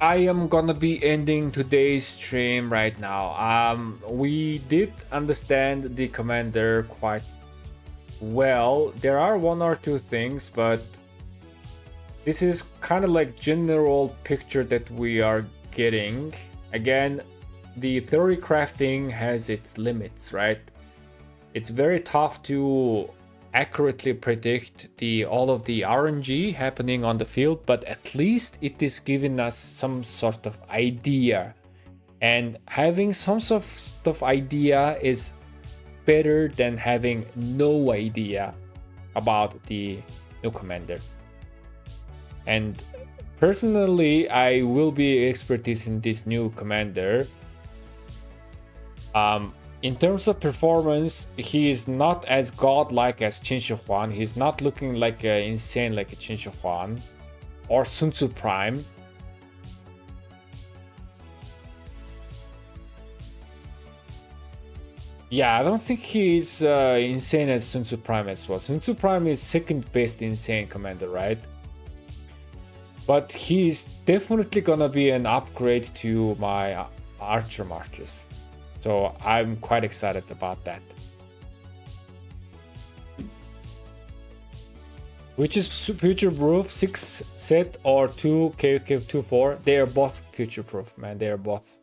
I am gonna be ending today's stream right now. We did understand the commander quite well. There are one or two things, but this is kind of like general picture that we are getting. Again, the theory crafting has its limits, right? It's very tough to accurately predict all of the RNG happening on the field, but at least it is giving us some sort of idea, and having some sort of idea is better than having no idea about the new commander. And personally, I will be expertise in this new commander. In terms of performance, he is not as godlike as Qin Shi Huang. He's not looking like insane like a Qin Shi Huang or Sun Tzu Prime. Yeah, I don't think he's insane as Sun Tzu Prime as well. Sun Tzu Prime is second best insane commander, right? But he's definitely gonna be an upgrade to my Archer Marches. So I'm quite excited about that. Which is future proof, 6 set or 2 KK24. They are both future proof, man. They are both.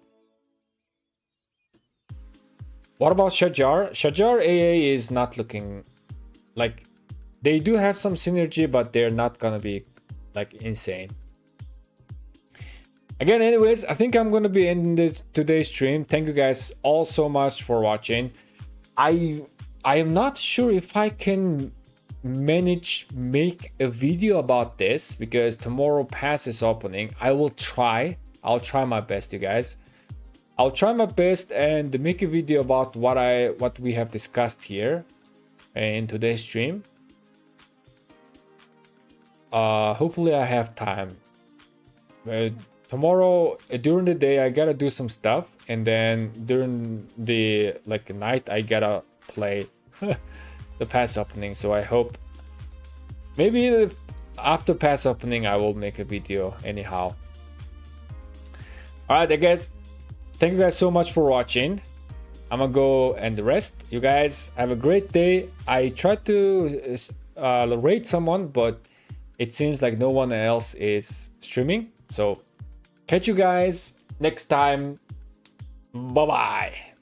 What about Shajar? Shajar AA is not looking like, they do have some synergy, but they're not gonna be like insane. Again, anyways, I think I'm gonna be ending today's stream. Thank you guys all so much for watching. I am not sure if I can make a video about this because tomorrow pass is opening. I'll try my best, you guys. I'll try my best and make a video about what we have discussed here in today's stream. Hopefully I have time. Tomorrow during the day I gotta do some stuff, and then during the night I gotta play the pass opening. So I hope maybe after pass opening I will make a video anyhow. All right, I guess. Thank you guys so much for watching. I'm gonna go and rest. You guys have a great day. I tried to rate someone, but it seems like no one else is streaming. So catch you guys next time. Bye bye.